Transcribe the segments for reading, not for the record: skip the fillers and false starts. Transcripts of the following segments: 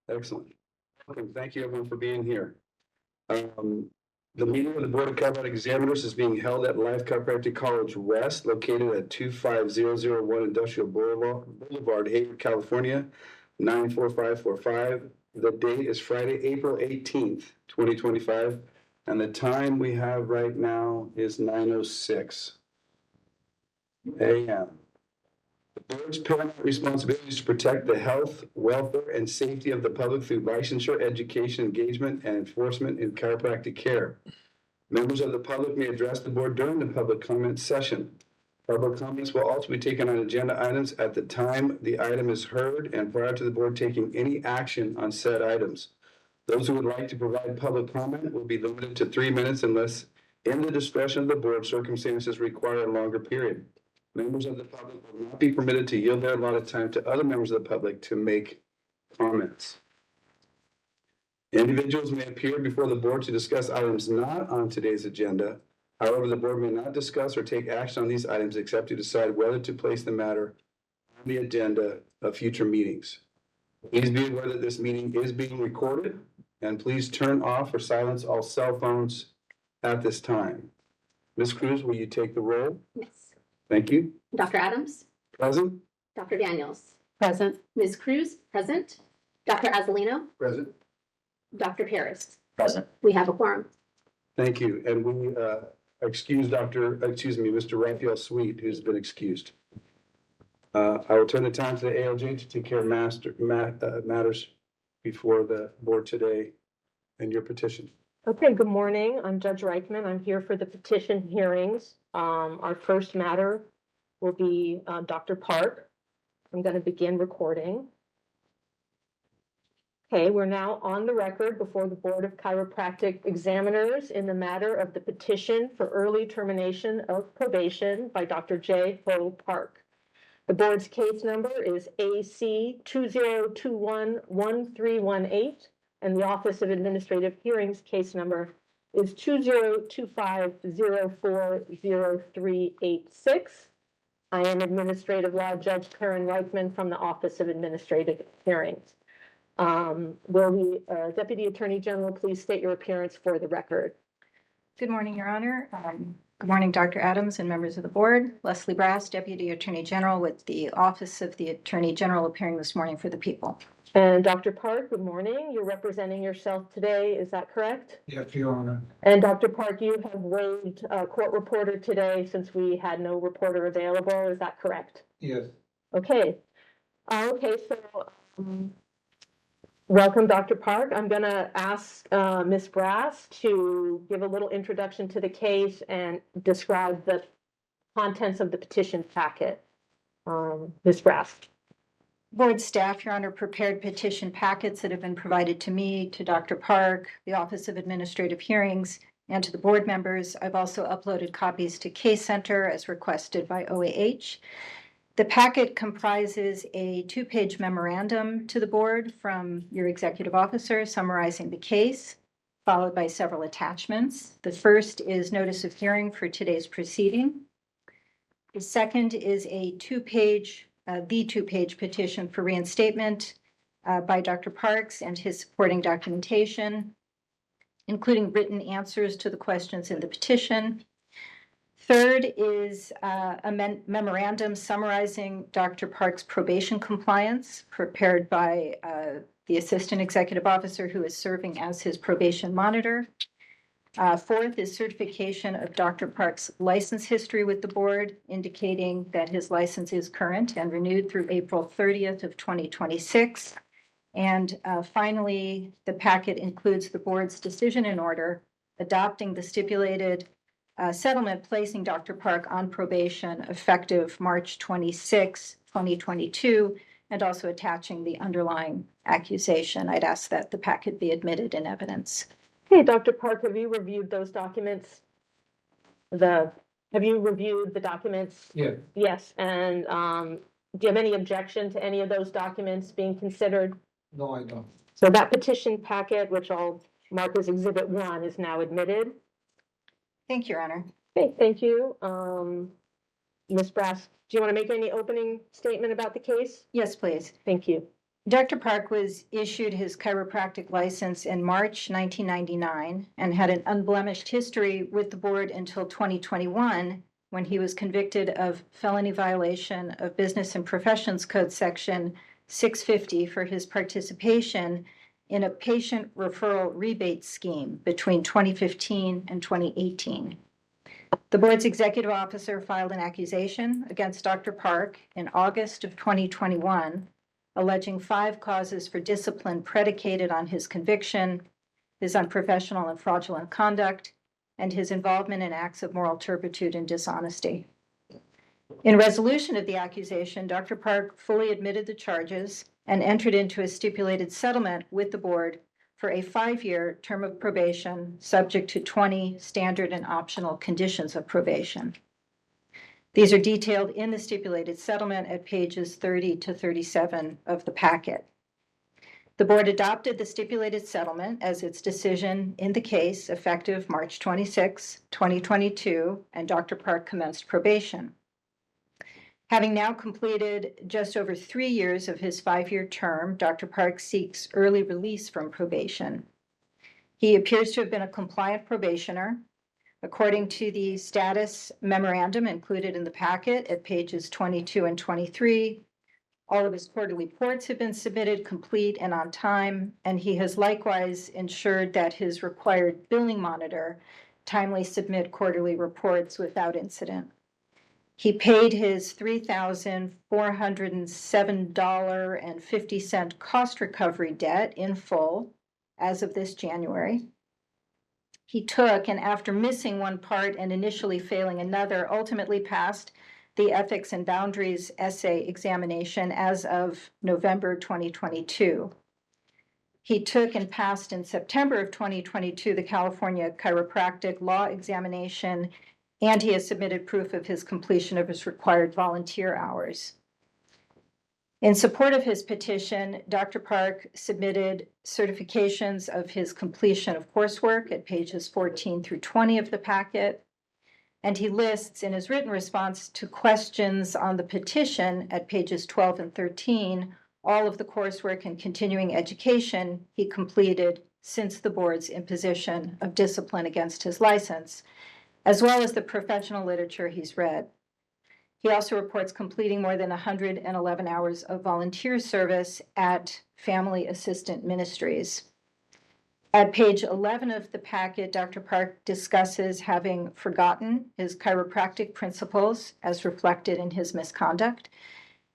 Excellent. Welcome. Thank you everyone for being here. The meeting of the Board of Chiropractic Examiners is being held at Life Chiropractic College West, located at 25001 Industrial Boulevard, Hayward, California, 94545. The date is Friday, April 18th, 2025, and the time we have right now is 9:06 a.m. The board's paramount responsibility is to protect the health, welfare, and safety of the public through licensure, education, engagement, and enforcement in chiropractic care. Members of the public may address the board during the public comment session. Public comments will also be taken on agenda items at the time the item is heard and prior to the board taking any action on said items. Those who would like to provide public comment will be limited to 3 minutes unless in the discretion of the board circumstances require a longer period. Members of the public will not be permitted to yield their allotted time to other members of the public to make comments. Individuals may appear before the board to discuss items not on today's agenda. However, the board may not discuss or take action on these items except to decide whether to place the matter on the agenda of future meetings. Please be aware that this meeting is being recorded, and please turn off or silence all cell phones at this time. Ms. Cruz, will you take the roll? Yes. Thank you. Dr. Adams? Present? Dr. Daniels? Present. Ms. Cruz? Present. Dr. Azzolino? Present. Dr. Paris? Present. We have a quorum. Thank you. And we excuse Mr. Raphael Sweet, who's been excused. I will turn the time to the ALJ to take care of matters before the board today and your petition. Okay, good morning. I'm Judge Reichman. I'm here for the petition hearings. Our first matter will be Dr. Park. I'm going to begin recording. Okay, we're now on the record before the Board of Chiropractic Examiners in the matter of the petition for early termination of probation by Dr. J. Ho Park. The board's case number is AC 2021-1318, and the Office of Administrative Hearings case number is 2025040386. I am Administrative Law Judge Karen Reichman from the Office of Administrative Hearings. Will the Deputy Attorney General please state your appearance for the record? Good morning, Your Honor. Good morning, Dr. Adams and members of the board. Leslie Brass, Deputy Attorney General with the Office of the Attorney General, appearing this morning for the people. And Dr. Park, good morning. You're representing yourself today, is that correct? Yes, Your Honor. And Dr. Park, you have waived court reporter today since we had no reporter available, is that correct? Yes. Okay. Welcome, Dr. Park. I'm going to ask Ms. Brass to give a little introduction to the case and describe the contents of the petition packet. Ms. Brass. Board staff, Your Honor, prepared petition packets that have been provided to me, to Dr. Park, the Office of Administrative Hearings, and to the board members. I've also uploaded copies to Case Center as requested by OAH. The packet comprises a 2-page memorandum to the board from your executive officer summarizing the case, followed by several attachments. The first is notice of hearing for today's proceeding. The second is a 2-page petition for reinstatement by Dr. Parks and his supporting documentation, including written answers to the questions in the petition. Third is a memorandum summarizing Dr. Park's probation compliance prepared by the assistant executive officer who is serving as his probation monitor. Fourth is certification of Dr. Park's license history with the board, indicating that his license is current and renewed through April 30th of 2026. And finally, the packet includes the board's decision in order adopting the stipulated settlement placing Dr. Park on probation effective March 26, 2022, and also attaching the underlying accusation. I'd ask that the packet be admitted in evidence. Okay, Dr. Park, have you reviewed those documents? Have you reviewed the documents? Yes. Yes, and do you have any objection to any of those documents being considered? No, I don't. So that petition packet, which I'll mark as Exhibit 1, is now admitted. Thank you, Your Honor. Okay, thank you. Ms. Brass, do you want to make any opening statement about the case? Yes, please. Thank you. Dr. Park was issued his chiropractic license in March 1999 and had an unblemished history with the board until 2021, when he was convicted of felony violation of Business and Professions Code Section 650 for his participation in a patient referral rebate scheme between 2015 and 2018. The board's executive officer filed an accusation against Dr. Park in August of 2021, alleging 5 causes for discipline predicated on his conviction, his unprofessional and fraudulent conduct, and his involvement in acts of moral turpitude and dishonesty. In resolution of the accusation, Dr. Park fully admitted the charges and entered into a stipulated settlement with the board for a 5-year term of probation, subject to 20 standard and optional conditions of probation. These are detailed in the stipulated settlement at pages 30 to 37 of the packet. The board adopted the stipulated settlement as its decision in the case effective March 26, 2022, and Dr. Park commenced probation. Having now completed just over 3 years of his 5-year term, Dr. Park seeks early release from probation. He appears to have been a compliant probationer. According to the status memorandum included in the packet at pages 22 and 23, all of his quarterly reports have been submitted complete and on time, and he has likewise ensured that his required billing monitor timely submit quarterly reports without incident. He paid his $3,407.50 cost recovery debt in full as of this January. He took, and after missing one part and initially failing another, ultimately passed the Ethics and Boundaries essay examination as of November 2022. He took and passed in September of 2022 the California Chiropractic Law examination, and he has submitted proof of his completion of his required volunteer hours. In support of his petition, Dr. Park submitted certifications of his completion of coursework at pages 14 through 20 of the packet, and he lists in his written response to questions on the petition at pages 12 and 13 all of the coursework and continuing education he completed since the board's imposition of discipline against his license, as well as the professional literature he's read. He also reports completing more than 111 hours of volunteer service at Family Assistant Ministries. At page 11 of the packet, Dr. Park discusses having forgotten his chiropractic principles as reflected in his misconduct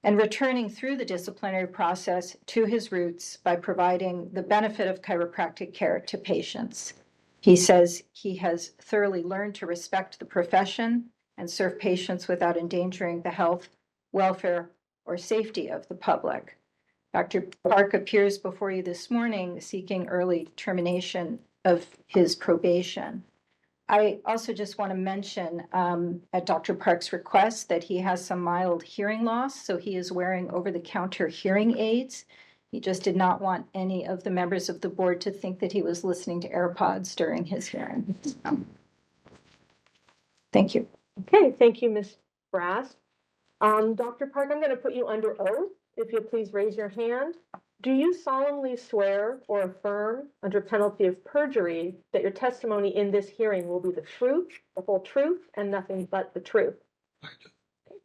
and returning through the disciplinary process to his roots by providing the benefit of chiropractic care to patients. He says he has thoroughly learned to respect the profession and serve patients without endangering the health, welfare, or safety of the public. Dr. Park appears before you this morning seeking early termination of his probation. I also just want to mention at Dr. Park's request that he has some mild hearing loss, so he is wearing over-the-counter hearing aids. He just did not want any of the members of the board to think that he was listening to AirPods during his hearing. Thank you. Okay, thank you, Ms. Brass. Dr. Park, I'm going to put you under oath. If you'll please raise your hand. Do you solemnly swear or affirm under penalty of perjury that your testimony in this hearing will be the truth, the whole truth, and nothing but the truth? I do.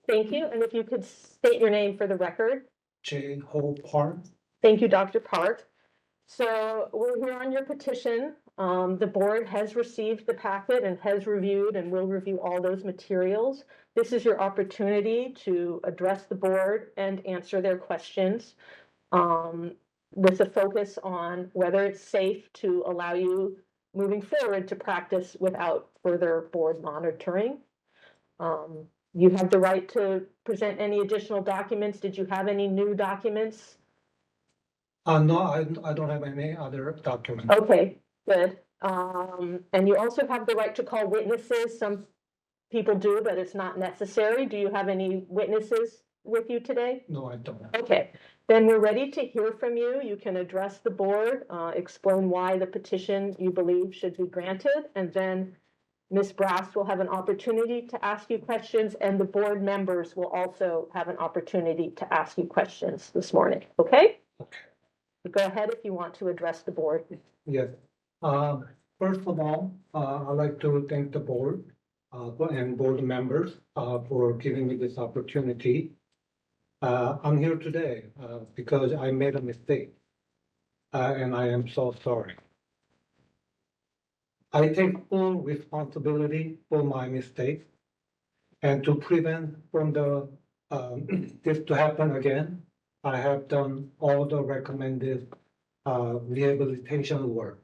Thank you. And if you could state your name for the record. J. Ho Park. Thank you, Dr. Park. So we're here on your petition. The board has received the packet and has reviewed and will review all those materials. This is your opportunity to address the board and answer their questions with a focus on whether it's safe to allow you moving forward to practice without further board monitoring. You have the right to present any additional documents. Did you have any new documents? No, I don't have any other document. Okay, good. And you also have the right to call witnesses. Some people do, but it's not necessary. Do you have any witnesses with you today? No, I don't. Okay, then we're ready to hear from you. You can address the board, explain why the petition you believe should be granted, and then Ms. Brass will have an opportunity to ask you questions, and the board members will also have an opportunity to ask you questions this morning. Okay? Okay. Go ahead if you want to address the board. Yes. First of all, I'd like to thank the board and board members for giving me this opportunity. I'm here today because I made a mistake, and I am so sorry. I take full responsibility for my mistake, and to prevent from the this to happen again, I have done all the recommended rehabilitation work.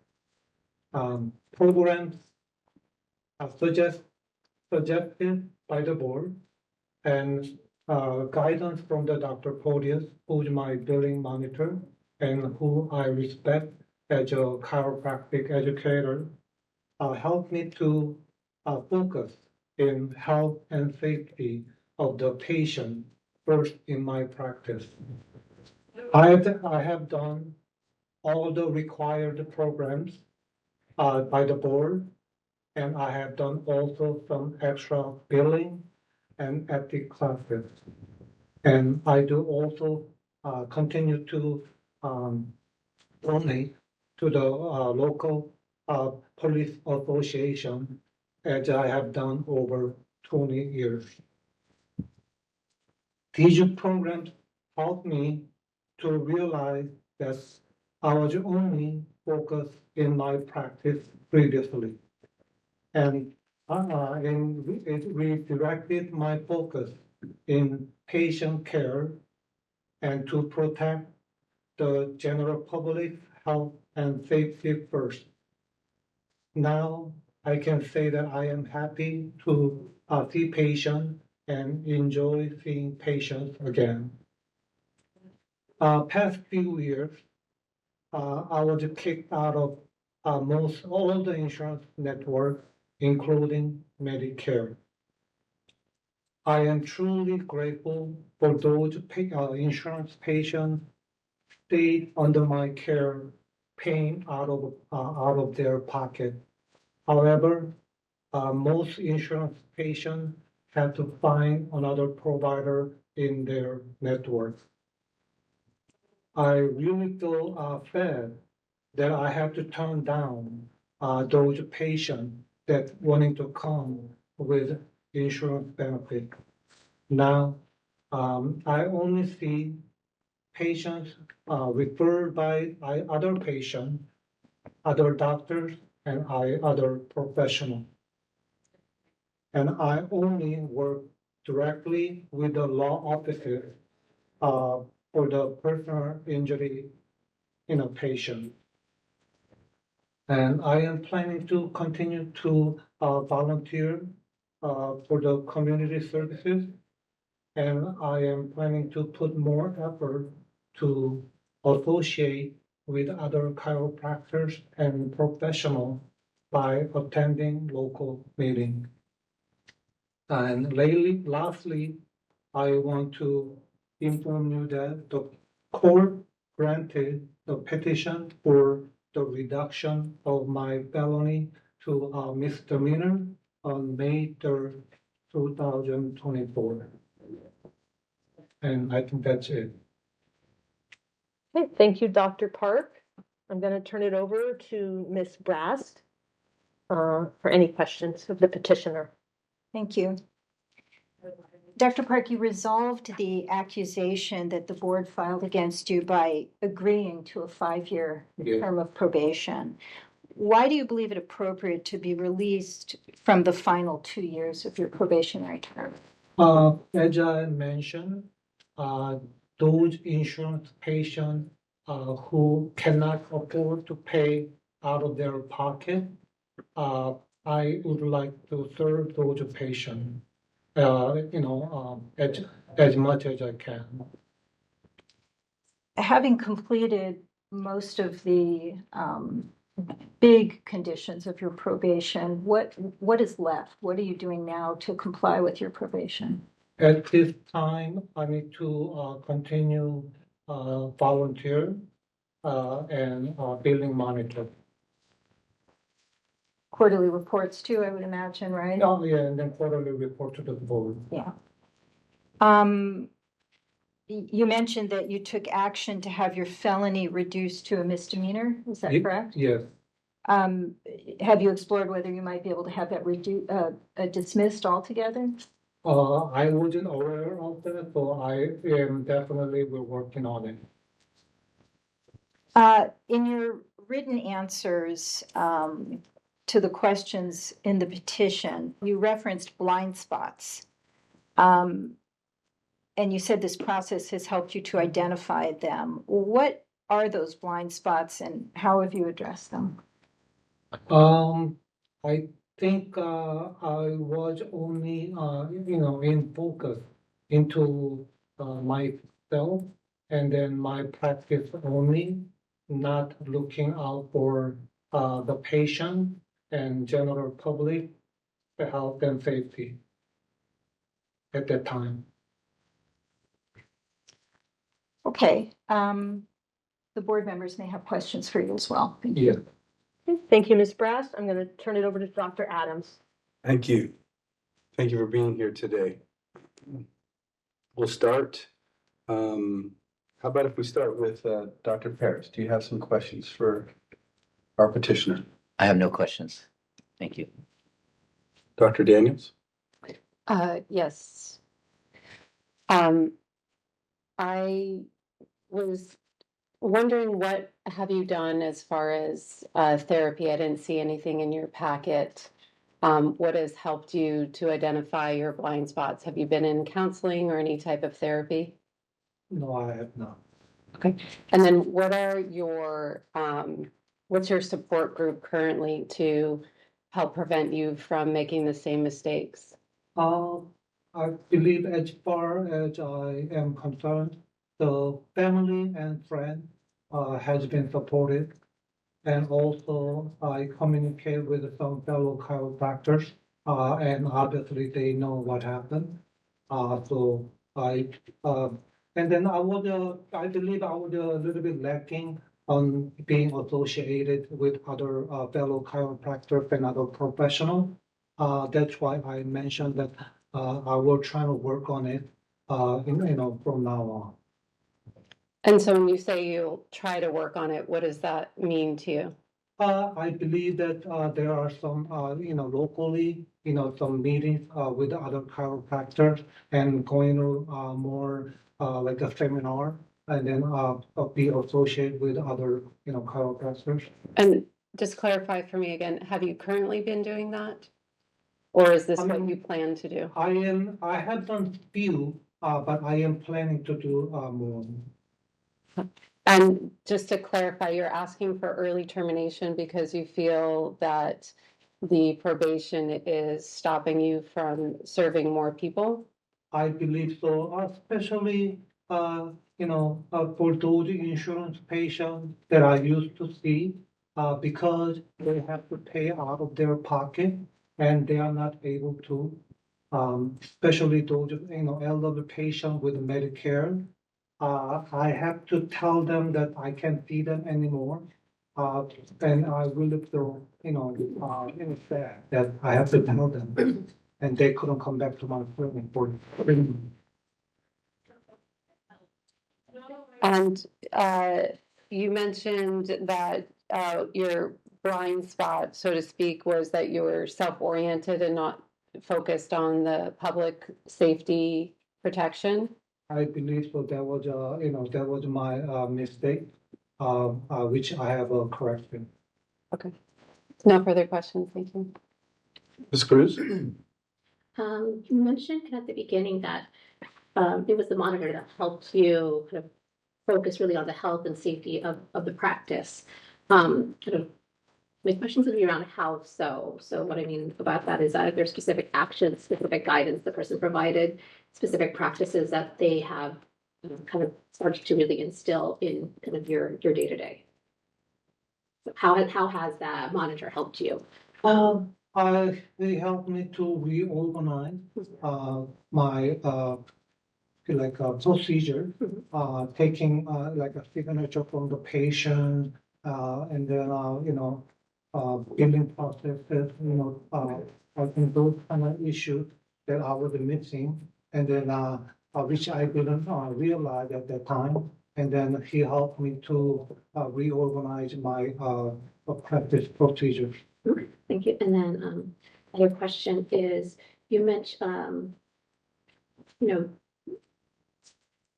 Programs are suggested by the board and guidance from the Dr. Podius, who's my billing monitor and who I respect as a chiropractic educator, helped me to focus in health and safety of the patient first in my practice. I have done all the required programs by the board, and I have done also some extra billing and ethic classes. And I do also continue to donate to the local police association, as I have done over 20 years. These programs helped me to realize that I was only focused in my practice previously. And it redirected my focus in patient care and to protect the general public health and safety first. Now I can say that I am happy to see patients and enjoy seeing patients again. Past few years, I was kicked out of most all the insurance networks, including Medicare. I am truly grateful for those insurance patients stayed under my care, paying out of their pocket. However, most insurance patients had to find another provider in their network. I really feel sad that I have to turn down those patients that wanting to come with insurance benefit. Now, I only see patients referred by other patients, other doctors, and other professionals. And I only work directly with the law officer for the personal injury in a patient. And I am planning to continue to volunteer for the community services. And I am planning to put more effort to associate with other chiropractors and professionals by attending local meetings. And lastly, I want to inform you that the court granted the petition for the reduction of my felony to a misdemeanor on May 3rd, 2024. And I think that's it. Okay, thank you, Dr. Park. I'm going to turn it over to Ms. Brast for any questions of the petitioner. Thank you. Dr. Park, you resolved the accusation that the board filed against you by agreeing to a 5-year Yeah. term of probation. Why do you believe it appropriate to be released from the final 2 years of your probationary term? As I mentioned, those insurance patients who cannot afford to pay out of their pocket, I would like to serve those patients, as much as I can. Having completed most of the big conditions of your probation, what is left? What are you doing now to comply with your probation? At this time, I need to continue volunteer and billing monitor. Quarterly reports too, I would imagine, right? Oh, yeah, and then quarterly report to the board. Yeah. You mentioned that you took action to have your felony reduced to a misdemeanor. Is that correct? Yes. Have you explored whether you might be able to have that dismissed altogether? I wasn't aware of that, so I am definitely we're working on it. In your written answers to the questions in the petition, you referenced blind spots. And you said this process has helped you to identify them. What are those blind spots and how have you addressed them? I think I was only in focus into myself and then my practice only, not looking out for the patient and general public, the health and safety at that time. Okay, the board members may have questions for you as well. Thank you. Yeah. Okay, thank you, Ms. Brass. I'm going to turn it over to Dr. Adams. Thank you. Thank you for being here today. We'll start. How about if we start with Dr. Paris? Do you have some questions for our petitioner? I have no questions. Thank you. Dr. Daniels? Yes. I was wondering, what have you done as far as therapy? I didn't see anything in your packet. What has helped you to identify your blind spots? Have you been in counseling or any type of therapy? No, I have not. Okay. And then what are your, what's your support group currently to help prevent you from making the same mistakes? I believe as far as I am concerned, the family and friend has been supportive. And also I communicate with some fellow chiropractors and obviously they know what happened. So and then I believe I was a little bit lacking on being associated with other fellow chiropractors and other professionals. That's why I mentioned that I will try to work on it, from now on. And so when you say you'll try to work on it, what does that mean to you? I believe that there are some, locally, some meetings with other chiropractors and going to more like a seminar and then be associated with other, chiropractors. And just clarify for me again, have you currently been doing that? Or is this what you plan to do? I have done few, but I am planning to do more. And just to clarify, you're asking for early termination because you feel that the probation is stopping you from serving more people? I believe so, especially, for those insurance patients that I used to see, because they have to pay out of their pocket and they are not able to, especially those, elderly patients with Medicare. I have to tell them that I can't see them anymore. And I really feel, sad that I have to tell them. And they couldn't come back to my clinic for. And you mentioned that your blind spot, so to speak, was that you were self-oriented and not focused on the public safety protection. I believe so. That was my mistake, which I have corrected. Okay. No further questions. Thank you. Ms. Cruz? You mentioned kind of at the beginning that it was the monitor that helped you kind of focus really on the health and safety of the practice. Kind of my questions would be around how so. So what I mean about that is that there's specific actions, specific guidance the person provided, specific practices that they have kind of started to really instill in kind of your day-to-day. So how has that monitor helped you? They helped me to reorganize my procedure, taking like a signature from the patient, and then billing processes, I think those kind of issues that I was missing, and then which I didn't realize at that time. And then he helped me to reorganize my practice procedures. Okay, thank you. And then, other question is, you mentioned, you know,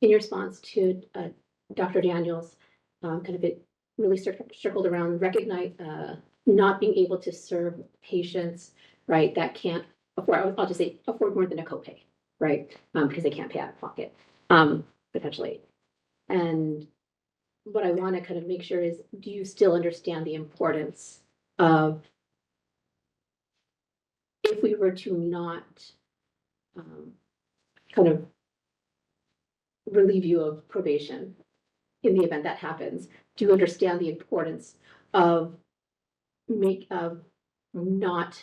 in your response to, Dr. Daniels, kind of it really circled around recognize, not being able to serve patients, right, that can't afford, I'll just say, afford more than a copay, right? Because they can't pay out of pocket, potentially. And what I want to kind of make sure is, do you still understand the importance of if we were to not kind of relieve you of probation in the event that happens, do you understand the importance of of not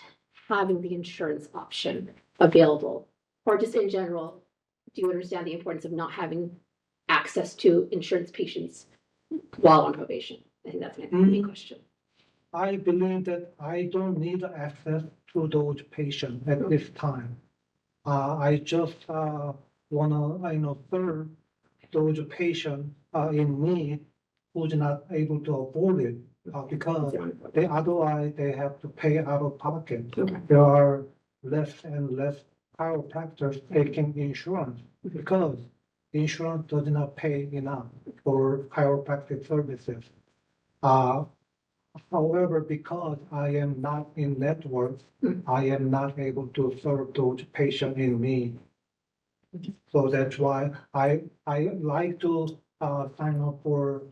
having the insurance option available? Or just in general, do you understand the importance of not having access to insurance patients while on probation? I think that's my main question. I believe that I don't need access to those patients at this time. I just wanna, serve those patients in need who's not able to afford it because otherwise they have to pay out of pocket. Okay. There are less and less chiropractors taking insurance because insurance does not pay enough for chiropractic services. However, because I am not in network, I am not able to serve those patients in need. So that's why I like to sign up for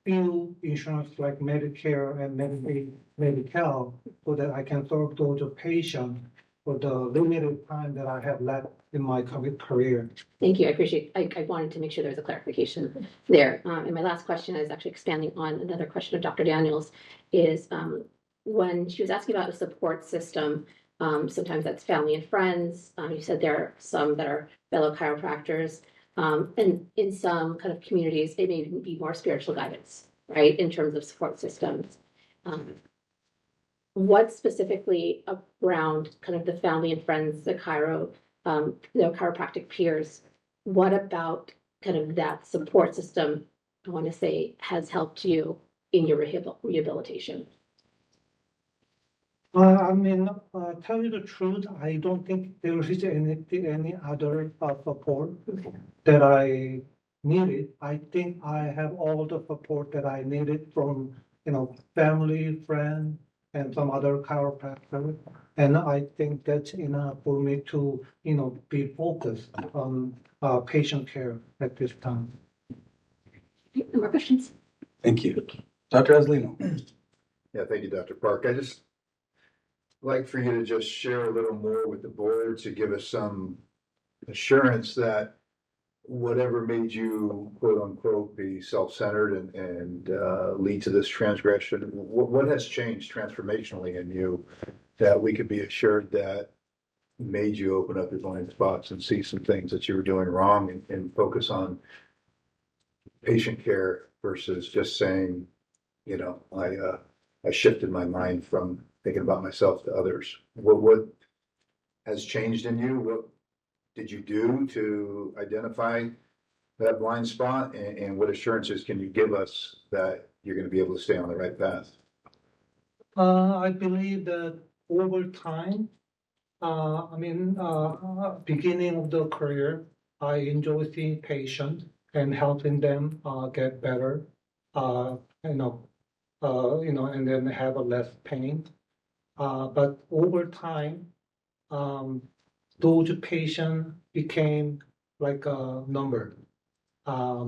few insurance like Medicare and Medicaid, Medi-Cal, so that I can serve those patients for the limited time that I have left in my career. Thank you. I appreciate. I wanted to make sure there was a clarification there. And my last question is actually expanding on another question of Dr. Daniels. Is when she was asking about a support system. Sometimes that's family and friends. You said there are some that are fellow chiropractors, and in some kind of communities, it may even be more spiritual guidance, right, in terms of support systems. What specifically around kind of the family and friends, the chiropractic peers, what about kind of that support system, I want to say, has helped you in your rehabilitation? Tell you the truth, I don't think there is any other support that I needed. I think I have all the support that I needed from family, friends, and some other chiropractors, and I think that's enough for me to be focused on patient care at this time. No more questions. Thank you. Dr. Aslino. Yeah, thank you, Dr. Park. I just like for you to just share a little more with the board to give us some assurance that whatever made you quote unquote be self-centered and lead to this transgression, what has changed transformationally in you that we could be assured that made you open up your blind spots and see some things that you were doing wrong and focus on patient care versus just saying, I shifted my mind from thinking about myself to others. What has changed in you? What did you do to identify that blind spot? And what assurances can you give us that you're going to be able to stay on the right path? I believe that over time, beginning of the career, I enjoy seeing patients and helping them get better, and then have a less pain. But over time, those patients became like a number. How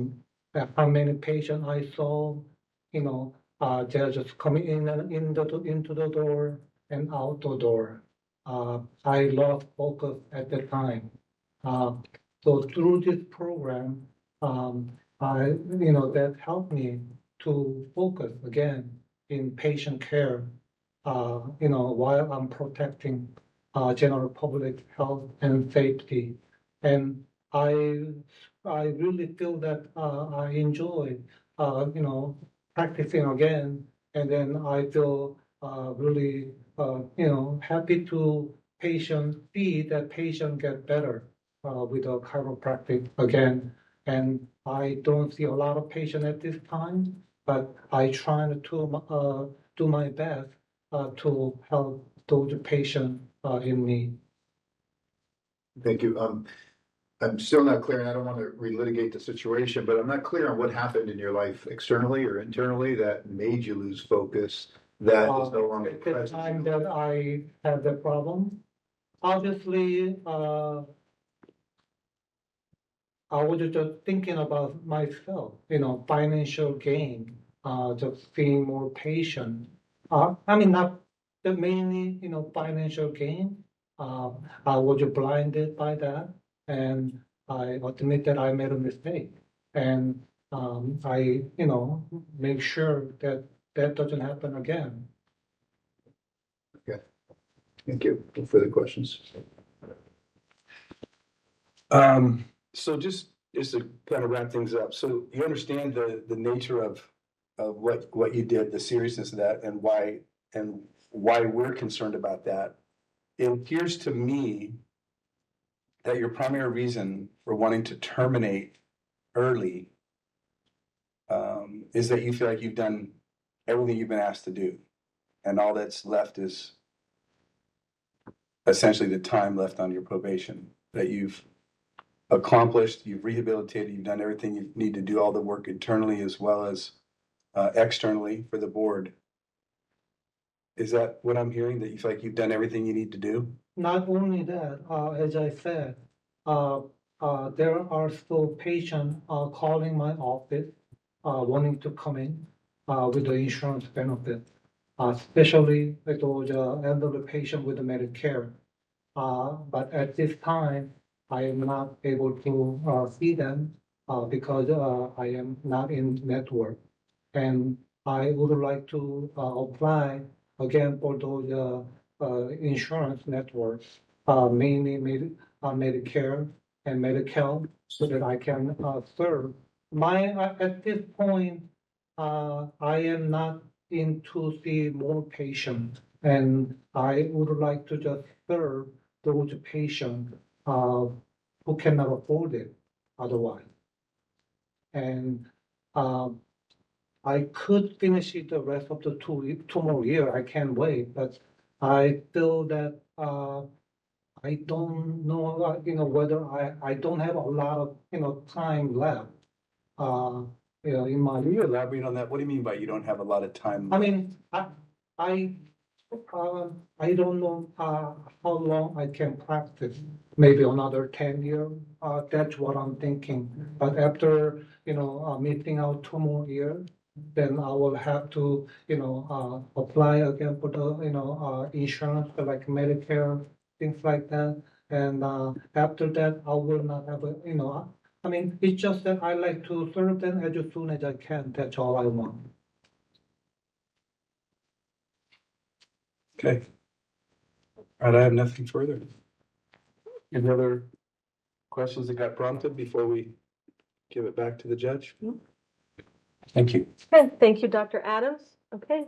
many patients I saw, they're just coming in and into the door and out the door. I lost focus at the time. So through this program, that helped me to focus again in patient care, while I'm protecting general public health and safety. And I really feel that I enjoy, practicing again. And then I feel really, happy to see that patient get better. with a chiropractic again. And I don't see a lot of patients at this time, but I try to do my best to help those patients in need. Thank you. I'm still not clear, and I don't want to relitigate the situation, but I'm not clear on what happened in your life externally or internally that made you lose focus, that is no longer At the present. time that I had the problem, obviously, I was just thinking about myself, financial gain, just seeing more patient. I mean, not the mainly, financial gain. I was blinded by that, and I admit that I made a mistake. And I, make sure that that doesn't happen again. Thank you. No further questions. So just to kind of wrap things up, so you understand the nature of what you did, the seriousness of that, and why we're concerned about that. It appears to me that your primary reason for wanting to terminate early is that you feel like you've done everything you've been asked to do, and all that's left is essentially the time left on your probation that you've accomplished, you've rehabilitated, you've done everything you need to do, all the work internally as well as externally for the board. Is that what I'm hearing? That you feel like you've done everything you need to do? Not only that, as I said, uh, there are still patients calling my office, wanting to come in with the insurance benefit, especially with those elderly patients with the Medicare. But at this time, I am not able to see them because I am not in network. And I would like to apply again for those insurance networks, mainly Medicare and Medi-Cal, so that I can serve. At this point, I am not into see more patients, and I would like to just serve those patients who cannot afford it otherwise. And I could finish it the rest of the 2 more years. I can't wait, but I feel that I don't know, whether I don't have a lot of, time left. In my. Can you elaborate on that? What do you mean by you don't have a lot of time? I mean, I I don't know how long I can practice. Maybe another 10 years. That's what I'm thinking. But after missing out 2 more years, then I will have to apply again for the insurance like Medicare, things like that. And after that, I will not have I mean, it's just that I like to serve them as soon as I can. That's all I want. Okay. All right, I have nothing further. Any other questions that got prompted before we give it back to the judge? Thank you. Okay, thank you, Dr. Adams. Okay,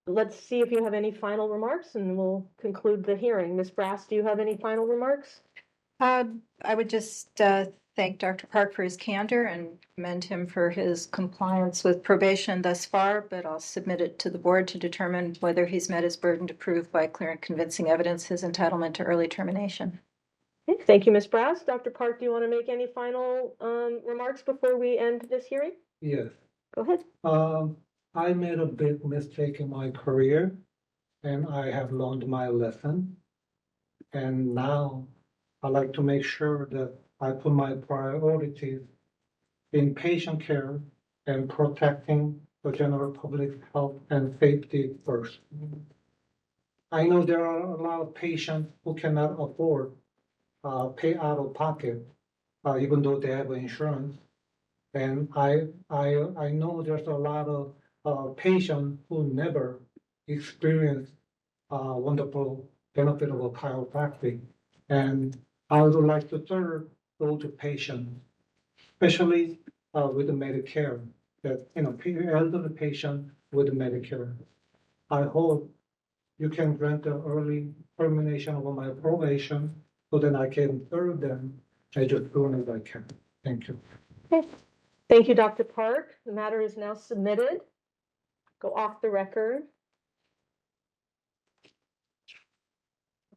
let's see if you have any final remarks and we'll conclude the hearing. Ms. Brass, do you have any final remarks? I would just thank Dr. Park for his candor and commend him for his compliance with probation thus far, but I'll submit it to the board to determine whether he's met his burden to prove by clear and convincing evidence his entitlement to early termination. Okay, thank you, Ms. Brass. Dr. Park, do you want to make any final remarks before we end this hearing? Yes. Go ahead. I made a big mistake in my career, and I have learned my lesson. And now I like to make sure that I put my priorities in patient care and protecting the general public health and safety first. I know there are a lot of patients who cannot afford pay out of pocket, even though they have insurance. And I know there's a lot of patients who never experience wonderful benefit of a chiropractic. And I would like to serve those patients, especially with the Medicare, that elderly patient with Medicare. I hope you can grant the early termination of my probation so that I can serve them as soon as I can. Thank you. Thank you, Dr. Park. The matter is now submitted. Go off the record.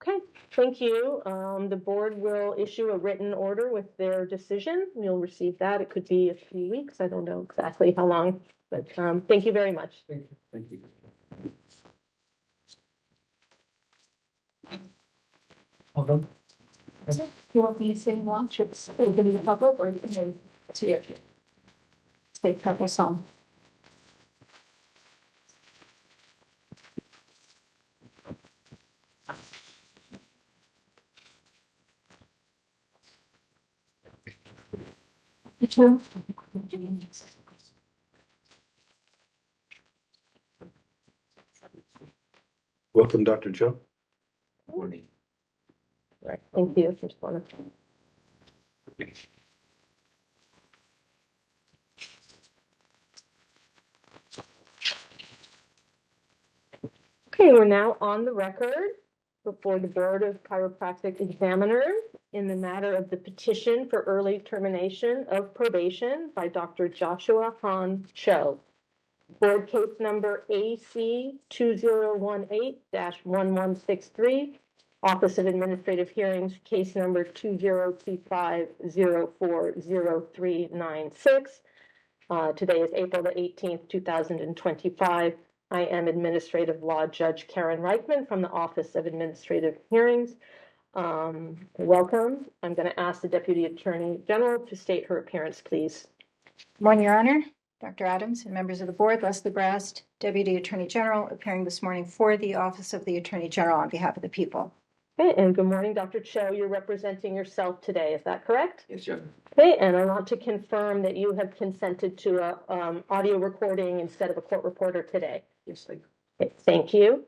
Okay, thank you. The board will issue a written order with their decision. You'll receive that. It could be a few weeks. I don't know exactly how long, but thank you very much. Thank you. Thank you. Hold on. You want me to say launch, it's going to be the public, or you can see it? Say couple song. Two. Welcome, Dr. Cho. Morning. Right, thank you. Just wanna- Okay, we're now on the record before the Board of Chiropractic Examiners in the matter of the petition for early termination of probation by Dr. Joshua Han Cho. Board case number AC 2018-1163, Office of Administrative Hearings, case number 2025040396. Today is April the 18th, 2025. I am Administrative Law Judge Karen Reichman from the Office of Administrative Hearings. Welcome. I'm going to ask the Deputy Attorney General to state her appearance, please. Morning, Your Honor. Dr. Adams and members of the board, Leslie Brast, Deputy Attorney General, appearing this morning for the Office of the Attorney General on behalf of the people. Okay, and good morning, Dr. Cho. You're representing yourself today, is that correct? Yes, Your Honor. Okay, and I want to confirm that you have consented to a audio recording instead of a court reporter today. Yes, I. Okay, thank you.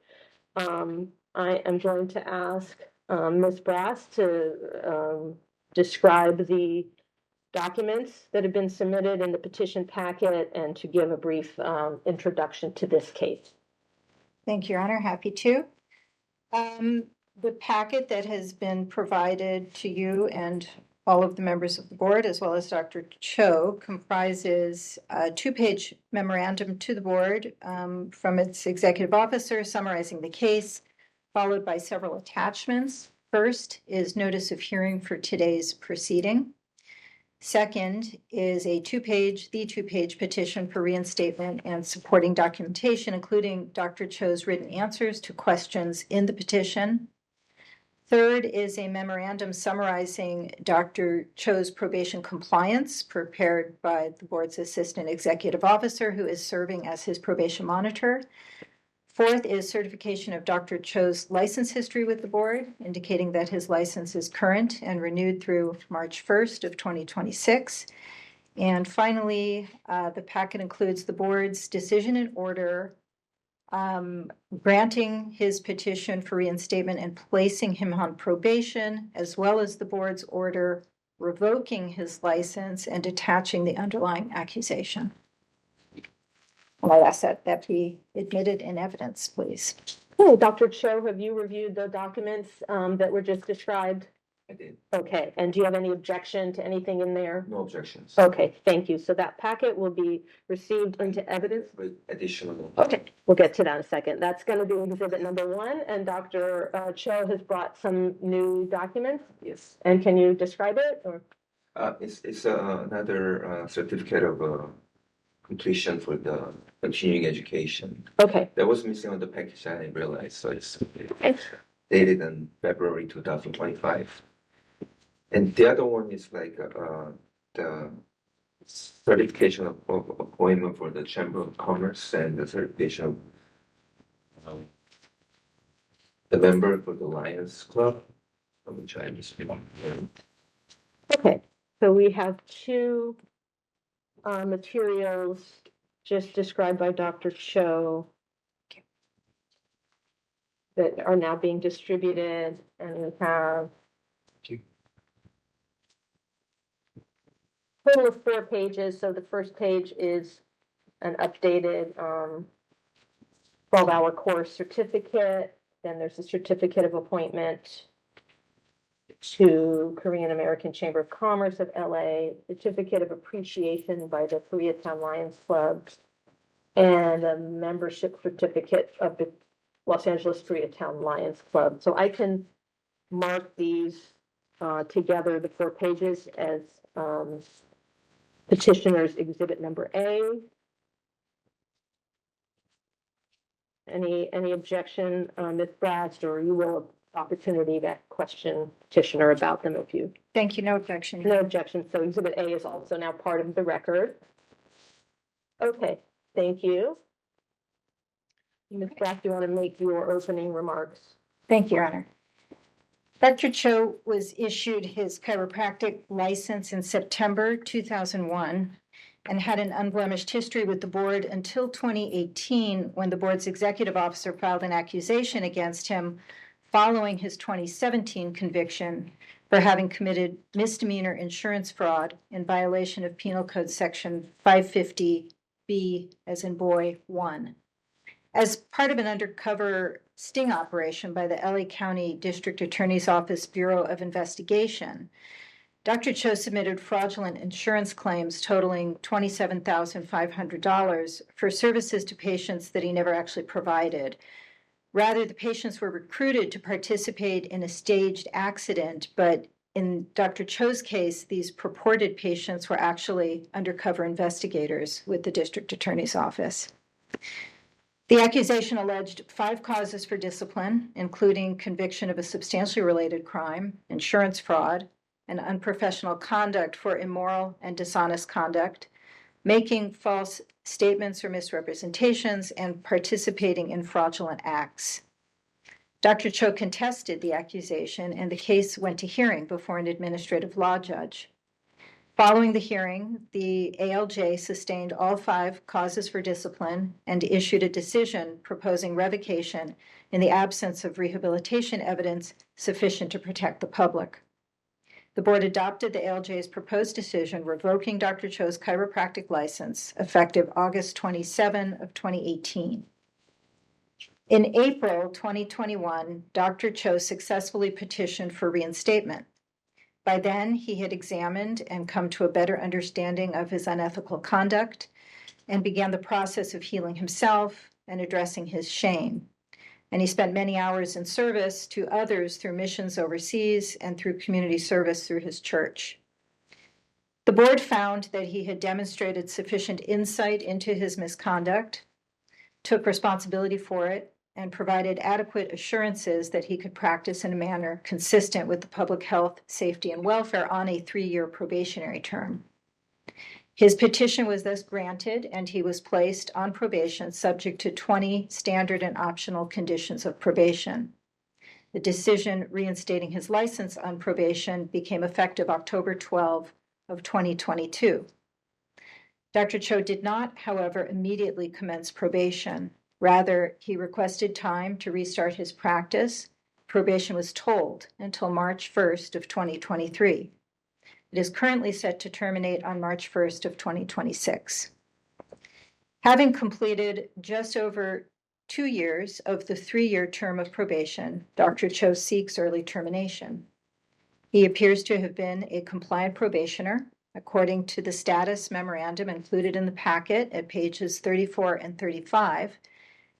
I am going to ask Ms. Brass to describe the documents that have been submitted in the petition packet and to give a brief introduction to this case. Thank you, Your Honor. Happy to. The packet that has been provided to you and all of the members of the board, as well as Dr. Cho, comprises a two-page memorandum to the board from its executive officer summarizing the case, followed by several attachments. First is notice of hearing for today's proceeding. Second is the two-page petition for reinstatement and supporting documentation, including Dr. Cho's written answers to questions in the petition. Third is a memorandum summarizing Dr. Cho's probation compliance prepared by the board's assistant executive officer, who is serving as his probation monitor. Fourth is certification of Dr. Cho's license history with the board, indicating that his license is current and renewed through March 1st of 2026. And finally, the packet includes the board's decision and order granting his petition for reinstatement and placing him on probation, as well as the board's order revoking his license and attaching the underlying accusation. And I ask that be admitted in evidence, please. Okay, Dr. Cho, have you reviewed the documents that were just described? I did. Okay, and do you have any objection to anything in there? No objections. Okay, thank you. So that packet will be received into evidence. With additional. Okay, we'll get to that in a second. That's going to be exhibit number 1, and Dr. Cho has brought some new documents. Yes. And can you describe it? Or? It's another certificate of completion for the continuing education. Okay, That was missing on the package. I didn't realize, so it's dated in February 2025. And the other one is like the certification of appointment for the Chamber of Commerce and the certification of the member for the Lions Club, which I just. okay. So we have 2 materials just described by Dr. Cho that are now being distributed, and we have total of 4 pages. So the first page is an updated 12-hour course certificate. Then there's a certificate of appointment to Korean American Chamber of Commerce of LA, certificate of appreciation by the Koreatown Lions Club, and a membership certificate of the Los Angeles Koreatown Lions Club. So I can mark these together, the 4 pages, as petitioner's exhibit number A. Any objection, Ms. Bratz, or you will have opportunity to question petitioner about them if you, Thank you, no objection. no objection. So exhibit A is also now part of the record. Okay, thank you. Ms. Bratz, you want to make your opening remarks? Thank you, Your Honor. Dr. Cho was issued his chiropractic license in September 2001 and had an unblemished history with the board until 2018, when the board's executive officer filed an accusation against him following his 2017 conviction for having committed misdemeanor insurance fraud in violation of Penal Code Section 550B, as in boy, 1. As part of an undercover sting operation by the LA County District Attorney's Office Bureau of Investigation, Dr. Cho submitted fraudulent insurance claims totaling $27,500 for services to patients that he never actually provided. Rather, the patients were recruited to participate in a staged accident, but in Dr. Cho's case, these purported patients were actually undercover investigators with the District Attorney's Office. The accusation alleged 5 causes for discipline, including conviction of a substantially related crime, insurance fraud, and unprofessional conduct for immoral and dishonest conduct, making false statements or misrepresentations, and participating in fraudulent acts. Dr. Cho contested the accusation, and the case went to hearing before an administrative law judge. Following the hearing, the ALJ sustained all 5 causes for discipline and issued a decision proposing revocation in the absence of rehabilitation evidence sufficient to protect the public. The board adopted the ALJ's proposed decision revoking Dr. Cho's chiropractic license effective August 27 of 2018. In April 2021, Dr. Cho successfully petitioned for reinstatement. By then, he had examined and come to a better understanding of his unethical conduct and began the process of healing himself and addressing his shame. And he spent many hours in service to others through missions overseas and through community service through his church. The board found that he had demonstrated sufficient insight into his misconduct, took responsibility for it, and provided adequate assurances that he could practice in a manner consistent with the public health, safety, and welfare on a 3-year probationary term. His petition was thus granted, and he was placed on probation subject to 20 standard and optional conditions of probation. The decision reinstating his license on probation became effective October 12 of 2022. Dr. Cho did not, however, immediately commence probation. Rather, he requested time to restart his practice. Probation was tolled until March 1st of 2023. It is currently set to terminate on March 1st of 2026. Having completed just over 2 years of the 3-year term of probation, Dr. Cho seeks early termination. He appears to have been a compliant probationer, according to the status memorandum included in the packet at pages 34 and 35.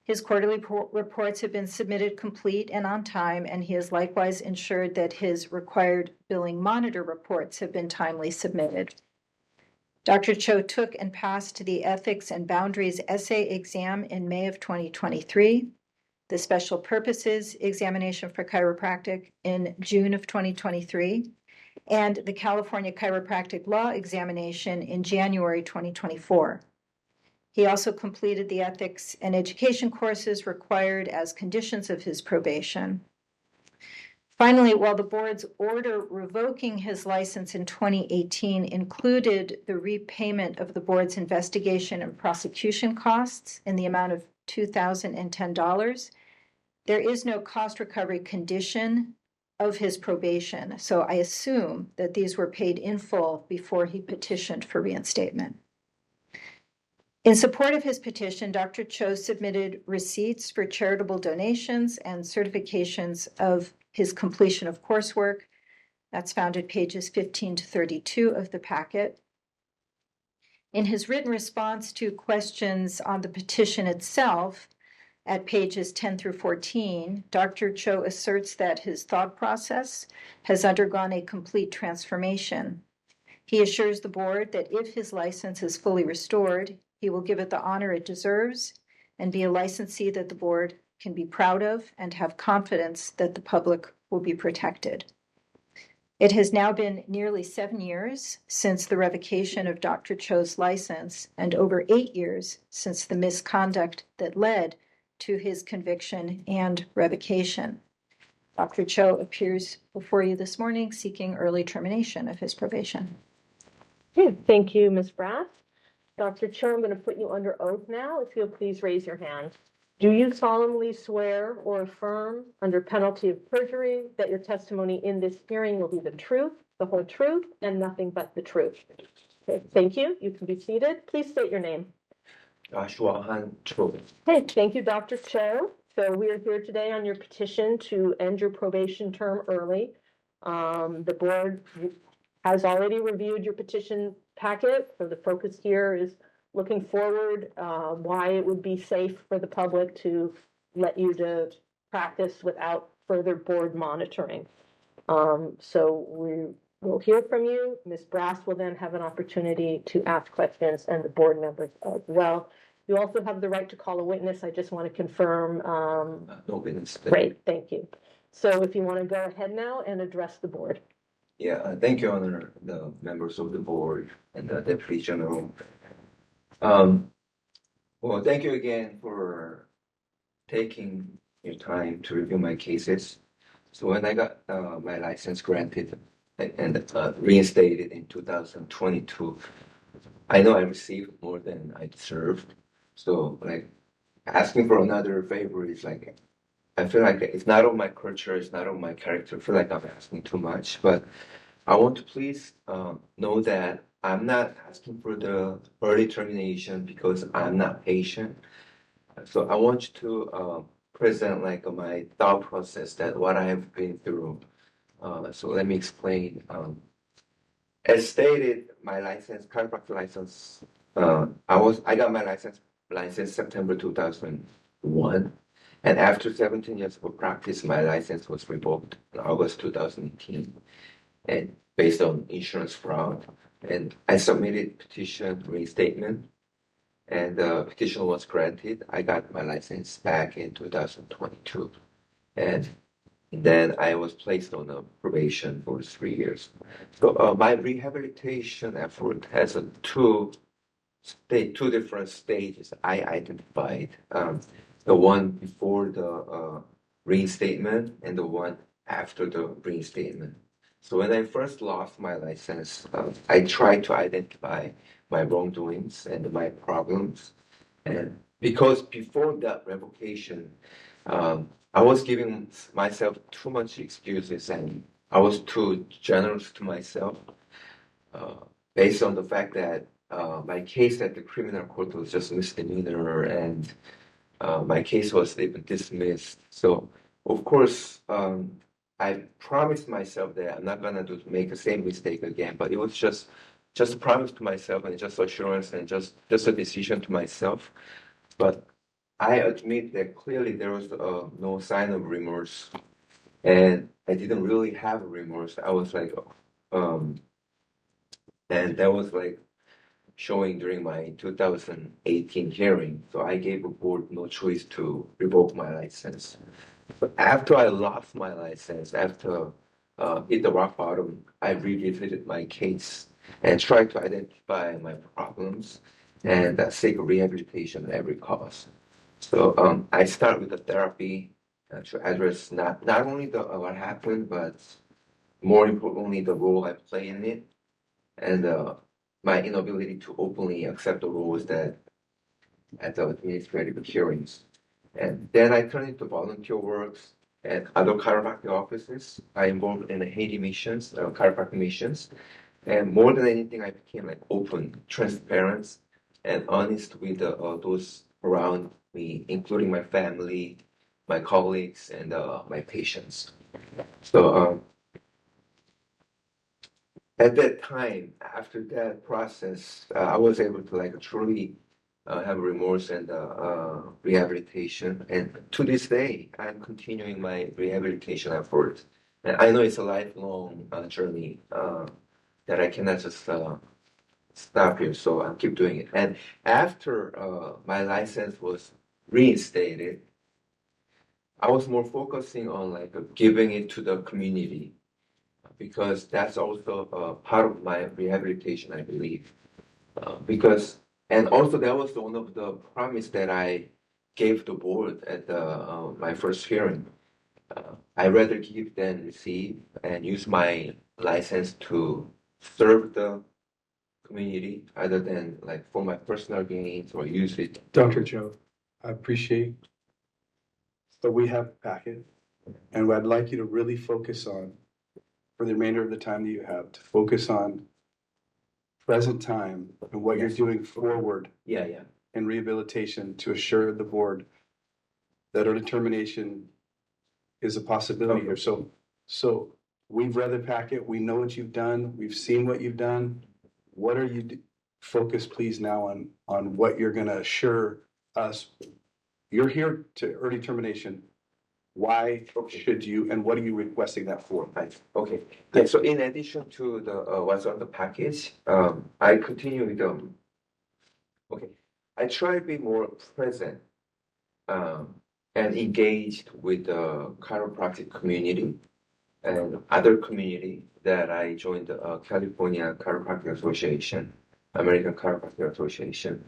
His quarterly reports have been submitted complete and on time, and he has likewise ensured that his required billing monitor reports have been timely submitted. Dr. Cho took and passed the Ethics and Boundaries Essay exam in May of 2023, the Special Purposes Examination for Chiropractic in June of 2023, and the California Chiropractic Law Examination in January 2024. He also completed the ethics and education courses required as conditions of his probation. Finally, while the board's order revoking his license in 2018 included the repayment of the board's investigation and prosecution costs in the amount of $2,010, there is no cost recovery condition of his probation, so I assume that these were paid in full before he petitioned for reinstatement. In support of his petition, Dr. Cho submitted receipts for charitable donations and certifications of his completion of coursework. That's found at pages 15 to 32 of the packet. In his written response to questions on the petition itself, at pages 10 through 14, Dr. Cho asserts that his thought process has undergone a complete transformation. He assures the board that if his license is fully restored, he will give it the honor it deserves and be a licensee that the board can be proud of and have confidence that the public will be protected. It has now been nearly 7 years since the revocation of Dr. Cho's license and over 8 years since the misconduct that led to his conviction and revocation. Dr. Cho appears before you this morning seeking early termination of his probation. Okay, thank you, Ms. Brass. Dr. Cho, I'm going to put you under oath now. If you'll please raise your hand. Do you solemnly swear or affirm under penalty of perjury that your testimony in this hearing will be the truth, the whole truth, and nothing but the truth? Okay, thank you. You can be seated. Please state your name. Shuahan Cho. Okay, thank you, Dr. Cho. So we are here today on your petition to end your probation term early. The board has already reviewed your petition packet, so the focus here is looking forward, why it would be safe for the public to let you to practice without further board monitoring. So we will hear from you. Ms. Brass will then have an opportunity to ask questions, and the board members as well. You also have the right to call a witness. I just want to confirm. No witness. Great, thank you. So if you want to go ahead now and address the board. Yeah, thank you, Honor, the members of the board and the Deputy General. Well, thank you again for taking your time to review my cases. So when I got my license granted and reinstated in 2022, I know I received more than I deserved. So like asking for another favor is like, I feel like it's not on my culture, it's not on my character. I feel like I'm asking too much, but I want to please know that I'm not asking for the early termination because I'm not patient. So I want you to present like my thought process that what I have been through. So let me explain. As stated, my license, chiropractic license, I got my license September 2001. And after 17 years of practice, my license was revoked in August 2018, and based on insurance fraud. And I submitted petition reinstatement, and the petition was granted. I got my license back in 2022, and then I was placed on a probation for 3 years. So my rehabilitation effort has two different stages I identified. The one before the reinstatement and the one after the reinstatement. So when I first lost my license, I tried to identify my wrongdoings and my problems. And because before that revocation, I was giving myself too much excuses and I was too generous to myself, based on the fact that my case at the criminal court was just misdemeanor and my case was even dismissed. So, of course, I promised myself that I'm not gonna make the same mistake again. But it was just a promise to myself and just assurance and just a decision to myself. But I admit that clearly there was no sign of remorse, and I didn't really have a remorse. I was like, and that was like showing during my 2018 hearing. So I gave the board no choice to revoke my license. But after I lost my license, after hit the rock bottom, I revisited my case and tried to identify my problems and seek rehabilitation at every cost. So I start with the therapy to address not only the what happened, but more importantly the role I play in it, and my inability to openly accept the roles that at the administrative hearings. And then I turned into volunteer works at other chiropractic offices. I involved in the Haiti missions, chiropractic missions. And more than anything, I became like open, transparent, and honest with those around me, including my family, my colleagues, and my patients. So at that time, after that process, I was able to like truly have remorse and rehabilitation. And to this day, I'm continuing my rehabilitation efforts. And I know it's a lifelong journey that I cannot just stop here, so I'll keep doing it. And after my license was reinstated, I was more focusing on like giving it to the community because that's also part of my rehabilitation, I believe. Because and also that was one of the promise that I gave the board at my first hearing. I rather give than receive, and use my license to serve the community other than like for my personal gains or use it. Dr. Joe, I appreciate, but we have a packet, and what I'd like you to really focus on for the remainder of the time that you have, to focus on present time and what you're Yes. doing forward Yeah, yeah. in rehabilitation to assure the board that our determination is a possibility here. So we've read the packet, we know what you've done, we've seen what you've done. What are you, focus please now on what you're gonna assure us. You're here to early termination. Why should you, and what are you requesting that for? Right. Okay. Yeah. So in addition to the what's on the package, I continue with okay. I try to be more present and engaged with the chiropractic community and other community that I joined the California Chiropractic Association, American Chiropractic Association,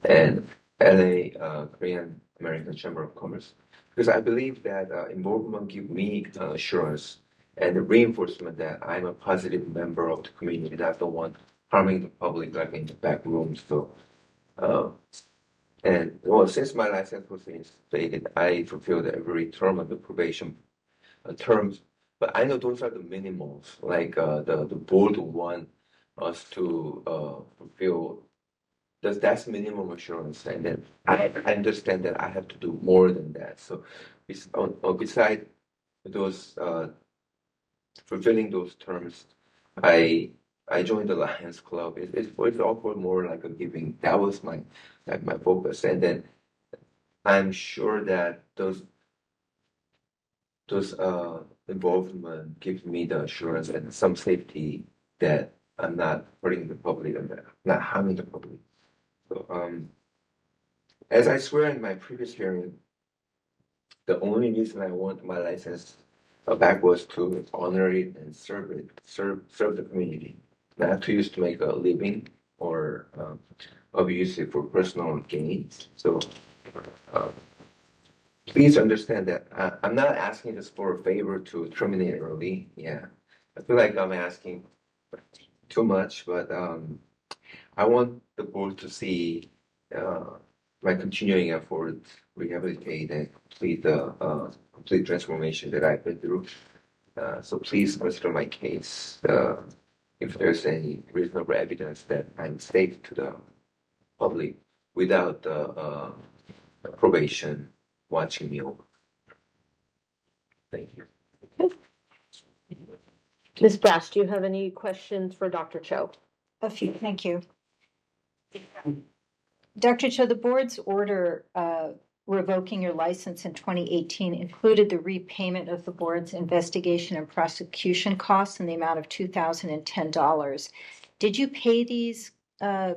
and LA Korean American Chamber of Commerce. Because I believe that involvement gives me assurance and reinforcement that I'm a positive member of the community, not the one harming the public like in the back rooms. So, and well, since my license was reinstated, I fulfilled every term of the probation terms, but I know those are the minimums. Like the board want us to fulfill that's minimum assurance, and then I understand that I have to do more than that. So, beside those fulfilling those terms, I I joined the Lions Club. It's all for more like a giving. That was my like my focus, and then I'm sure that those involvement gives me the assurance and some safety that I'm not hurting the public and that I'm not harming the public. So as I swear in my previous hearing, the only reason I want my license back was to honor it and serve the community, not to use to make a living or abuse it for personal gains. So uh, please understand that I'm not asking just for a favor to terminate early. Yeah, I feel like I'm asking too much, but I want the board to see my continuing effort, rehabilitate and complete the complete transformation that I've been through. So please consider my case if there's any reasonable evidence that I'm safe to the public without the probation watching me over. Thank you. Ms. Brass, do you have any questions for Dr. Cho? A few, thank you. Dr. Cho, the board's order revoking your license in 2018 included the repayment of the board's investigation and prosecution costs in the amount of $2,010. Did you pay these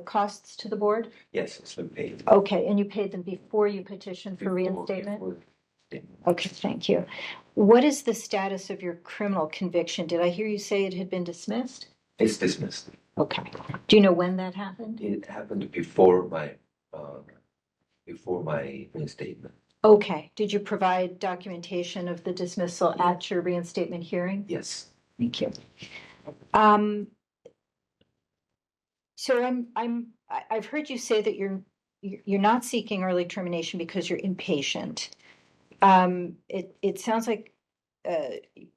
costs to the board? Yes, it's been paid. Okay, and you paid them before you petitioned for reinstatement? Okay, thank you. What is the status of your criminal conviction? Did I hear you say it had been dismissed? It's dismissed. Okay. Do you know when that happened? It happened before my reinstatement. Okay. Did you provide documentation of the dismissal at your reinstatement hearing? Yes. Thank you. So I've heard you say that you're not seeking early termination because you're impatient. It sounds like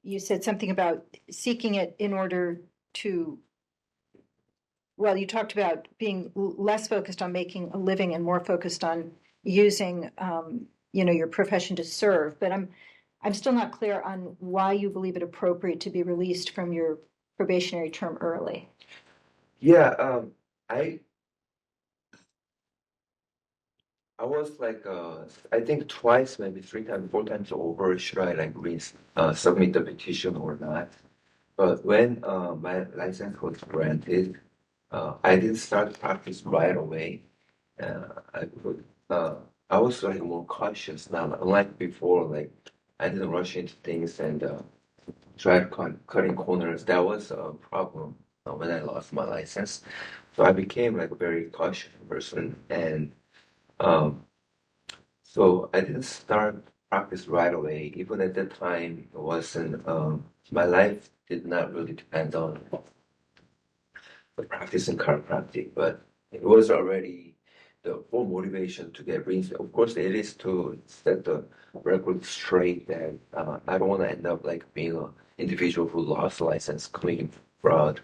you said something about seeking it in order to well, you talked about being less focused on making a living and more focused on using, your profession to serve. But I'm still not clear on why you believe it appropriate to be released from your probationary term early. Yeah, I I was like, I think twice, maybe 3 times, 4 times over, should I like submit the petition or not? But when my license was granted, I didn't start practice right away. I could, I was like more cautious now, unlike before. Like I didn't rush into things and try to cutting corners. That was a problem when I lost my license. So I became like a very cautious person, and um, so I didn't start practice right away. Even at that time, it wasn't. My life did not really depend on the practice in chiropractic, but it was already the full motivation to get rings. Of course, it is to set the record straight that I don't want to end up like being an individual who lost the license committing fraud,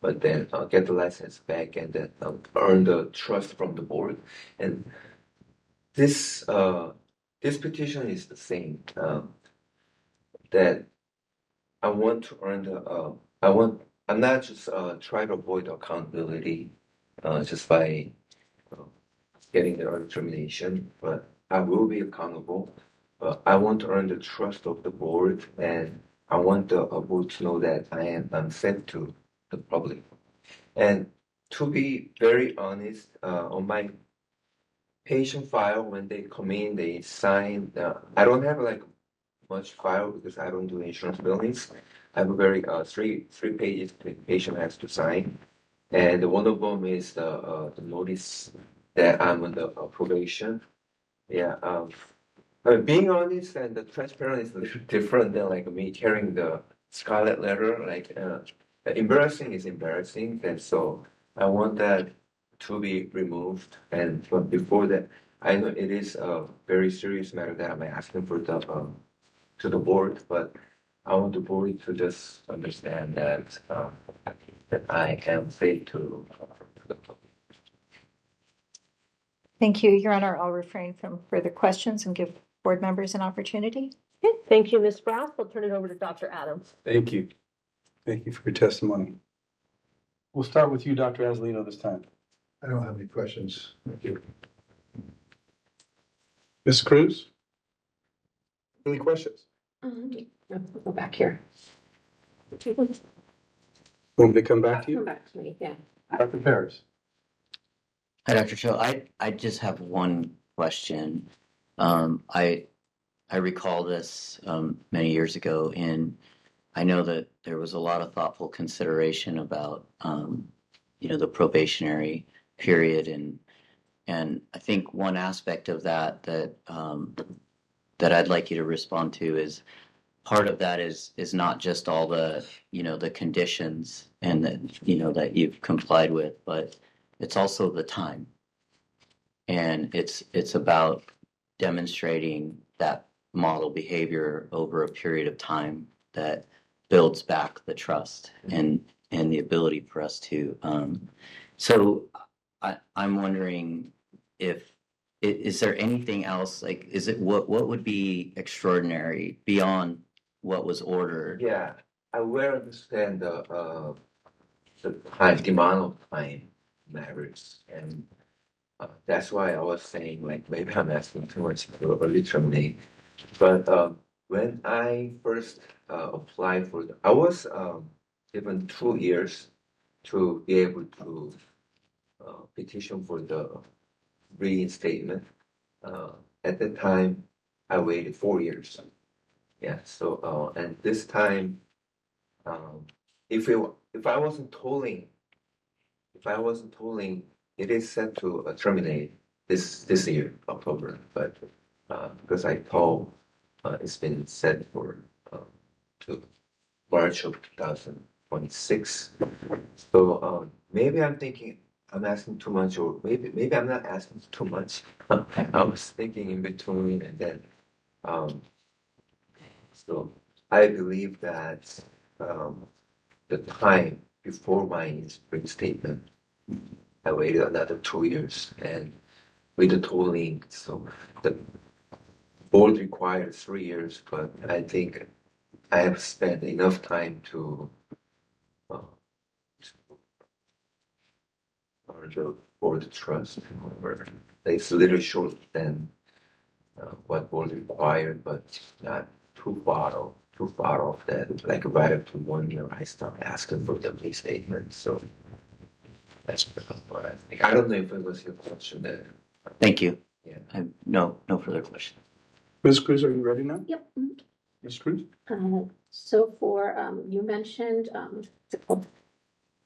but then get the license back and then earn the trust from the board. And this this petition is the same. That I want to earn the I want. I'm not just trying to avoid accountability just by uh, getting the early termination, but I will be accountable. I want to earn the trust of the board, and I want the board to know that I am unsafe to the public. And to be very honest, on my patient file, when they come in, they sign. I don't have like much file because I don't do insurance billings. I have a very three pages the patient has to sign, and one of them is the notice that I'm on the probation. Yeah, being honest and the transparent is a little different than like me carrying the scarlet letter. Like embarrassing is embarrassing, and so I want that to be removed. And but before that, I know it is a very serious matter that I'm asking for the to the board, but I want the board to just understand that I am safe to the public. Thank you, Your Honor. I'll refrain from further questions and give board members an opportunity. Okay, thank you, Ms. Ross. I'll turn it over to Dr. Adams. Thank you. Thank you for your testimony. We'll start with you, Dr. Azzolino, this time. I don't have any questions. Thank you. Ms. Cruz? Any questions? I'll go back here. Want me to come back to Come you? back to me, yeah. Dr. Paris? Hi, Dr. Cho. I just have one question. I recall this many years ago, and I know that there was a lot of thoughtful consideration about the probationary period, and I think one aspect of that I'd like you to respond to is part of that is not just all the the conditions and that you've complied with, but it's also the time, and it's about demonstrating that model behavior over a period of time that builds back the trust and the ability for us to so I'm wondering if is there anything else, like is it what would be extraordinary beyond what was ordered? Yeah, I will understand the time, the amount of time matters, and that's why I was saying like maybe I'm asking too much to early terminate. But when I first applied for I was given 2 years to be able to petition for the reinstatement. At the time, I waited 4 years. Yeah, so and this time, um, if it if I wasn't tolling, if I wasn't tolling, it is set to terminate this year, October. But because I told, it's been set for to March of 2026. So maybe I'm thinking I'm asking too much, or maybe I'm not asking too much. I was thinking in between, and then um, so I believe that the time before my reinstatement I waited another 2 years, and with the tolling, so the board required 3 years, but I think I have spent enough time to uh, earn the board trust. Or it's a little short than what board required, but not too far off that. Like right up to 1 year, I start asking for the restatement. So that's what I think. I don't know if it was your question there. Thank you. Yeah. No further questions. Ms. Cruz, are you ready now? Yep. Ms. Cruz? So for, you mentioned, what's it called?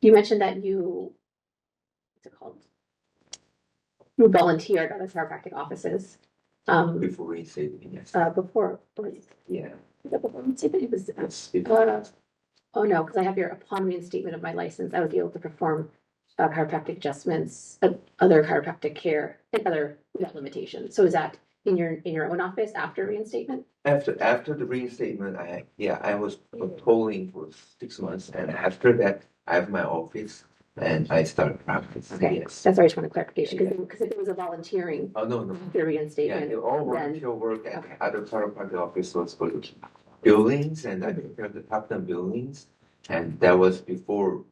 You mentioned that what's it called? You volunteered at the chiropractic offices. Before restatement, yes. Before, Yeah. it was, Yes. oh no, because I have your upon reinstatement of my license, I was able to perform chiropractic adjustments, other chiropractic care, and other without limitations. So is that in your own office after reinstatement? After the reinstatement, I was tolling for 6 months, and after that, I have my office and I started practicing. Okay, Yes. that's why I just wanted clarification, because if it was a volunteering Oh, no. after Yeah, reinstatement, it all then, volunteer work at okay. other chiropractic office was for buildings, and I prepared the top 10 buildings, and that was before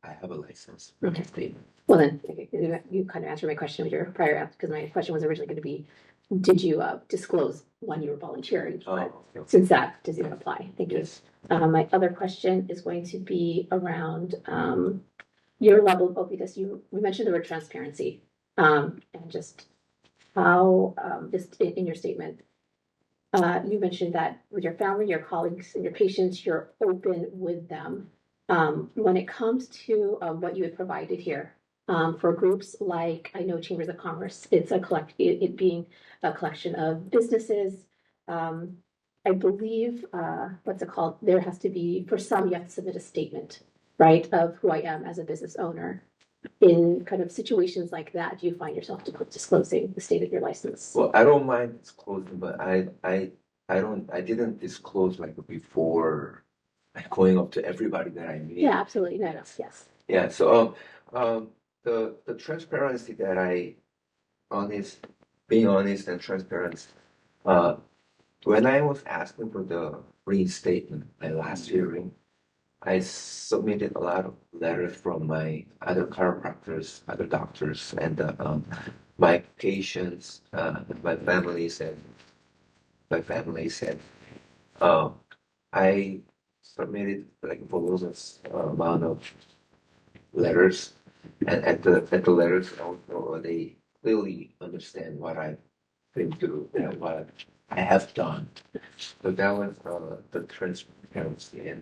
I have a license. Okay. Well then, okay, you kind of answered my question with your prior answer, because my question was originally going to be, did you disclose when you were volunteering? Oh, But okay. since that does not apply, thank you. Yes. My other question is going to be around your level of openness. We mentioned the word transparency, and just how, just in your statement, you mentioned that with your family, your colleagues, and your patients, you're open with them. When it comes to what you had provided here, for groups like, I know Chambers of Commerce, it being a collection of businesses. I believe, what's it called? There has to be, for some, you have to submit a statement, right, of who I am as a business owner. In kind of situations like that, do you find yourself disclosing the state of your license? Well, I don't mind disclosing, but I didn't disclose like before, like going up to everybody that I meet. Yeah, absolutely. No, yes. Yeah, so the transparency that being honest and transparent. When I was asking for the reinstatement, my last hearing, I submitted a lot of letters from my other chiropractors, other doctors, and my patients, my family said, I submitted like voluminous amount of letters, and at the letters also they clearly understand what I've been through and what I have done. So that was the transparency,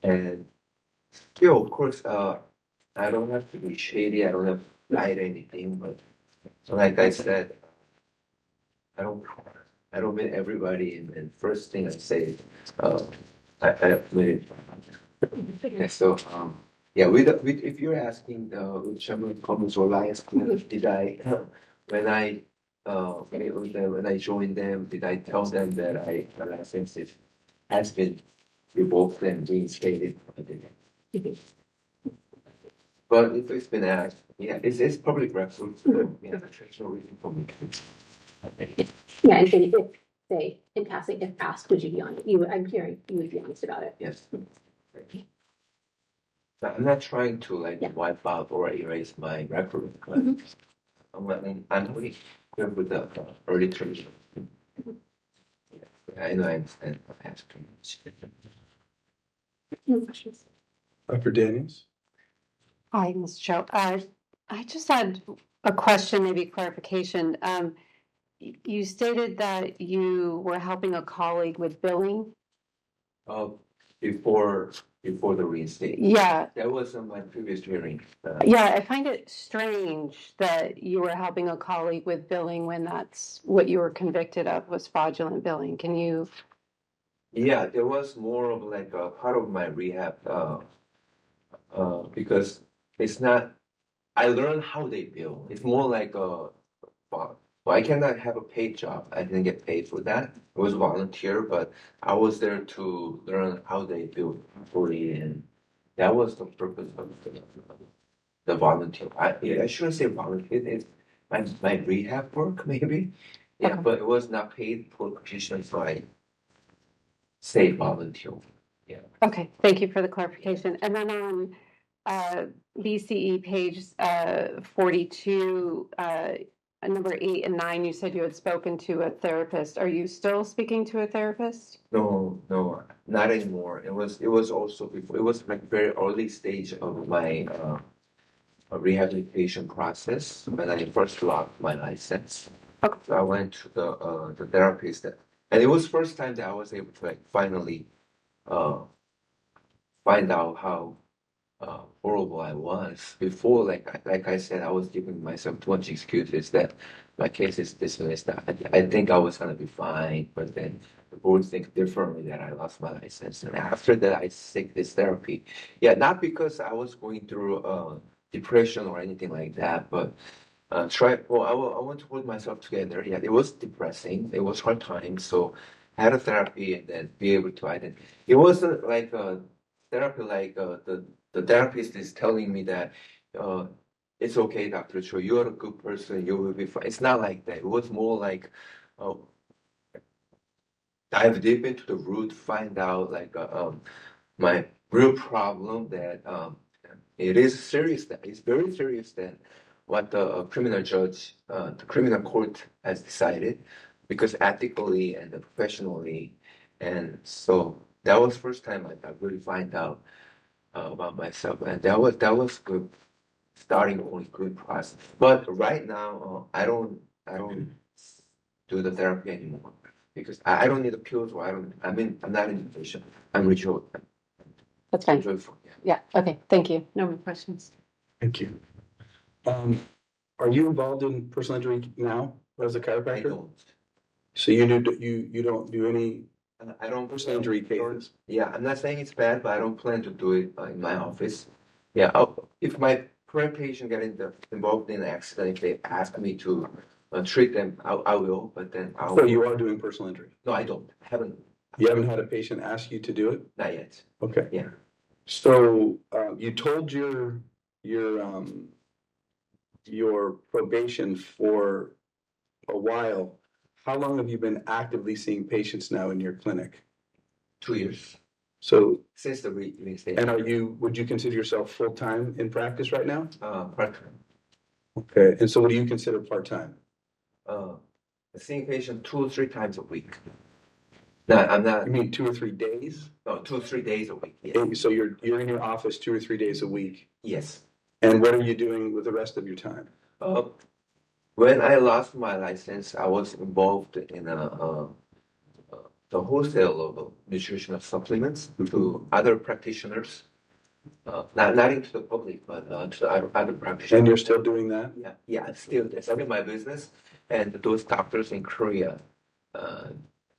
and still, of course, I don't have to be shady. I don't have to hide anything, but like I said, I don't. I don't meet everybody, and first thing I say, I admit it. Yeah, so, yeah, if you're asking with Sherman Commons or Alliance Club, did I, when I, meet with them, when I joined them, did I tell them that my license has been revoked and reinstated? I didn't. But if it's been asked, yeah, it's public record, so, yeah, there's no reason for me to. Yeah, and if, say, in passing, if asked, would you be honest? I'm hearing you would be honest about it. Yes. I'm not trying to like Yeah. wipe out or erase my record, but I'm really here with the early termination. I know I understand what I have to. Any questions? Dr. Daniels? Hi, Ms. Cho. I just had a question, maybe clarification. You stated that you were helping a colleague with billing. Before the reinstatement. Yeah, That was on my previous hearing. yeah, I find it strange that you were helping a colleague with billing when that's what you were convicted of was fraudulent billing. Can you? Yeah, there was more of like a part of my rehab, because it's not, I learned how they bill. It's more like well, I cannot have a paid job. I didn't get paid for that. It was volunteer, but I was there to learn how they bill properly, and that was the purpose of the. the volunteer. I shouldn't say volunteer. It's my rehab work maybe. Yeah, Okay. but it was not paid for position, so I say volunteer. Yeah. Okay, thank you for the clarification. And then on BCE page 42, number 8 and 9, you said you had spoken to a therapist. Are you still speaking to a therapist? No, not anymore. It was also before. It was like very early stage of my rehabilitation process when I first lost my license. Okay. So I went to the therapist, and it was first time that I was able to like finally uh find out how horrible I was. Before, like I said, I was giving myself too much excuses that my case is dismissed. I think I was gonna be fine, but then the board think differently that I lost my license. And after that, I seek this therapy. Yeah, not because I was going through depression or anything like that, but I want to put myself together. Yeah, it was depressing. It was hard time. So I had a therapy and then be able to identify. It wasn't like a therapy like the therapist is telling me that uh, it's okay, Dr. Cho, you're a good person, you will be fine. It's not like that. It was more like uh, dive deep into the root, find out like my real problem that it is serious. That it's very serious. That what the criminal judge, the criminal court has decided, because ethically and professionally, and so that was first time I really find out about myself, and that was good starting point, good process. But right now, I don't do the therapy anymore because I don't need the pills, or I'm not in the patient. I'm rejoiced. That's fine. Joyful. Yeah. Yeah, okay, thank you. No more questions. Thank you. Are you involved in personal injury now as a I chiropractor? don't. So you don't do any I don't personal injury cases? Yeah, I'm not saying it's bad, but I don't plan to do it in my office. Yeah, if my current patient involved in an accident, if they ask me to treat them, I will. But then I'll. So you are doing personal injury? No, I don't. I haven't. You haven't had a patient ask you to do it? Not yet. Okay. Yeah. So you told your probation for a while. How long have you been actively seeing patients now in your clinic? 2 years So, since the reinstatement. and would you consider yourself full-time in practice right now? Part-time. Okay, and so what do you consider part-time? Seeing patient 2 or 3 times a week. No, I'm not. You mean 2 or 3 days? No, 2 or 3 days a week. Yeah. So you're in your office 2 or 3 days a week. Yes. And what are you doing with the rest of your time? When I lost my license, I was involved in the wholesale of nutritional supplements to other practitioners, not into the public, but to the other practitioners. And you're still doing that? Yeah, that's still my business. And those doctors in Korea.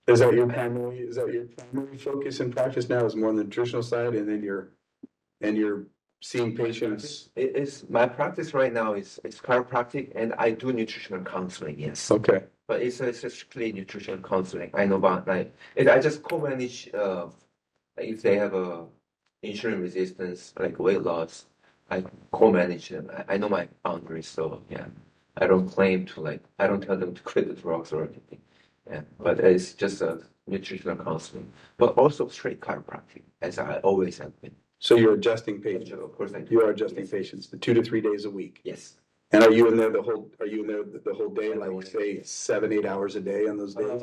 Is that your primary focus in practice now is more on the nutritional side, and then you're seeing patients? It is my practice right now is chiropractic, and I do nutritional counseling. Yes. Okay. But it's strictly nutritional counseling. I know about I just co-manage if they have a insulin resistance, like weight loss, I co-manage them. I know my boundaries, so yeah, I don't claim to I don't tell them to quit the drugs or anything. Yeah, but it's just a nutritional counseling, but also straight chiropractic, as I always have been. So you're adjusting patients. Of course, I do. You are adjusting Yes. patients, the 2 to 3 days a week. Yes. And are you in there the whole day, like say 7, 8 hours a day on those days?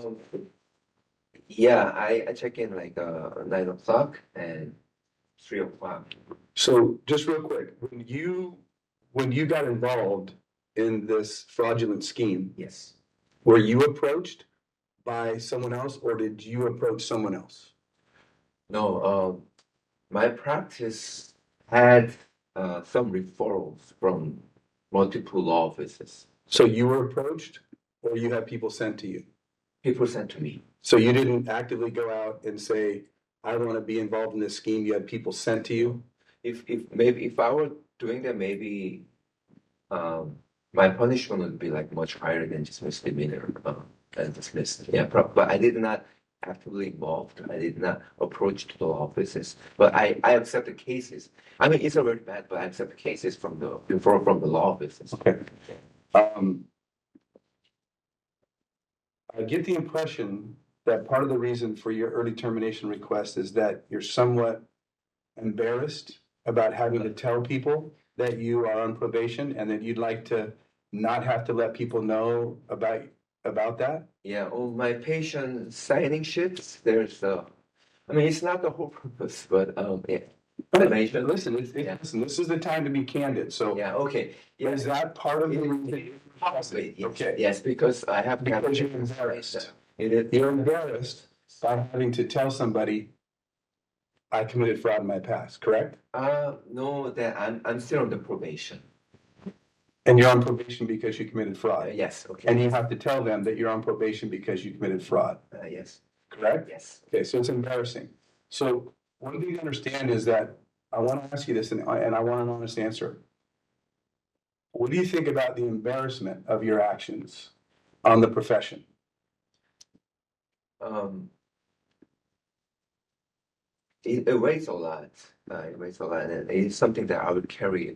Yeah, I check in 9 o'clock and 3 o'clock. So just real quick, when you got involved in this fraudulent scheme, Yes. were you approached by someone else, or did you approach someone else? No, my practice had some referrals from multiple law offices. So you were approached, or you had people sent to you? People sent to me. So you didn't actively go out and say, I want to be involved in this scheme. You had people sent to you? If I were doing that, maybe my punishment would be much higher than just misdemeanor and dismissed. Yeah, but I did not actively involved. I did not approach to the offices, but I accept the cases. I mean, it's already bad, but I accept the cases from the law offices. Okay. Um, I get the impression that part of the reason for your early termination request is that you're somewhat embarrassed about having to tell people that you are on probation and that you'd like to not have to let people know about that. Yeah, on my patient signing sheets, there's I mean, it's not the whole purpose, but yeah. Information. Listen, Yeah. listen, this is the time to be candid. So Yeah, okay. Yeah. is that part of the reason? Possibly, yes. Okay. Yes, because I have Because you're embarrassed. It is. You're embarrassed by having to tell somebody I committed fraud in my past, correct? No, that I'm still on the probation. And you're on probation because you committed fraud. Yes, okay. And you have to tell them that you're on probation because you committed fraud, Yes, correct? yes. Okay, so it's embarrassing. So one thing to understand is that I want to ask you this, and I want an honest answer. What do you think about the embarrassment of your actions on the profession? It weighs a lot. It weighs a lot, and it's something that I would carry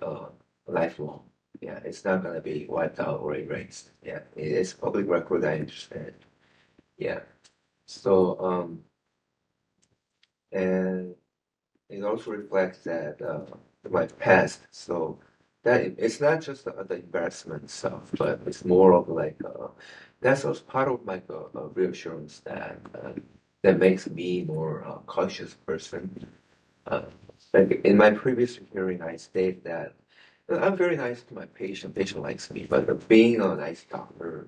lifelong. Yeah, it's not gonna be wiped out or erased. Yeah, it's public record. I understand. Yeah. So and it also reflects that my past. So that it's not just the embarrassment stuff, but it's more of like that's also part of my reassurance that that makes me more cautious person. Uh, like in my previous hearing, I stated that I'm very nice to my patient. Patient likes me, but being a nice doctor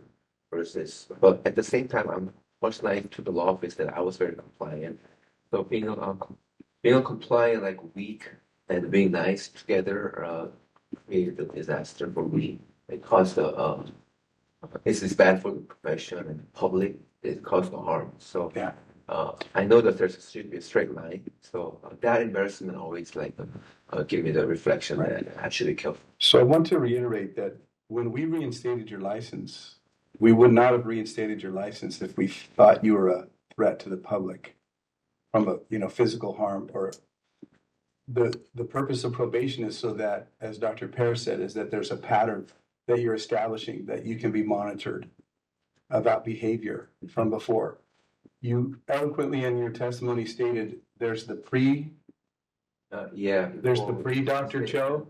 versus, but at the same time, I'm much nice to the law office that I was very compliant. So being compliant, like weak, and being nice together created a disaster for me. It caused this is bad for the profession and the public. It caused the harm. So Yeah. I know that should be a straight line. So that embarrassment always like give me the reflection Right. that I should be careful. So I want to reiterate that when we reinstated your license, we would not have reinstated your license if we thought you were a threat to the public from a physical harm or the purpose of probation is so that, as Dr. Pear said, is that there's a pattern that you're establishing that you can be monitored about behavior from before. You eloquently in your testimony stated there's the pre-Dr. Cho,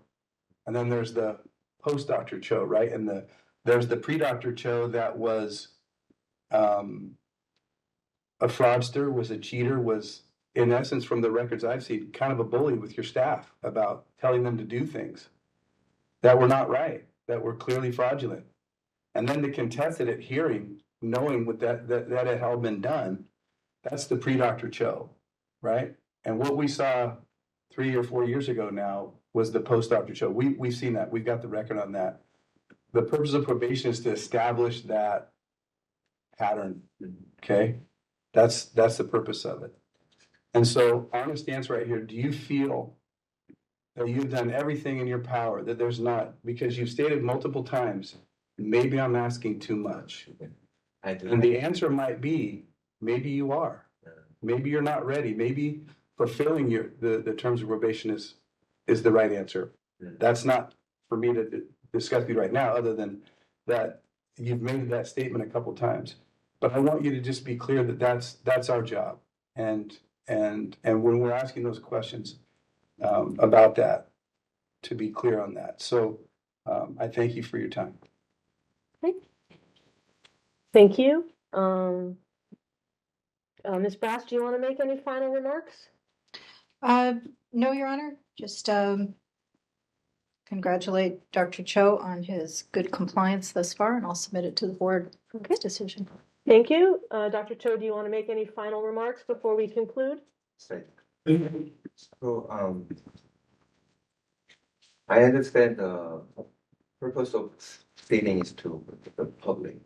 and then there's the post-Dr. Cho, right? And there's the pre-Dr. Cho that was a fraudster, was a cheater, was in essence, from the records I've seen, kind of a bully with your staff about telling them to do things that were not right, that were clearly fraudulent. And then to contest it at hearing, knowing what that had all been done, that's the pre-Dr. Cho, right? And what we saw 3 or 4 years ago now was the post-Dr. Cho. We've seen that. We've got the record on that. The purpose of probation is to establish that pattern, okay? That's the purpose of it. And so, honest answer right here, do you feel that you've done everything in your power, that there's not, because you've stated multiple times, maybe I'm asking too much. I do. And the answer might be, maybe you are. Maybe you're not ready. Maybe fulfilling the terms of probation is the right answer. That's not for me to discuss with you right now, other than that you've made that statement a couple times. But I want you to just be clear that that's our job. And when we're asking those questions about that, to be clear on that. So I thank you for your time. Thank you. Ms. Brass, do you want to make any final remarks? No, Your Honor, just congratulate Dr. Cho on his good compliance thus far, and I'll submit it to the board for his decision. Thank you. Dr. Cho, do you want to make any final remarks before we conclude? So I understand the purpose of stating is to the public,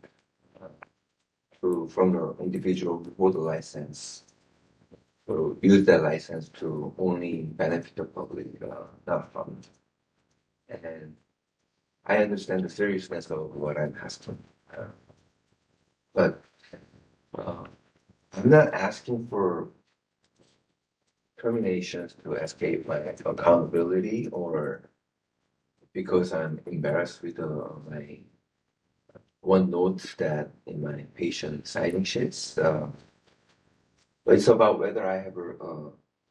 from the individual who hold the license, to use that license to only benefit the public, not from. And I understand the seriousness of what I'm asking, but I'm not asking for terminations to escape my accountability or because I'm embarrassed with my one note that in my patient signing sheets. But it's about whether I have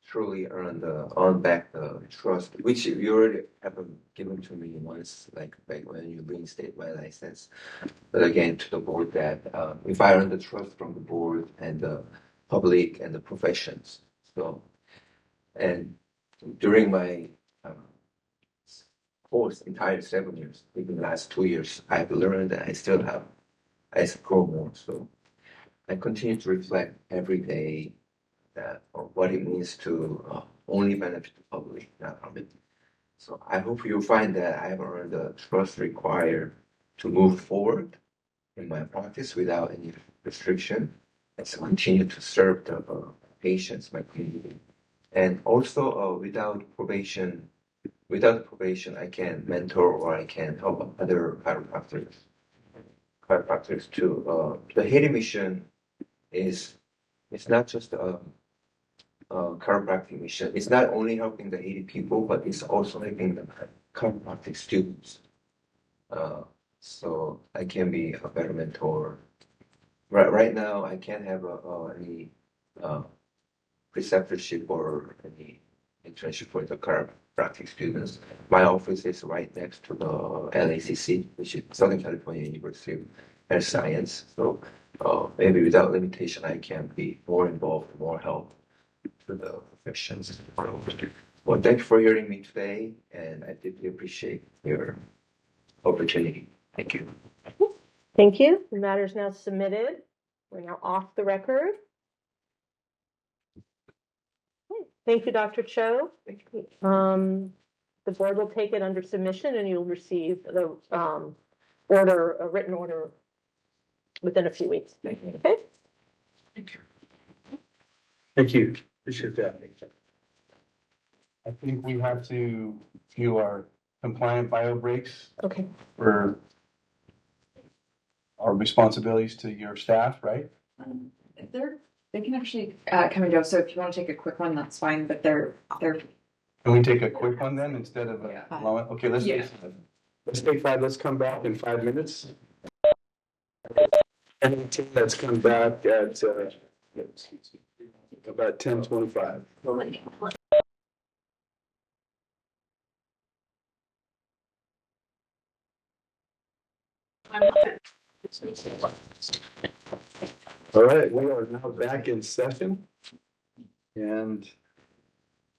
truly earned on back the trust, which you already have given to me once, like back when you reinstate my license. But again, to the board that if I earn the trust from the board and the public and the professions, so and during my course, entire 7 years, even the last 2 years, I've learned that I still have, I grow more. So I continue to reflect every day that or what it means to only benefit the public, not harm it. So I hope you find that I have earned the trust required to move forward in my practice without any restriction and to continue to serve the patients, my community. And also without probation, I can mentor or I can help other chiropractors too. The Haiti mission is it's not just a chiropractic mission. It's not only helping the Haiti people, but it's also helping the chiropractic students. Uh, so I can be a better mentor. Right now, I can't have any uh, preceptorship or any internship for the chiropractic students. My office is right next to the LACC, which is Southern California University of Health Science. So maybe without limitation, I can be more involved, more help to the professions. Well, thank you for hearing me today, and I deeply appreciate your opportunity. Thank you. Thank you. The matter is now submitted. We're now off the record. Okay. Thank you, Dr. Cho. Thank you. The board will take it under submission and you'll receive the order, a written order within a few weeks. Thank you. Okay? Thank you. Appreciate that. I think we have to do our compliant bio breaks Okay. for our responsibilities to your staff, right? They can actually come and go. So if you want to take a quick one, that's fine. But they're Can we take a quick one then instead of Yeah. a long one? Okay, let's Yeah. take five. Let's take five. Let's come back in 5 minutes. Any team that's come back at about 10:25. All right, we are now back in session. And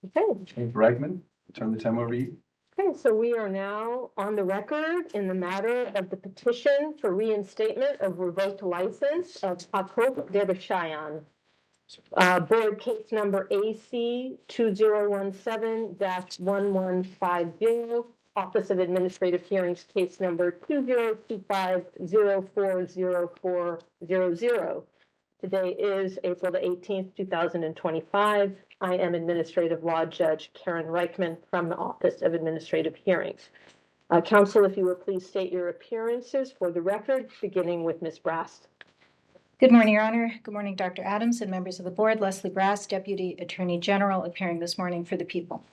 Okay. Chief Reichman, turn the time over to you. Okay, so we are now on the record in the matter of the petition for reinstatement of revoked license of Pakok Devashayan. Board case number AC 2017-1150, Office of Administrative Hearings, case number 2025040400. Today is April the 18th, 2025. I am Administrative Law Judge Karen Reichman from the Office of Administrative Hearings. Counsel, if you would please state your appearances for the record, beginning with Ms. Brast. Good morning, Your Honor. Good morning, Dr. Adams and members of the board. Leslie Brass, Deputy Attorney General, appearing this morning for the people.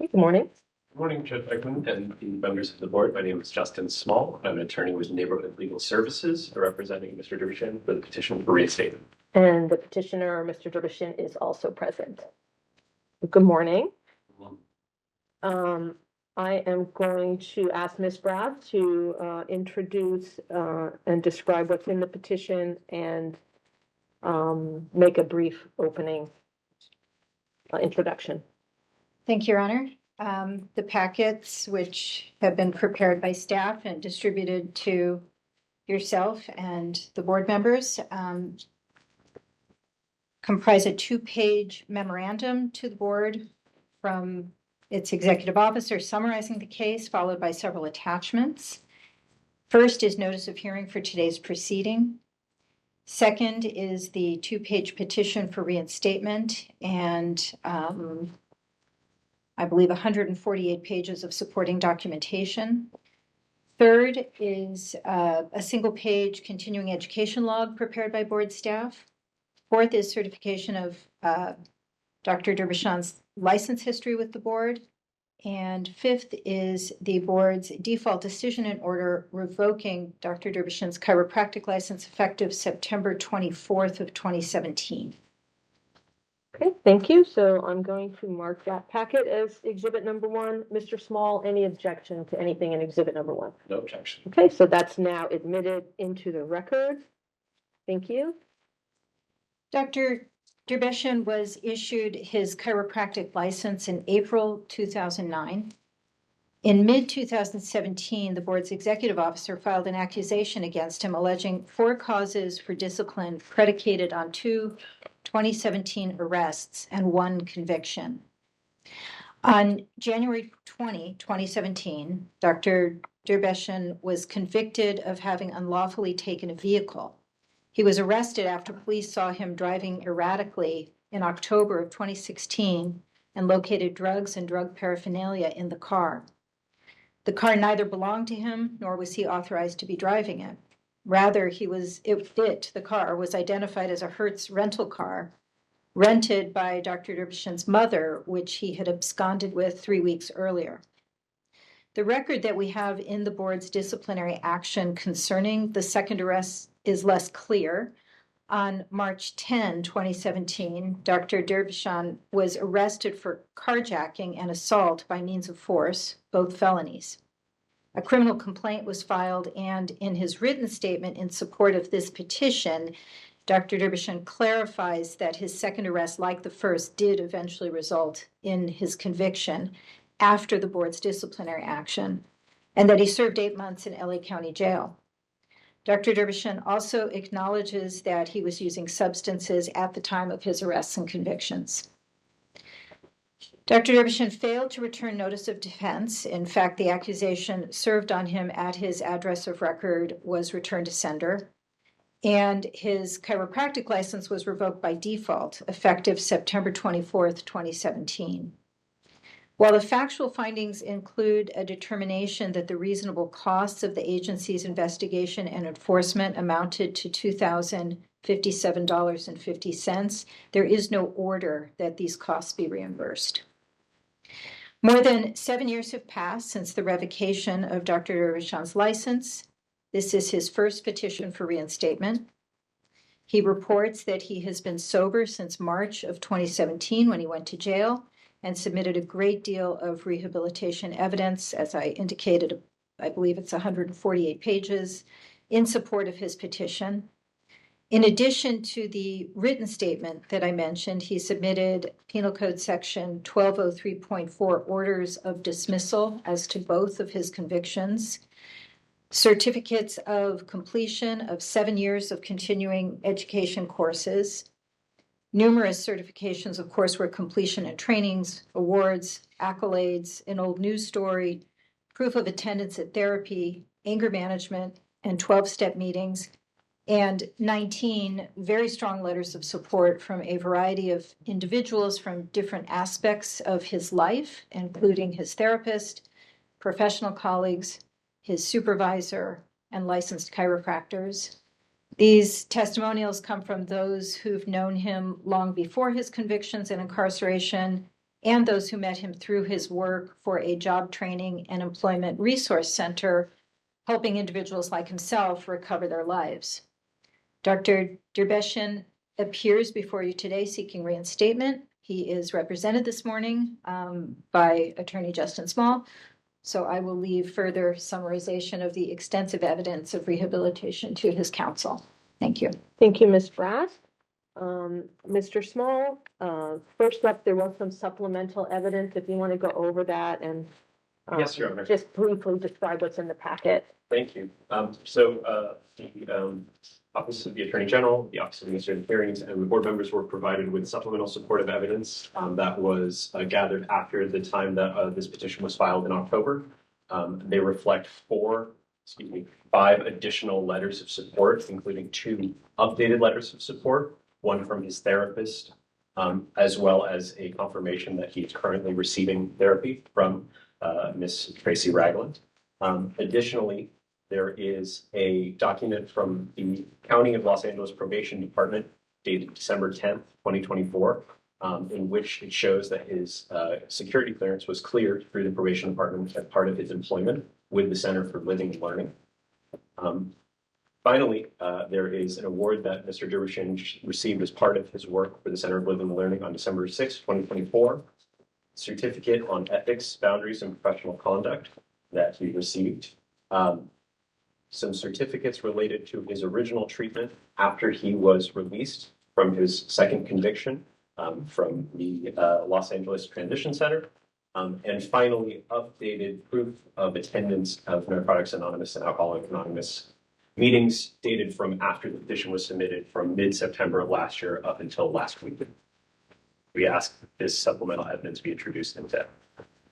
Good morning. Good morning, Judge Beckman and the members of the board. My name is Justin Small. I'm an attorney with Neighborhood Legal Services, representing Mr. Dershin for the petition for reinstatement. And the petitioner, Mr. Dershin, is also present. Good morning. I am going to ask Ms. Brass to introduce and describe what's in the petition and make a brief opening introduction. Thank you, Your Honor. The packets, which have been prepared by staff and distributed to yourself and the board members, comprise a 2-page memorandum to the board from its executive officer summarizing the case, followed by several attachments. First is notice of hearing for today's proceeding. Second is the 2-page petition for reinstatement and I believe 148 pages of supporting documentation. Third is a single-page continuing education log prepared by board staff. Fourth is certification of Dr. Derbyshaw's license history with the board. And fifth is the board's default decision and order revoking Dr. Derbyshaw's chiropractic license effective September 24th of 2017. Okay, thank you. So I'm going to mark that packet as exhibit number 1. Mr. Small, any objection to anything in exhibit number 1? No objection. Okay, so that's now admitted into the record. Thank you. Dr. Derbyshaw was issued his chiropractic license in April 2009. In mid-2017, the board's executive officer filed an accusation against him alleging 4 causes for discipline predicated on 2 2017 arrests and 1 conviction. On January 20, 2017, Dr. Derbyshaw was convicted of having unlawfully taken a vehicle. He was arrested after police saw him driving erratically in October of 2016 and located drugs and drug paraphernalia in the car. The car neither belonged to him nor was he authorized to be driving it. Rather, the car was identified as a Hertz rental car rented by Dr. Derbyshaw's mother, which he had absconded with 3 weeks earlier. The record that we have in the board's disciplinary action concerning the second arrest is less clear. On March 10, 2017, Dr. Derbyshaw was arrested for carjacking and assault by means of force, both felonies. A criminal complaint was filed, and in his written statement in support of this petition, Dr. Derbyshaw clarifies that his second arrest, like the first, did eventually result in his conviction after the board's disciplinary action, and that he served 8 months in LA County Jail. Dr. Derbyshaw also acknowledges that he was using substances at the time of his arrests and convictions. Dr. Derbyshaw failed to return notice of defense. In fact, the accusation served on him at his address of record was returned to sender, and his chiropractic license was revoked by default, effective September 24th, 2017. While the factual findings include a determination that the reasonable costs of the agency's investigation and enforcement amounted to $2,057.50, there is no order that these costs be reimbursed. More than 7 years have passed since the revocation of Dr. Derbyshaws license. This is his first petition for reinstatement. He reports that he has been sober since March of 2017 when he went to jail, and submitted a great deal of rehabilitation evidence, as I indicated, I believe it's 148 pages, in support of his petition. In addition to the written statement that I mentioned, he submitted Penal Code Section 1203.4 orders of dismissal as to both of his convictions, certificates of completion of 7 years of continuing education courses, numerous certifications of coursework completion and trainings, awards, accolades, an old news story, proof of attendance at therapy, anger management, and 12-step meetings, and 19 very strong letters of support from a variety of individuals from different aspects of his life, including his therapist, professional colleagues, his supervisor, and licensed chiropractors. These testimonials come from those who've known him long before his convictions and incarceration, and those who met him through his work for a job training and employment resource center, helping individuals like himself recover their lives. Dr. Derbyshaw appears before you today seeking reinstatement. He is represented this morning by Attorney Justin Small, so I will leave further summarization of the extensive evidence of rehabilitation to his counsel. Thank you. Thank you, Ms. Brass. Mr. Small, first up, there was some supplemental evidence, if you want to go over that and Yes, Your Honor. just briefly describe what's in the packet. Thank you. The Office of the Attorney General, the Office of Administrative Hearings, and the board members were provided with supplemental supportive evidence that was gathered after the time that this petition was filed in October. They reflect 5 additional letters of support, including 2 updated letters of support, one from his therapist, as well as a confirmation that he's currently receiving therapy from Ms. Tracy Ragland. Additionally, there is a document from the County of Los Angeles Probation Department dated December 10th, 2024, in which it shows that his security clearance was cleared through the probation department as part of his employment with the Center for Living and Learning. Finally, there is an award that Mr. Dervishin received as part of his work for the Center of Living and Learning on December 6th, 2024. Certificate on ethics, boundaries, and professional conduct that he received. Some certificates related to his original treatment after he was released from his second conviction from the Los Angeles Transition Center. And finally, updated proof of attendance of Narcotics Anonymous and Alcoholics Anonymous meetings dated from after the petition was submitted from mid-September of last year up until last week. We ask that this supplemental evidence be introduced into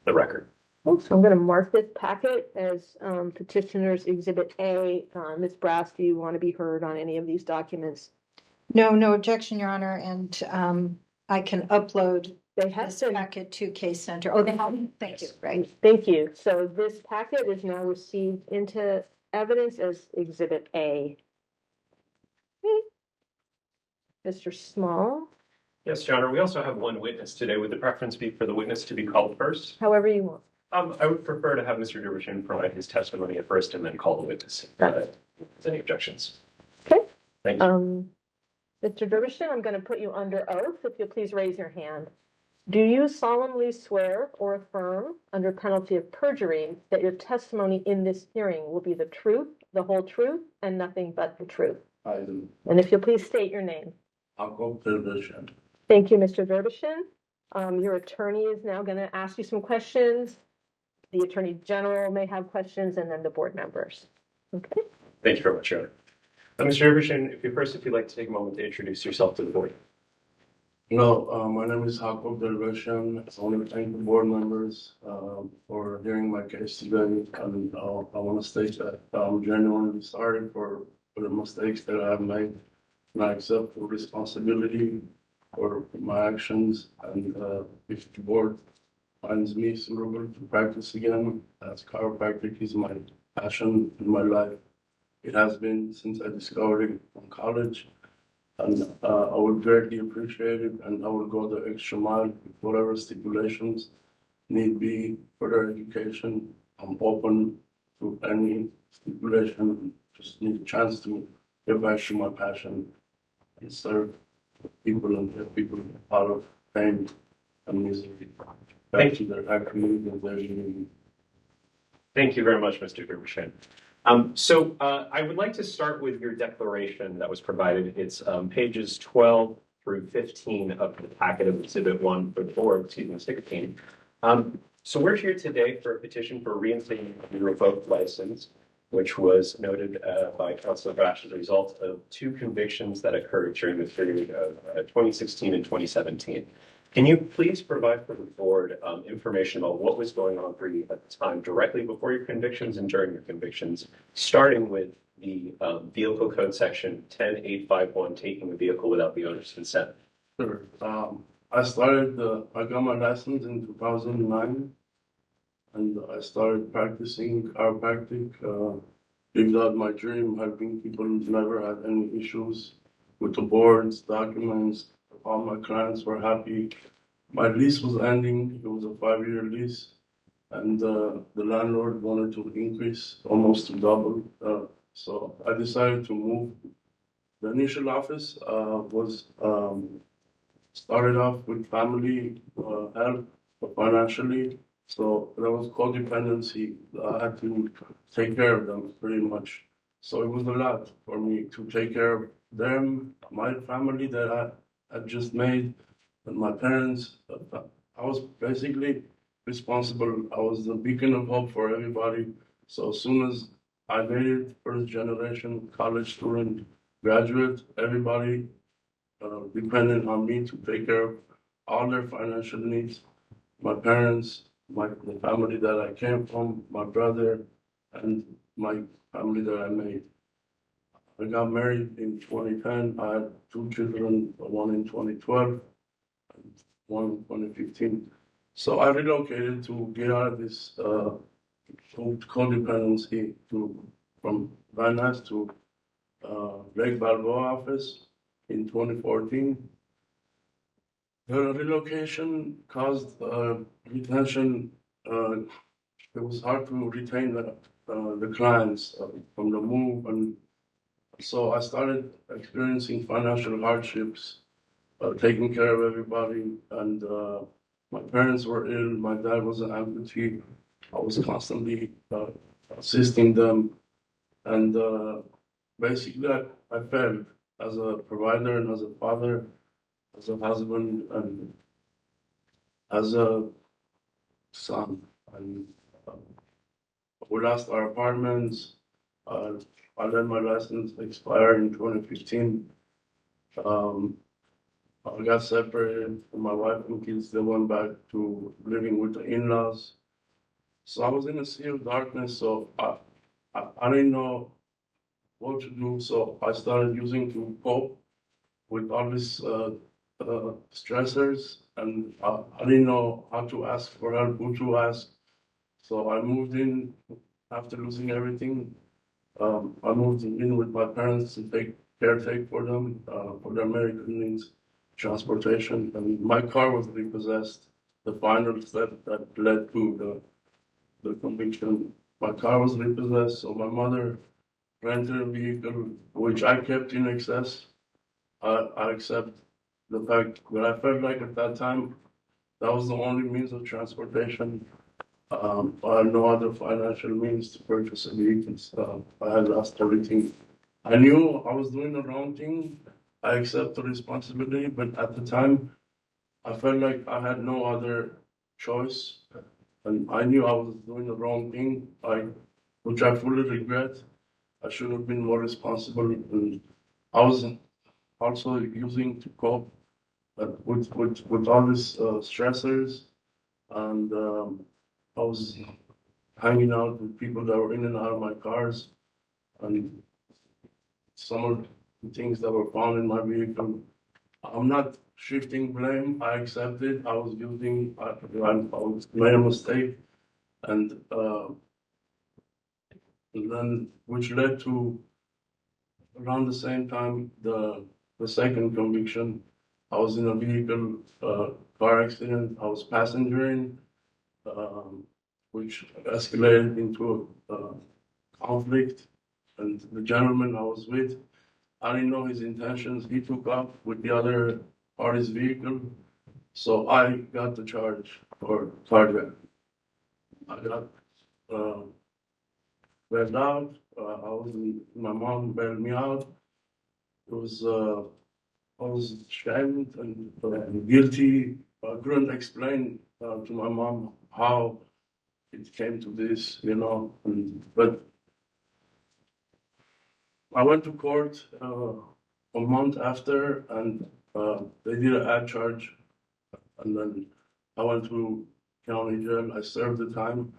the record. So I'm going to mark this packet as petitioner's Exhibit A. Ms. Brass, do you want to be heard on any of these documents? No objection, Your Honor, and I can upload They have this been. packet to Case Center. Oh, they have, thank you, right. Thank you. So this packet is now received into evidence as Exhibit A. Okay. Mr. Small, Yes, Your Honor. We also have one witness today. Would the preference be for the witness to be called first? however you want. I would prefer to have Mr. Dervishin provide his testimony at first and then call the witness if there's any objections. Okay. Thank you. Mr. Dervishin, I'm going to put you under oath. If you'll please raise your hand. Do you solemnly swear or affirm under penalty of perjury that your testimony in this hearing will be the truth, the whole truth, and nothing but the truth? I do. And if you'll please state your name. Jakob Dervishin. Thank you, Mr. Dervishin. Your attorney is now going to ask you some questions. The Attorney General may have questions, and then the board members. Okay. Thank you very much, Your Honor. Mr. Dervishin, if you'd like to take a moment to introduce yourself to the board. No, my name is Jakob Dervishin. I want to thank the board members for hearing my case today. And I want to state that I'm genuinely sorry for the mistakes that I have made. And I accept the responsibility for my actions. And if the board finds me suitable to practice again, as chiropractic is my passion in my life. It has been since I discovered it in college. And I would greatly appreciate it, and I will go the extra mile with whatever stipulations need be for their education. I'm open to any stipulation, just need a chance to get back to my passion and serve people and get people out of pain and misery. Back to their community and their unity. Thank you very much, Mr. Dervishin. I would like to start with your declaration that was provided. It's pages 12 through 15 of the packet of Exhibit 1 for the board, 16. So we're here today for a petition for reinstatement of the revoked license, which was noted by Councilor Brash as a result of two convictions that occurred during the period of 2016 and 2017. Can you please provide for the board information about what was going on for you at the time, directly before your convictions and during your convictions, starting with the Vehicle Code Section 10851, taking a vehicle without the owner's consent? Sure. I got my license in 2009, and I started practicing chiropractic. Lived out my dream, helping people who never had any issues with the boards, documents. All my clients were happy. My lease was ending. It was a 5-year lease, and the landlord wanted to increase almost to double. So I decided to move. The initial office was started off with family help financially. So there was codependency. I had to take care of them pretty much. So it was a lot for me to take care of them, my family that I had just made, and my parents. I was basically responsible. I was the beacon of hope for everybody. So as soon as I made it, first generation college student, graduate, everybody depended on me to take care of all their financial needs. My parents, the family that I came from, my brother, and my family that I made. I got married in 2010. I had 2 children, one in 2012, and one in 2015. So I relocated to get out of this codependency from Van Ness to Lake Balboa office. in 2014. The relocation caused retention. It was hard to retain the clients from the move, and so I started experiencing financial hardships, taking care of everybody, and my parents were ill. My dad was an amputee. I was constantly assisting them, and basically I failed as a provider and as a father, as a husband, and as a son. And we lost our apartments. Uh, I let my license expire in 2015. Um, I got separated from my wife and kids. They went back to living with the in-laws. So I was in a sea of darkness. So I didn't know what to do. So I started using to cope with all these stressors, and I didn't know how to ask for help, who to ask. So I moved in after losing everything. I moved in with my parents to caretake for them, for their medical needs, transportation, and my car was repossessed. The final step that led to the conviction. My car was repossessed, so my mother rented a vehicle, which I kept in excess. I accept the fact that I felt like at that time that was the only means of transportation. I had no other financial means to purchase a vehicle. So I had lost everything. I knew I was doing the wrong thing. I accept the responsibility, but at the time, I felt like I had no other choice, and I knew I was doing the wrong thing. Which I fully regret. I should have been more responsible, and I was also using to cope with all these stressors, and I was hanging out with people that were in and out of my cars, and some of the things that were found in my vehicle. I'm not shifting blame. I accept it. I was using. Made a mistake, and then which led to around the same time the second conviction. I was in a vehicle car accident. I was passengering, which escalated into a conflict. And the gentleman I was with, I didn't know his intentions. He took off with the other party's vehicle, so I got the charge for carjacking. I got uh, bailed out. My mom bailed me out. It was I was ashamed and guilty. I couldn't explain to my mom how it came to this, but I went to court a month after, and they did an ad charge, and then I went to county jail. I served the time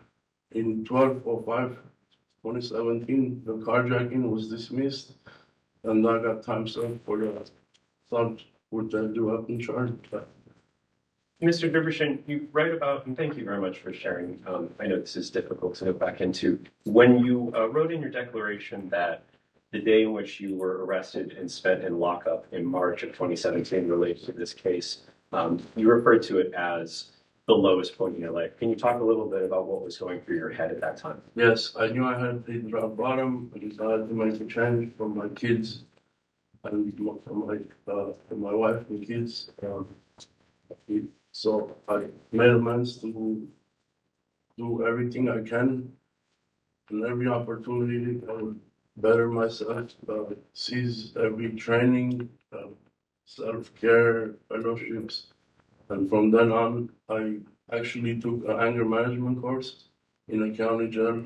in 12/05, 2017. The carjacking was dismissed, and I got time served for the assault with the weapon charge. Mr. Derbyshire, you write about, and thank you very much for sharing. I know this is difficult to go back into. When you wrote in your declaration that the day in which you were arrested and spent in lockup in March of 2017 related to this case, you referred to it as the lowest point in your life. Can you talk a little bit about what was going through your head at that time? Yes, I knew I had hit rock bottom, but I had to make a change for my kids and for my wife and kids. So I made amends to do everything I can, and every opportunity I would better myself, seize every training, self-care, fellowships. And from then on, I actually took an anger management course in a county jail.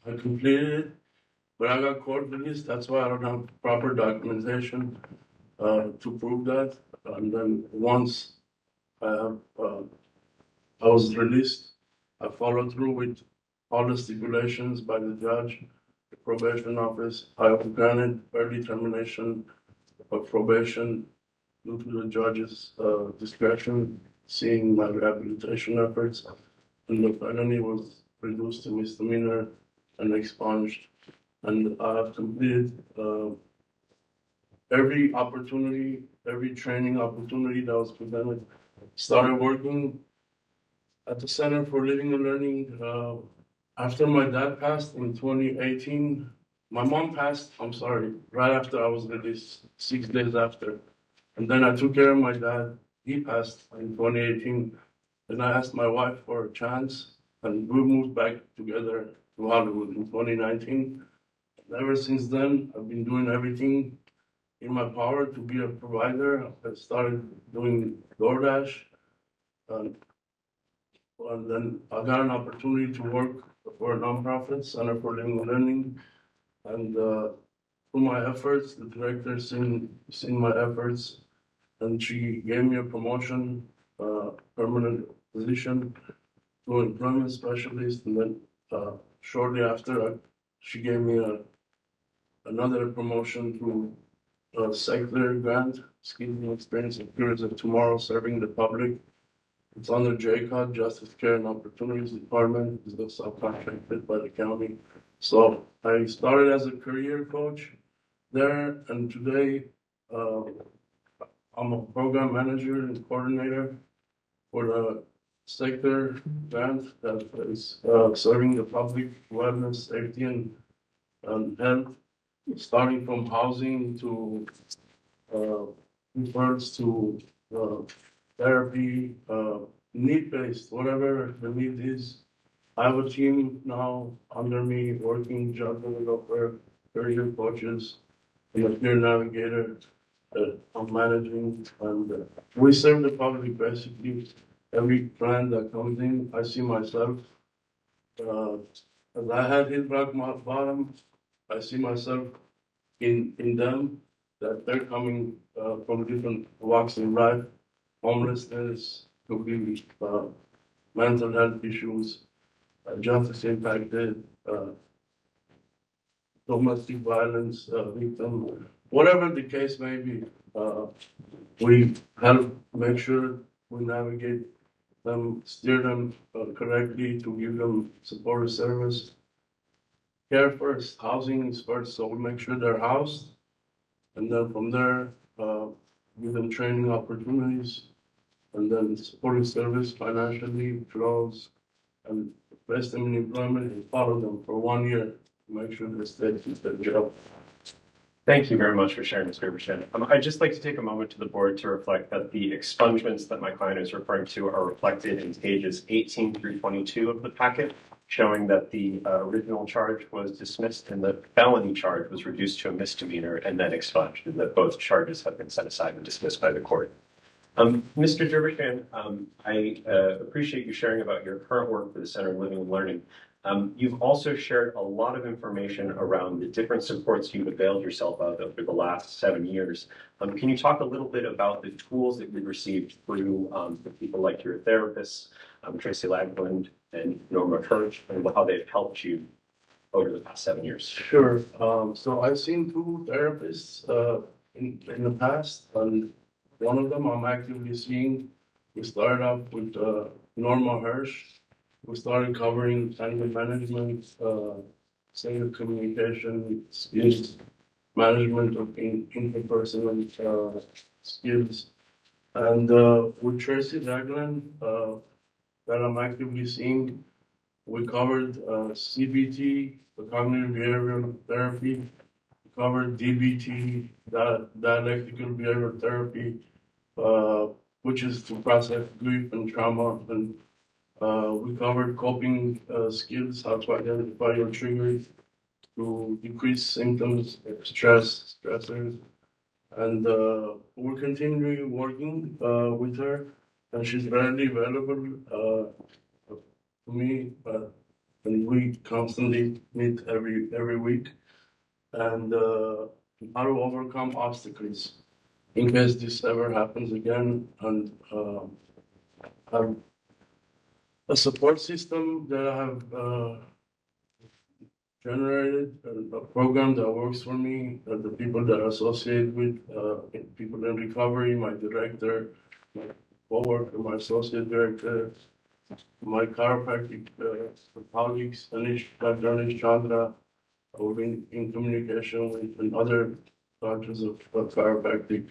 I completed it, but I got court released. That's why I don't have proper documentation to prove that. And then once I have I was released, I followed through with all the stipulations by the judge, the probation office. I was granted early termination of probation due to the judge's discretion, seeing my rehabilitation efforts, and the felony was reduced to misdemeanor and expunged. And I have completed every opportunity, every training opportunity that was presented. Started working at the Center for Living and Learning. After my dad passed in 2018, my mom passed, I'm sorry, right after I was released, 6 days after. And then I took care of my dad. He passed in 2018. And I asked my wife for a chance, and we moved back together to Hollywood in 2019. And ever since then, I've been doing everything in my power to be a provider. I started doing DoorDash, and, and then I got an opportunity to work for a nonprofit, Center for Living and Learning. And through my efforts, the director seen my efforts, and she gave me a promotion, permanent position to employment specialist. And then shortly after, she gave me another promotion to a secular grant, skills and experience and careers of tomorrow, serving the public. It's under JCOD, Justice Care and Opportunities Department. It's subcontracted by the county. So I started as a career coach there, and today I'm a program manager and coordinator for the sector grant that is serving the public wellness, safety, and health, starting from housing to referrals to therapy, need-based, whatever the need is. I have a team now under me working, juggling over career coaches and a peer navigator that I'm managing. And we serve the public basically. Every client that comes in, I see myself. As I had hit rock bottom, I see myself in them, that they're coming from different walks in life, homelessness, could be mental health issues, justice impacted, domestic violence victim, whatever the case may be. We help make sure we navigate them, steer them correctly to give them supportive service. Care first, housing is first, so we make sure they're housed, and then from there, give them training opportunities, and then supporting service financially, draws, and place them in employment and follow them for 1 year to make sure they stay with their job. Thank you very much for sharing this information. I'd just like to take a moment to the board to reflect that the expungements that my client is referring to are reflected in pages 18 through 22 of the packet, showing that the original charge was dismissed and the felony charge was reduced to a misdemeanor and then expunged, and that both charges have been set aside and dismissed by the court. Mr. Dervishan, I appreciate you sharing about your current work for the Center of Living and Learning. You've also shared a lot of information around the different supports you've availed yourself of over the last 7 years. Can you talk a little bit about the tools that you've received through the people like your therapists, Tracy Lagland and Norma Kirch, and how they've helped you over the past 7 years? Sure. So I've seen 2 therapists in the past, and one of them I'm actively seeing. We started off with Norma Hirsch. We started covering anger management, senior communication skills, management of interpersonal skills. And with Tracy Ragland, that I'm actively seeing, we covered CBT, the cognitive behavioral therapy, we covered DBT, dialectical behavioral therapy, which is to process grief and trauma. And we covered coping skills, how to identify your triggers, to decrease symptoms of stressors. And we're continually working with her, and she's readily available to me. And we constantly meet every week, and how to overcome obstacles in case this ever happens again. And have a support system that I have generated, a program that works for me, the people that I associate with, people in recovery, my director, my co-worker, my associate director, my chiropractic colleagues, Dr. Anish Chandra. We've been in communication with, and other doctors of chiropractic.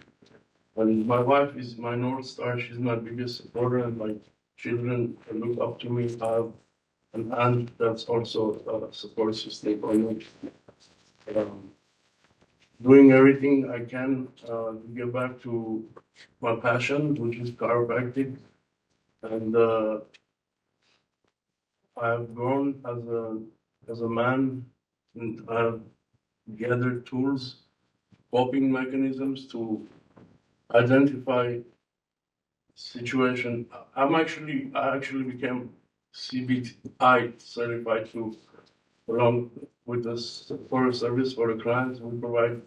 And my wife is my North Star. She's my biggest supporter, and my children look up to me. I have an aunt that's also a support system for me. Um, Doing everything I can to get back to my passion, which is chiropractic. And I have grown as a man, and I have gathered tools, coping mechanisms to identify situation. I actually became CBI certified to along with the support service for the clients. We provide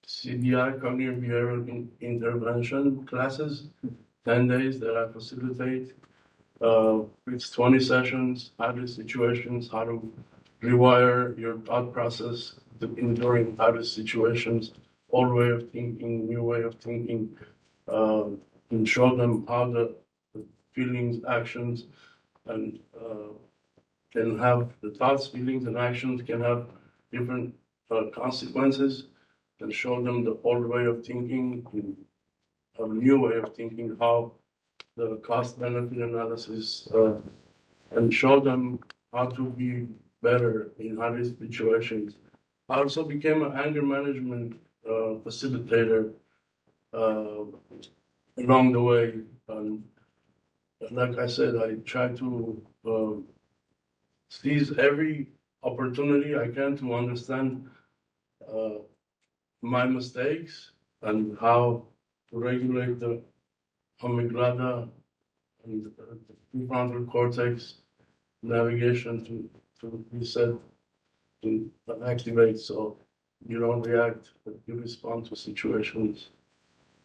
CBI, cognitive behavioral intervention classes, 10 days that I facilitate. It's 20 sessions, hardest situations, how to rewire your thought process to enduring hardest situations, old way of thinking, new way of thinking, uh, and show them how the feelings, actions, and can have the thoughts, feelings, and actions can have different consequences, and show them the old way of thinking and a new way of thinking, how the cost benefit analysis, and show them how to be better in hardest situations. I also became an anger management facilitator uh, along the way. And like I said, I try to seize every opportunity I can to understand uh, my mistakes and how to regulate the amygdala and the prefrontal cortex navigation to reset to activate so you don't react, but you respond to situations.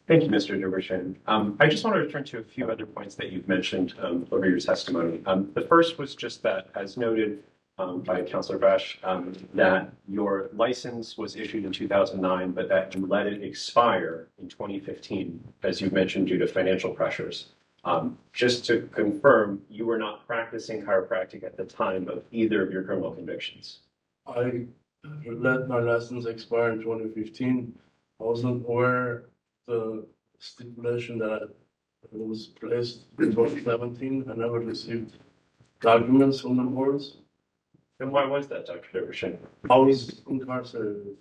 Thank you, Mr. Duberchin. I just want to return to a few other points that you've mentioned over your testimony. The first was just that, as noted by Councilor Bash, that your license was issued in 2009, but that you let it expire in 2015, as you mentioned, due to financial pressures. Just to confirm, you were not practicing chiropractic at the time of either of your criminal convictions. I let my license expire in 2015. I wasn't aware the stipulation that it was placed in 2017. I never received documents from the boards. And why was that, Dr. Duberchin? I was incarcerated.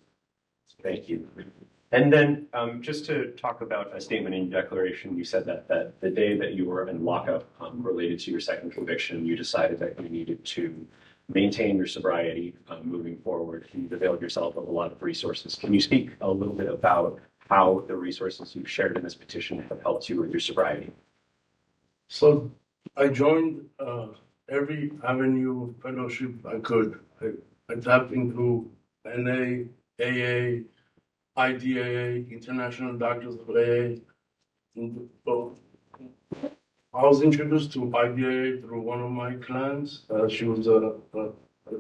Thank you. And then just to talk about a statement in your declaration, you said that the day that you were in lockup related to your second conviction, you decided that you needed to maintain your sobriety moving forward, and you've availed yourself of a lot of resources. Can you speak a little bit about how the resources you've shared in this petition have helped you with your sobriety? So I joined every avenue of fellowship I could. I tapped into NA, AA, IDAA, International Doctors of AA. And so I was introduced to IDAA through one of my clients. She was a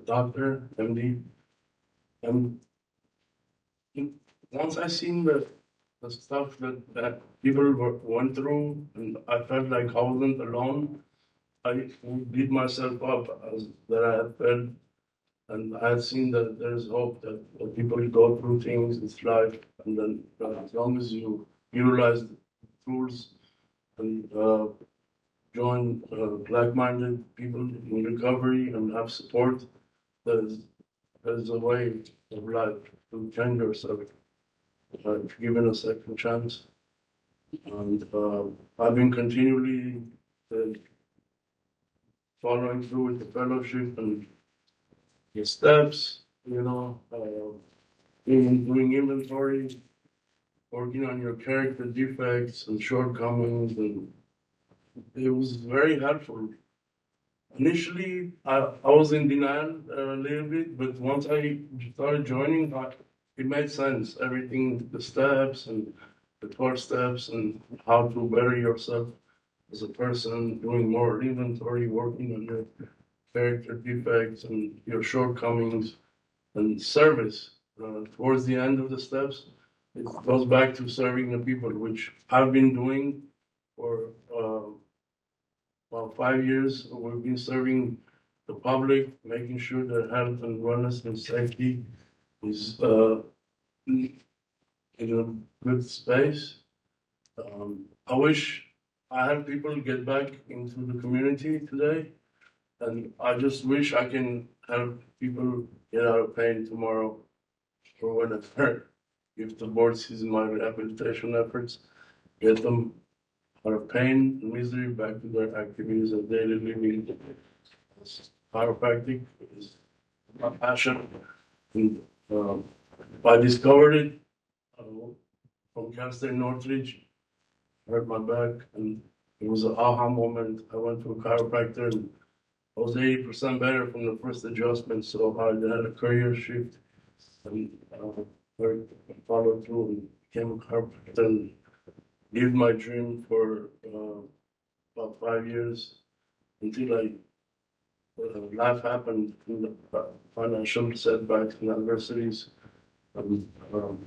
doctor, MD. And once I seen the stuff that people went through, and I felt like I wasn't alone, I beat myself up as that I had felt, and I had seen that there's hope that people go through things, it's life, and then as long as you utilize the tools and join like-minded people in recovery and have support, there's a way of life to change yourself if given a second chance. And I've been continually following through with the fellowship and the steps, doing inventory, working on your character defects and shortcomings, and it was very helpful. Initially, I was in denial a little bit, but once I started joining, it made sense. Everything, the steps and the 12 steps, and how to better yourself as a person, doing more inventory, working on your character defects and your shortcomings, and service. Towards the end of the steps, it goes back to serving the people, which I've been doing for about 5 years. We've been serving the public, making sure that health and wellness and safety is in in a good space. I wish I had people get back into the community today, and I just wish I can help people get out of pain tomorrow or whenever. If the board sees my rehabilitation efforts, get them out of pain and misery back to their activities of daily living. Chiropractic is my passion. And, I discovered it uh, from Cal State Northridge, hurt my back, and it was an aha moment. I went to a chiropractor and I was 80% better from the first adjustment, so I had a career shift and followed through and became a chiropractor and lived my dream for about 5 years until life happened in the financial setbacks and adversities. Um, um,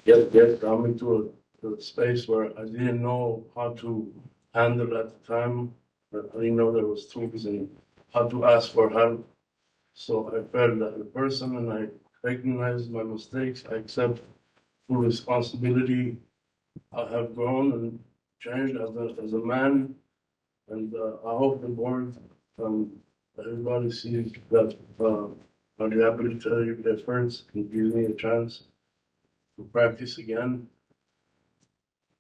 I'm into a space where I didn't know how to handle at the time. I didn't know there was tools and how to ask for help. So I felt that the person and I recognized my mistakes. I accept full responsibility. I have grown and changed as a man, and I hope the board, everybody sees that my rehabilitative efforts and gives me a chance to practice again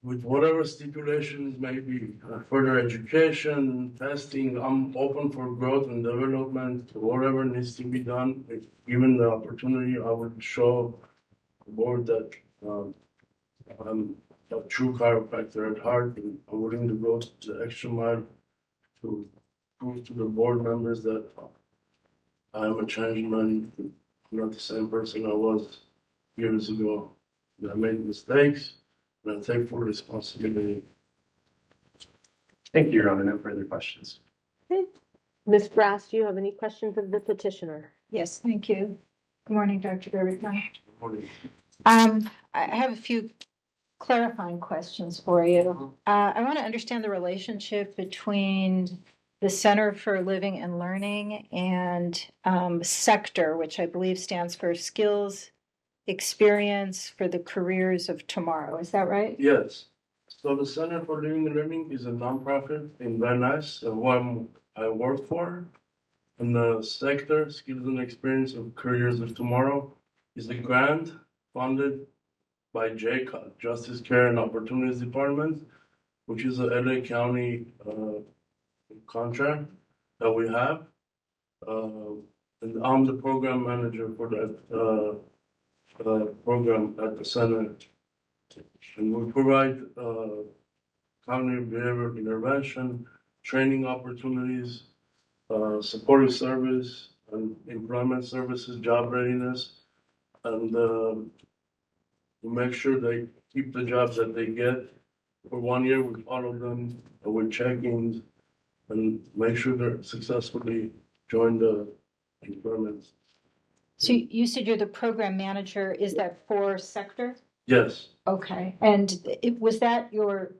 with whatever stipulations may be, further education, testing. I'm open for growth and development, whatever needs to be done. If given the opportunity, I would show the board that I'm a true chiropractor at heart, and I'm willing to go the extra mile to prove to the board members that I am a changed man. I'm not the same person I was years ago. I made mistakes, and I take full responsibility. Thank you, Your Honor. No further questions. Ms. Brass, do you have any questions of the petitioner? Yes, thank you. Good morning, Dr. Gervitman. Good morning. I have a few clarifying questions for you. I want to understand the relationship between the Center for Living and Learning and sector, which I believe stands for Skills Experience for the Careers of Tomorrow. Is that right? Yes. So the Center for Living and Learning is a nonprofit in Van Nuys, one I work for. And the sector, Skills and Experience of Careers of Tomorrow, is a grant funded by JCOT, Justice Care and Opportunities Department, which is a LA County contract that we have. And I'm the program manager for that program at the center. And we provide cognitive behavioral intervention, training opportunities, supportive service, and employment services, job readiness, and we make sure they keep the jobs that they get. For 1 year, we follow them with check-ins and make sure they're successfully join the employment. So you said you're the program manager. Is that for sector? Yes. Okay. And was that your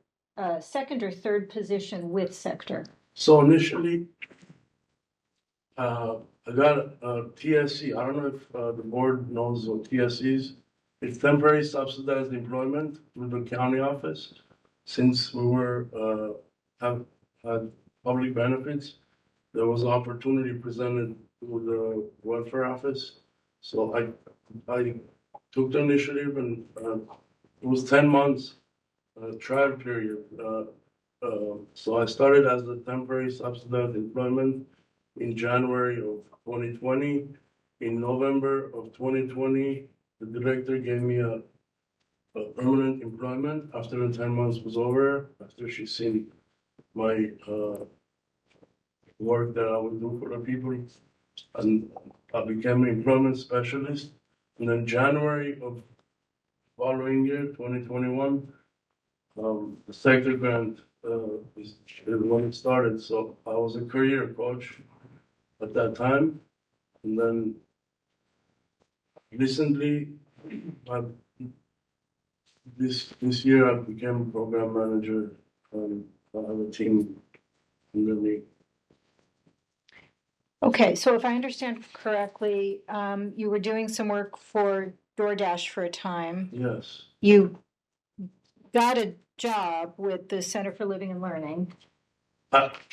second or third position with sector? So initially, I got a TSC. I don't know if the board knows what TSC is. It's temporary subsidized employment through the county office. Since we were have had public benefits, there was an opportunity presented to the welfare office. So I took the initiative, and it was 10 months trial period. So I started as a temporary subsidized employment in January of 2020. In November of 2020, the director gave me a permanent employment after the 10 months was over, after she seen my work that I would do for the people. And I became an employment specialist. And then January of following year, 2021, the sector grant is when it started. So I was a career coach at that time. And then recently, this year I became a program manager. I have a team under me. Okay, so if I understand correctly, you were doing some work for DoorDash for a time. Yes. You got a job with the Center for Living and Learning.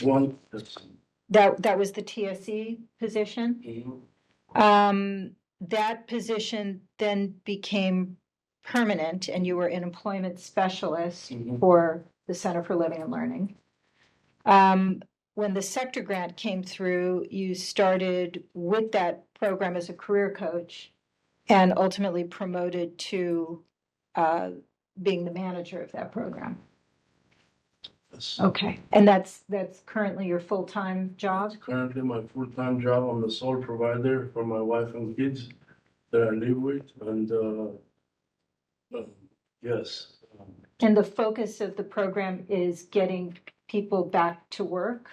One. That was the TSE position. Mhm. That position then became permanent, and you were an employment specialist Mhm. for the Center for Living and Learning. When the sector grant came through, you started with that program as a career coach and ultimately promoted to being the manager of that program. Yes. Okay, and that's currently your full-time job? It's currently my full-time job. I'm the sole provider for my wife and kids that I live with, and yes. And the focus of the program is getting people back to work?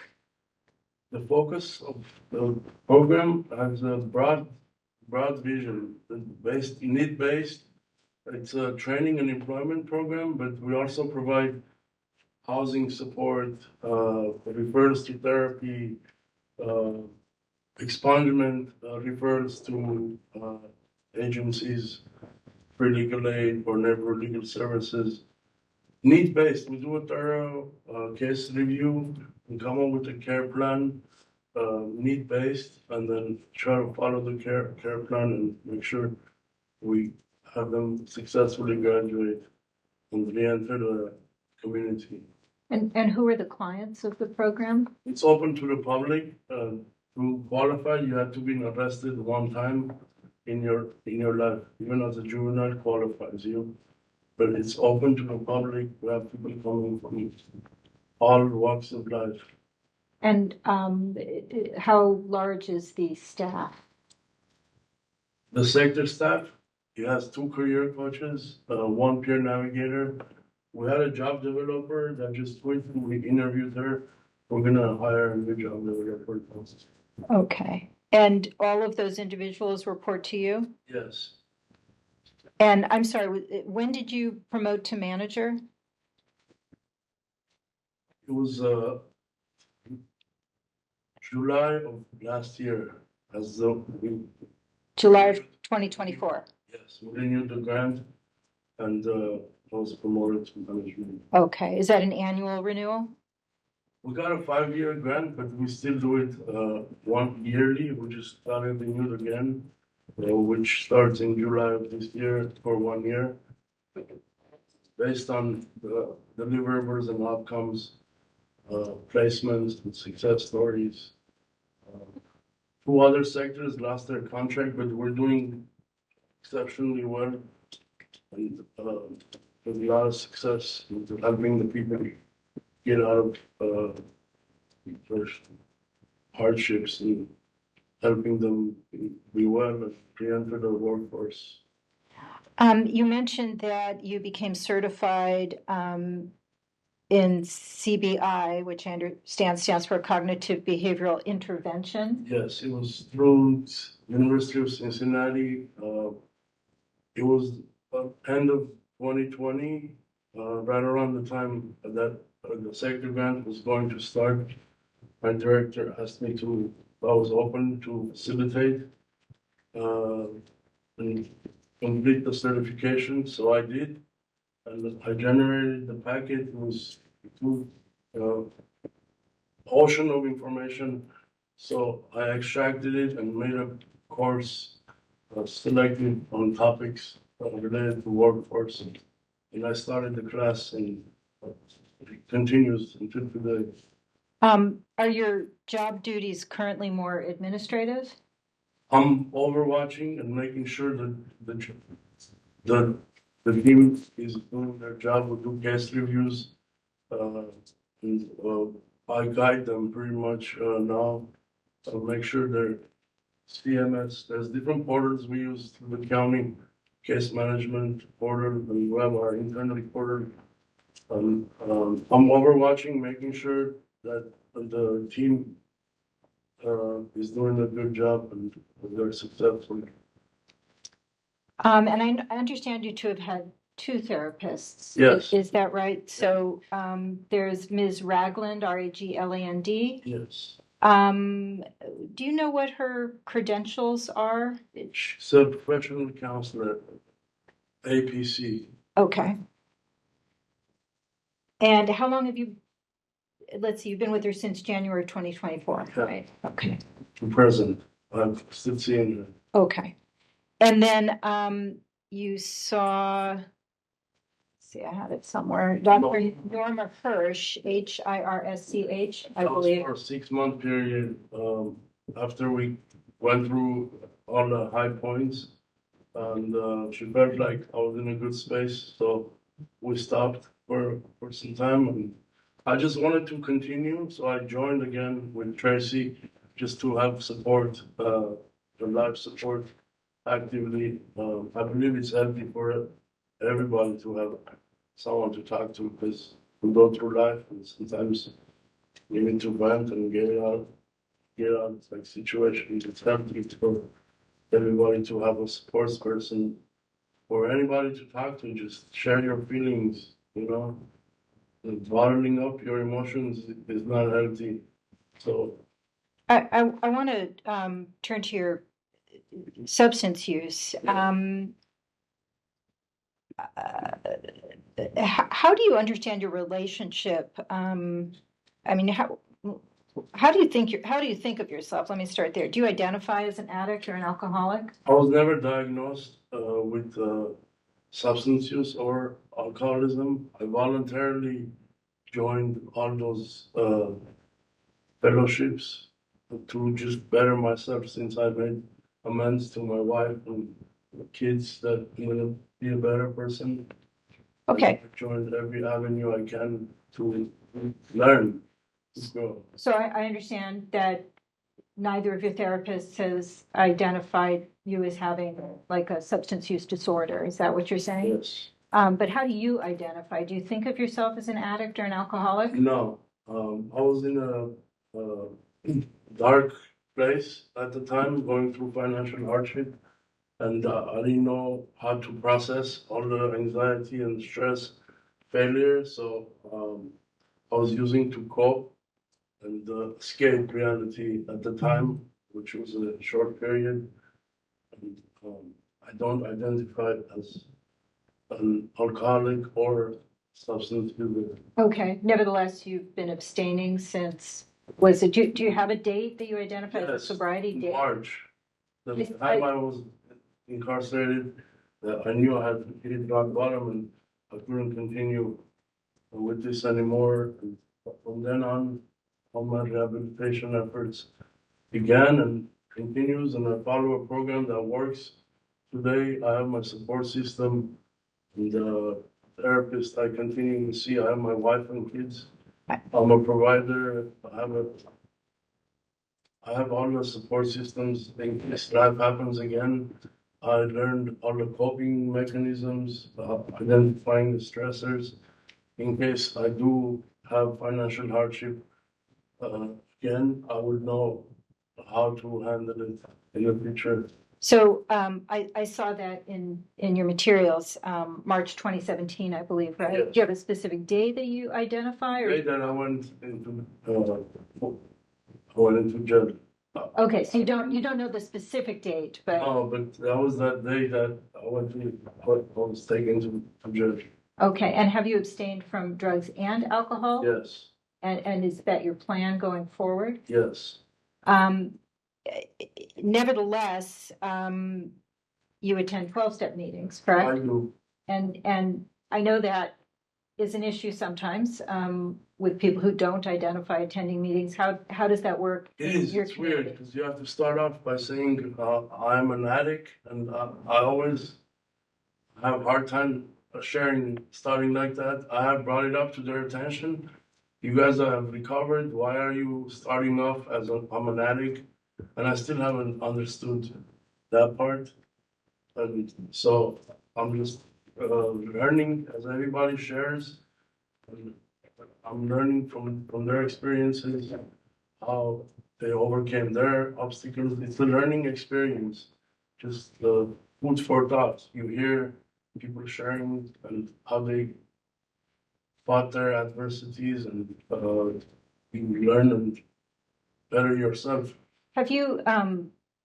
The focus of the program has a broad vision, need-based. It's a training and employment program, but we also provide housing support, referrals to therapy, uh, expungement, referrals to agencies for legal aid or neighborhood legal services. Need-based, we do a thorough case review and come up with a care plan, need-based, and then try to follow the care plan and make sure we have them successfully graduate and re-enter the community. And who are the clients of the program? It's open to the public. To qualify, you have to be arrested one time in your life. Even as a juvenile qualifies you. But it's open to the public. We have people coming from all walks of life. And how large is the staff? The sector staff, it has 2 career coaches, 1 peer navigator. We had a job developer that just quit. We interviewed her. We're gonna hire a new job developer. Okay. And all of those individuals report to you? Yes. And I'm sorry, when did you promote to manager? It was July of last year, as though July of 2024. yes, we renewed the grant and was promoted to management. Okay. Is that an annual renewal? We got a 5-year grant, but we still do it one yearly. We just got it renewed again, which starts in July of this year for 1 year, based on the deliverables and outcomes, placements and success stories. 2 other sectors lost their contract, but we're doing exceptionally well and with a lot of success in helping the people get out of their hardships and helping them be well and re-enter the workforce. You mentioned that you became certified in CBI, which I understand stands for Cognitive Behavioral Intervention. Yes, it was through University of Cincinnati. It was end of 2020, right around the time that the sector grant was going to start. My director asked me I was open to facilitate and complete the certification, so I did. And I generated the packet. It was through ocean of information, so I extracted it and made a course selected on topics related to workforce. And I started the class and it continues until today. Are your job duties currently more administrative? I'm overwatching and making sure that the team is doing their job. We do guest reviews, and I guide them pretty much now. So make sure their CMS. There's different portals we use through the county case management portal, and we have our internal portal. I'm overwatching, making sure that the team is doing a good job and they're successful. And I understand you to have had 2 therapists. Yes. Is that right? So there's Ms. Ragland, Ragland. Yes. Do you know what her credentials are? She's a professional counselor, APC. Okay. And how long have you, let's see, you've been with her since January 2024, Yeah. right? Okay. To present. I'm still seeing her. Okay. And then you saw, let's see, I had it somewhere, Dr. Norma Hirsch, Hirsch, I That was believe. for a 6-month period, after we went through all the high points. And she felt like I was in a good space, so we stopped for some time. And I just wanted to continue, so I joined again with Tracy just to have support, the life support actively. I believe it's healthy for everybody to have someone to talk to because we go through life and sometimes you need to vent and get out like situations. It's healthy for everybody to have a support person or anybody to talk to. Just share your feelings, you know. And bottling up your emotions is not healthy. So I want to turn to your substance use. How do you understand your relationship? I mean, how do you think of yourself? Let me start there. Do you identify as an addict or an alcoholic? I was never diagnosed with substance use or alcoholism. I voluntarily joined all those fellowships to just better myself since I made amends to my wife and kids that I'm gonna be a better person. Okay. I joined every avenue I can to learn, to grow. So I understand that neither of your therapists has identified you as having like a substance use disorder. Is that what you're saying? Yes. But how do you identify? Do you think of yourself as an addict or an alcoholic? No, I was in a dark place at the time, going through financial hardship, and I didn't know how to process all the anxiety and stress, failure. So I was using to cope and escape reality at the time, which was a short period. And I don't identify as an alcoholic or substance user. Okay. Nevertheless, you've been abstaining since, do you have a date that you identify as a Yes, sobriety date? March. The Yes, time I was incarcerated, I knew I had hit rock bottom and I couldn't continue with this anymore. And from then on, all my rehabilitation efforts began and continues, and I follow a program that works. Today, I have my support system and the therapist I continue to see. I have my wife and kids. I'm a provider. I have all the support systems in case life happens again. I learned all the coping mechanisms, identifying the stressors in case I do have financial hardship. Uh, Again, I would know how to handle it in the future. So I saw that in your materials, March 2017, I believe, right? Yes. Do you have a specific day that you identify? The day that I went into jail. Okay, so you don't know the specific date, but No, but that was that day that I was taken to jail. okay. And have you abstained from drugs and alcohol? Yes, And is that your plan going forward? yes. Um, Nevertheless, you attend 12-step meetings, I correct? do. And I know that is an issue sometimes with people who don't identify attending meetings. How does that work? It in is. your It's weird community? because you have to start off by saying I'm an addict, and I always have a hard time sharing starting like that. I have brought it up to their attention. You guys have recovered. Why are you starting off as I'm an addict? And I still haven't understood that part. And so I'm just learning as everybody shares. And I'm learning from their experiences, how they overcame their obstacles. It's a learning experience, just food for thought. You hear people sharing and how they fought their adversities, and you learn and better yourself. Have you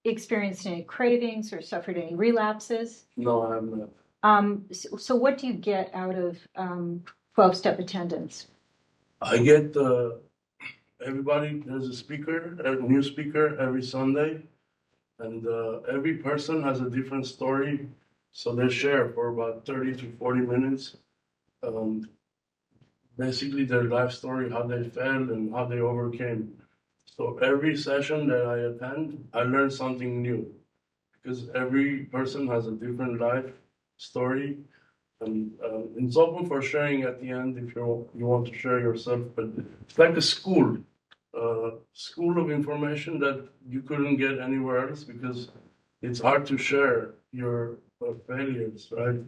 experienced any cravings or suffered any relapses? No, I have not. So what do you get out of 12-step attendance? I get everybody, there's a speaker, a new speaker every Sunday, and every person has a different story. So they share for about 30 to 40 minutes. Basically their life story, how they failed and how they overcame. So every session that I attend, I learn something new because every person has a different life story. And it's open for sharing at the end if you want to share yourself, but it's like a school of information that you couldn't get anywhere else because it's hard to share your failures, right?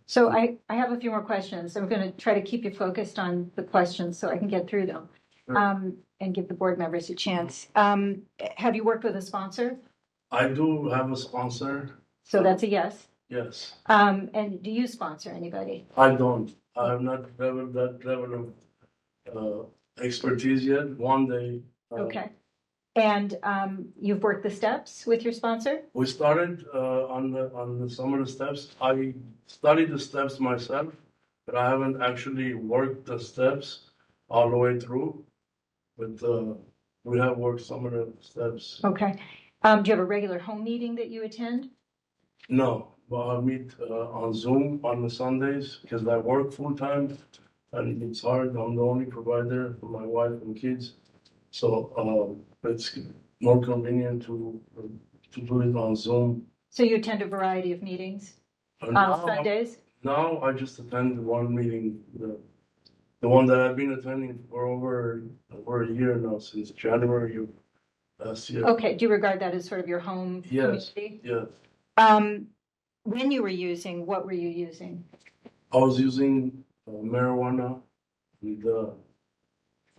So I have a few more questions. I'm going to try to keep you focused on the questions so I can get through them. Sure. And give the board members a chance. Have you worked with a sponsor? I do have a sponsor. So that's a yes. Yes. And do you sponsor anybody? I don't. I have not developed that level of expertise yet. One day. Okay. And you've worked the steps with your sponsor? We started on some of the steps. I studied the steps myself, but I haven't actually worked the steps all the way through. But we have worked some of the steps. Okay. Do you have a regular home meeting that you attend? No, but I meet on Zoom on the Sundays because I work full time and it's hard. I'm the only provider for my wife and kids, so it's more convenient to do it on Zoom. So you attend a variety of meetings on Sundays? Now I just attend one meeting, the one that I've been attending for over a year now, since January of last year. Okay. Do you regard that as sort of your home Yes. community? Yes. When you were using, what were you using? I was using marijuana and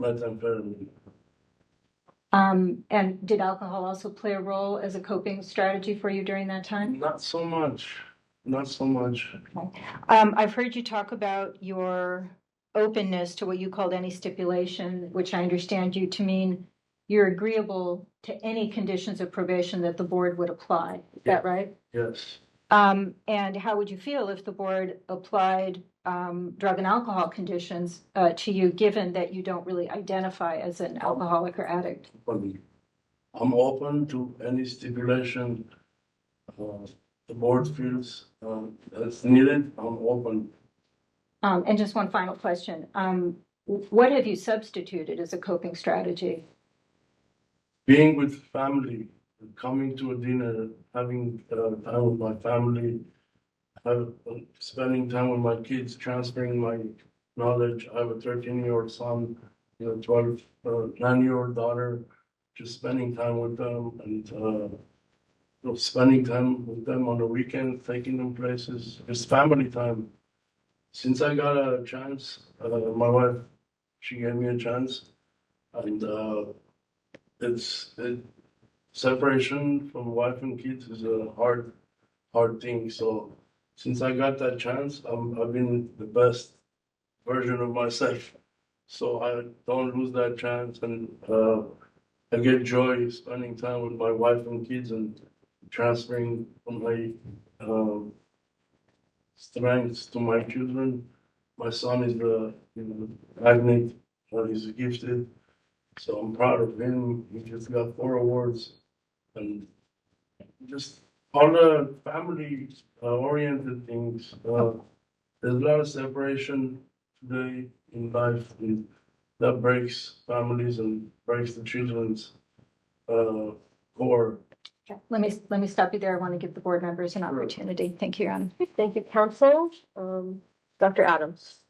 methamphetamine. And did alcohol also play a role as a coping strategy for you during that time? Not so much. Not so much. I've heard you talk about your openness to what you called any stipulation, which I understand you to mean you're agreeable to any conditions of probation that the board would apply. Is that right? Yes. And how would you feel if the board applied drug and alcohol conditions to you, given that you don't really identify as an alcoholic or addict? I'm open to any stipulation the board feels that's needed. I'm open. And just one final question. What have you substituted as a coping strategy? Being with family, coming to a dinner, having time with my family, spending time with my kids, transferring my knowledge. I have a 13-year-old son, 9-year-old daughter, just spending time with them and spending time with them on the weekend, taking them places, just family time. Since I got a chance, my wife, she gave me a chance, and separation from wife and kids is a hard thing. So since I got that chance, I've been the best version of myself. So I don't lose that chance, and I get joy spending time with my wife and kids and transferring from my strengths to my children. My son is the magnet. He's gifted. So I'm proud of him. He just got 4 awards, and just all the family oriented things. There's a lot of separation today in life, and that breaks families and breaks the children's core. Okay. Let me stop you there. I want to give the board members an opportunity. Thank you, Your Honor. Thank you, counsel. Dr. Adams.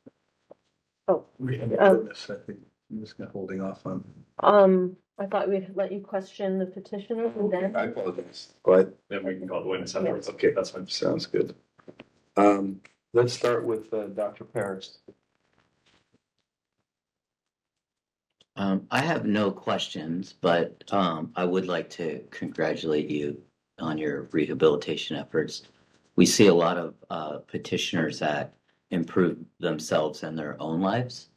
We had this, I think, I'm just holding off on. I thought we'd let you question the petitioner and then. I apologize. Go ahead. Then we can call the witness afterwards. Okay, That's fine. sounds good. Let's start with Dr. Paris. I have no questions, but I would like to congratulate you on your rehabilitation efforts. We see a lot of petitioners that improve themselves and their own lives,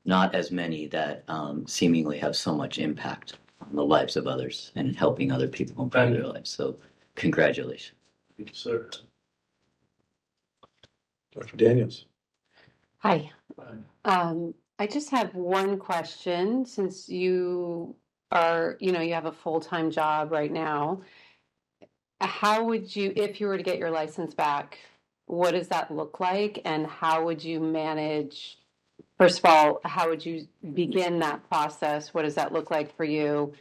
not as many that seemingly have so much impact on the lives of others and helping other people improve their lives. So congratulations. Thank you, sir. Dr. Daniels. Hi. I just have one question since you are, you have a full-time job right now. How would you, if you were to get your license back, what does that look like? And how would you manage, first of all, how would you begin that process? What does that look like for you?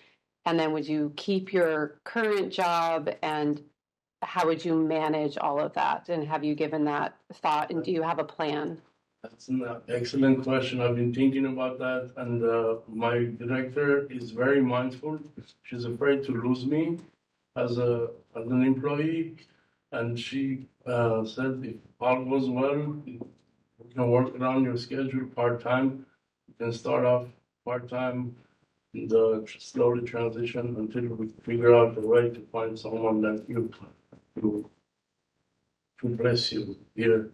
And then would you keep your current job and how would you manage all of that? And have you given that thought? And do you have a plan? That's an excellent question. I've been thinking about that, and my director is very mindful. She's afraid to lose me as an employee, and she said if all goes well, you can work around your schedule part time. You can start off part time, and slowly transition until we figure out a way to find someone that you to replace you here.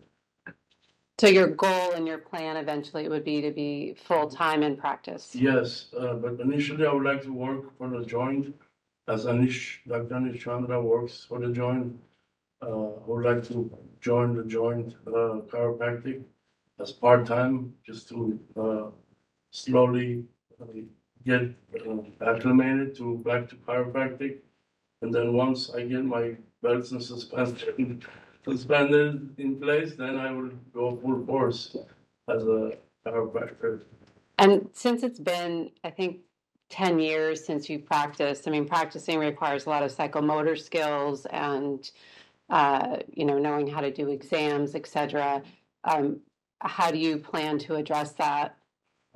So your goal and your plan eventually would be to be full-time in practice? Yes, but initially I would like to work for the joint as Dr. Anish Chandra works for the joint. I would like to join the joint chiropractic as part-time just to slowly get acclimated to back to chiropractic. And then once I get my belts and suspended in place, then I will go full force as a chiropractor. And since it's been, I think, 10 years since you've practiced, I mean, practicing requires a lot of psychomotor skills and, knowing how to do exams, et cetera. How do you plan to address that?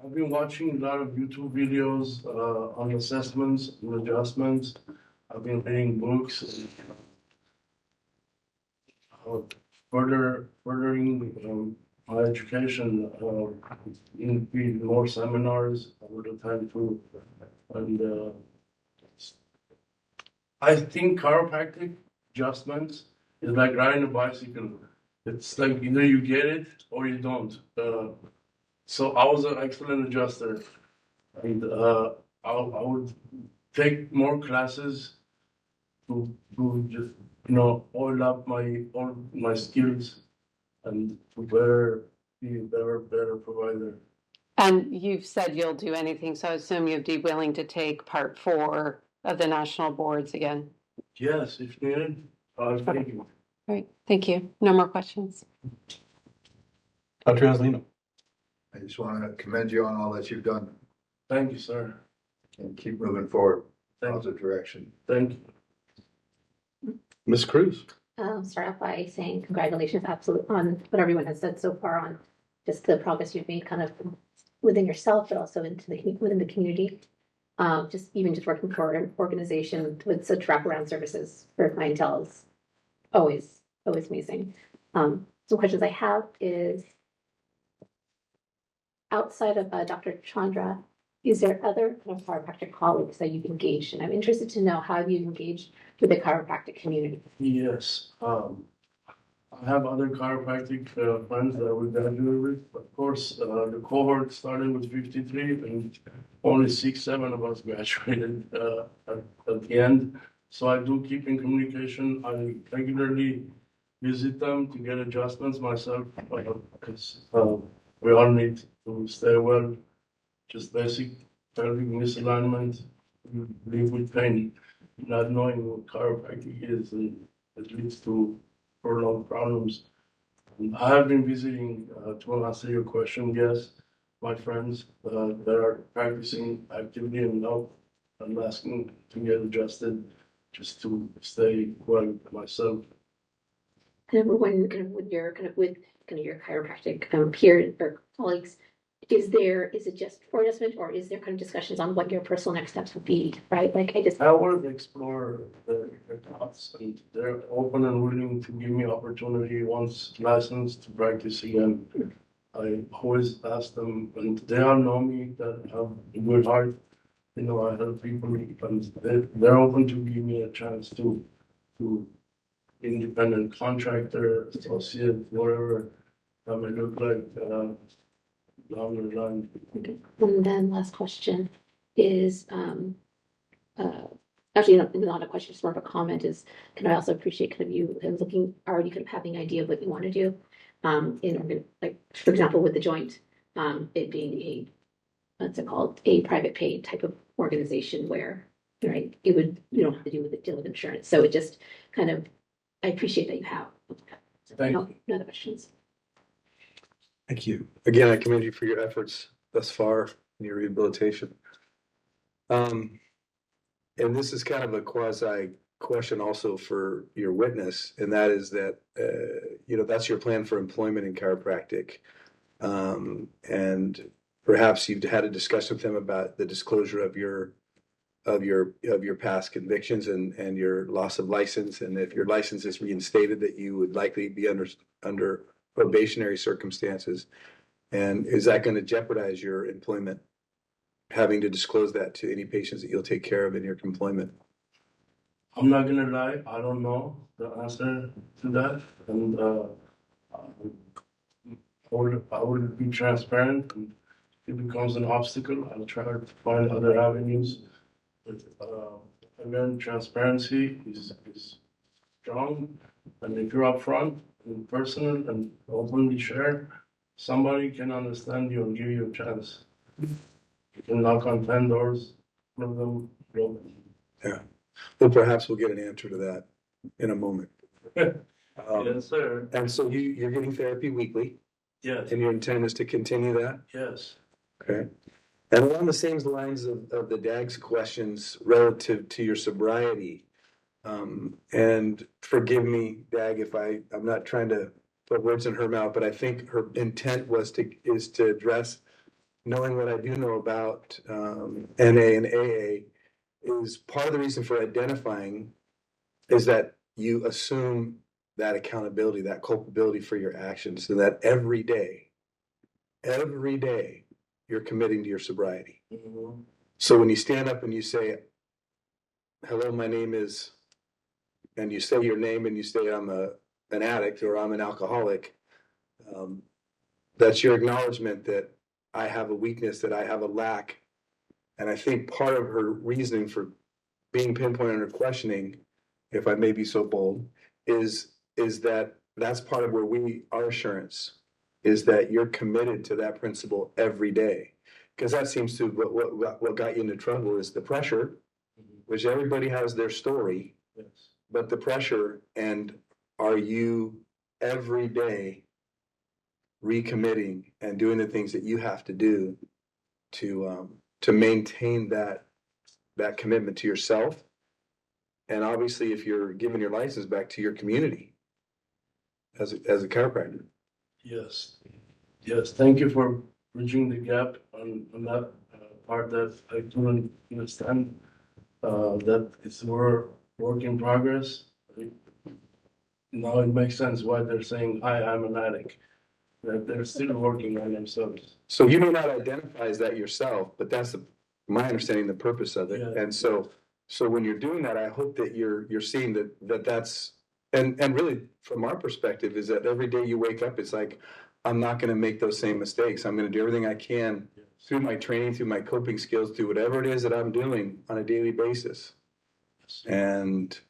I've been watching a lot of YouTube videos on assessments and adjustments. I've been reading books and furthering my education, in more seminars over the time too. And I think chiropractic adjustments is like riding a bicycle. It's like either you get it or you don't. So I was an excellent adjuster, and I would take more classes to just oil up all my skills and to be a better provider. And you've said you'll do anything, so I assume you'd be willing to take part 4 of the national boards again. Yes, if needed, I'll take you. Great, thank you. No more questions. Dr. Anzalino. I just want to commend you on all that you've done Thank you, sir. and keep moving forward, Thank you. positive direction. Thank you. Ms. Cruz. I'll start off by saying congratulations, absolutely, on what everyone has said so far on just the progress you've made kind of within yourself, but also within the community. Just working for an organization with such wraparound services for clientele is always amazing. Some questions I have is, outside of Dr. Chandra, is there other kind of chiropractic colleagues that you've engaged? And I'm interested to know how you've engaged with the chiropractic community. Yes, I have other chiropractic friends that we graduated with. Of course, the cohort started with 53, and only 7 of us graduated at the end. So I do keep in communication. I regularly visit them to get adjustments myself, because we all need to stay well. Just basic pelvic misalignment, live with pain, not knowing what chiropractic is, and it leads to prolonged problems. I have been visiting, to answer your question, yes, my friends that are practicing actively and now I'm asking to get adjusted just to stay well myself. Kind of with your chiropractic peers or colleagues, is it just for adjustment, or is there kind of discussions on what your personal next steps would be, right? I want to explore their thoughts, and they're open and willing to give me opportunity once licensed to practice again. I always ask them, and they all know me that I have a good heart. I help people, and they're open to give me a chance to independent contractor, associate, whatever that may look like. Down the line. And then last question is, actually, not a question, just more of a comment is, can I also appreciate kind of you kind of looking, already kind of having an idea of what you want to do. Like, for example, with the joint, it being a, what's it called, a private paid type of organization where, right, you don't have to deal with insurance. So it just kind of, I appreciate that you have. Thank No other questions. Thank you. Again, I commend you for your efforts thus far in your rehabilitation. And this is kind of a quasi question also for your witness, and that is that, that's your plan for employment in chiropractic. And perhaps you've had a discussion with them about the disclosure of your past convictions and your loss of license. And if your license is reinstated, that you would likely be under probationary circumstances. And is that going to jeopardize your employment, having to disclose that to any patients that you'll take care of in your employment? I'm not gonna lie, I don't know the answer to that, and I would be transparent, and if it becomes an obstacle, I'll try to find other avenues. But again, transparency is strong, and if you're upfront and personal and openly share, somebody can understand you and give you a chance. You can knock on 10 doors, one of them open. Yeah. Well, perhaps we'll get an answer to that in a moment. Yes, sir. And so you're getting therapy weekly, Yes, and your intent is to continue that? yes. Okay. And along the same lines of the DAG's questions relative to your sobriety, and forgive me, DAG, if I'm not trying to put words in her mouth, but I think her intent is to address, knowing what I do know about NA and AA, is part of the reason for identifying is that you assume that accountability, that culpability for your actions, and that every day, you're committing to your sobriety. Mhm. So when you stand up and you say, hello, my name is, and you say your name and you say I'm an addict or I'm an alcoholic, that's your acknowledgement that I have a weakness, that I have a lack. And I think part of her reasoning for being pinpointed under questioning, if I may be so bold, is that that's part of where our assurance is that you're committed to that principle every day. Because that seems to what got you into trouble is the pressure, which everybody has their story, Yes. but the pressure, and are you every day recommitting and doing the things that you have to do to maintain that commitment to yourself, and obviously if you're giving your license back to your community as a chiropractor. Yes. Yes. Thank you for bridging the gap on that part that I couldn't understand. That it's work in progress. Now it makes sense why they're saying, "Hi, I'm an addict." That they're still working on themselves. So you may not identify as that yourself, but that's my understanding, the purpose of it. Yeah. And so when you're doing that, I hope that you're seeing that's and really from our perspective is that every day you wake up, it's like, I'm not going to make those same mistakes. I'm going to do everything I can through my training, through my coping skills, through whatever it is that I'm doing on a daily basis, and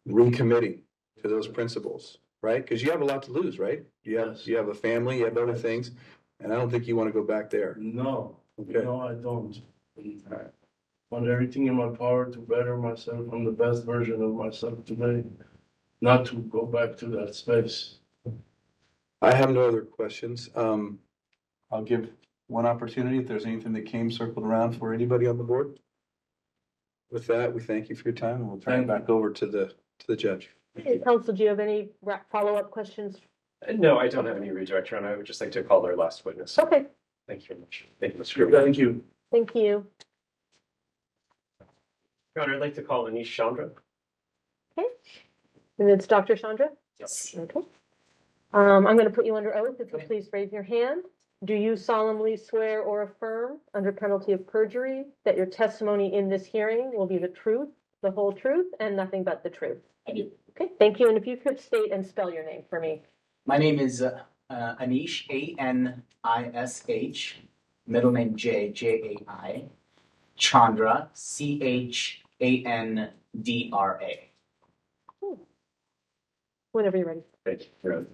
recommitting to those principles, right? Because you have a lot to lose, right? You have a family, you have other things, and I don't think you want to go back there. No. Okay. No, I don't. All right. I want everything in my power to better myself. I'm the best version of myself today. Not to go back to that space. I have no other questions. I'll give one opportunity if there's anything that came circled around for anybody on the board. With that, we thank you for your time, and we'll turn it back over to the judge. Hey, Counsel, do you have any follow-up questions? No, I don't have any redirection. I would just like to call our last witness. Okay, Thank you very much. Thank you, Mr. Scrivener. Thank you. thank you. Your Honor, I'd like to call Anish Chandra. Okay, and it's Dr. Chandra? Yes. Okay. I'm going to put you under oath. If you please raise your hand. Do you solemnly swear or affirm, under penalty of perjury, that your testimony in this hearing will be the truth, the whole truth, and nothing but the truth? I do. Okay, thank you. And if you could state and spell your name for me. My name is Anish, Anish, middle name Jai, Chandra, Chandra, Andra. Whenever you're ready. Thank you.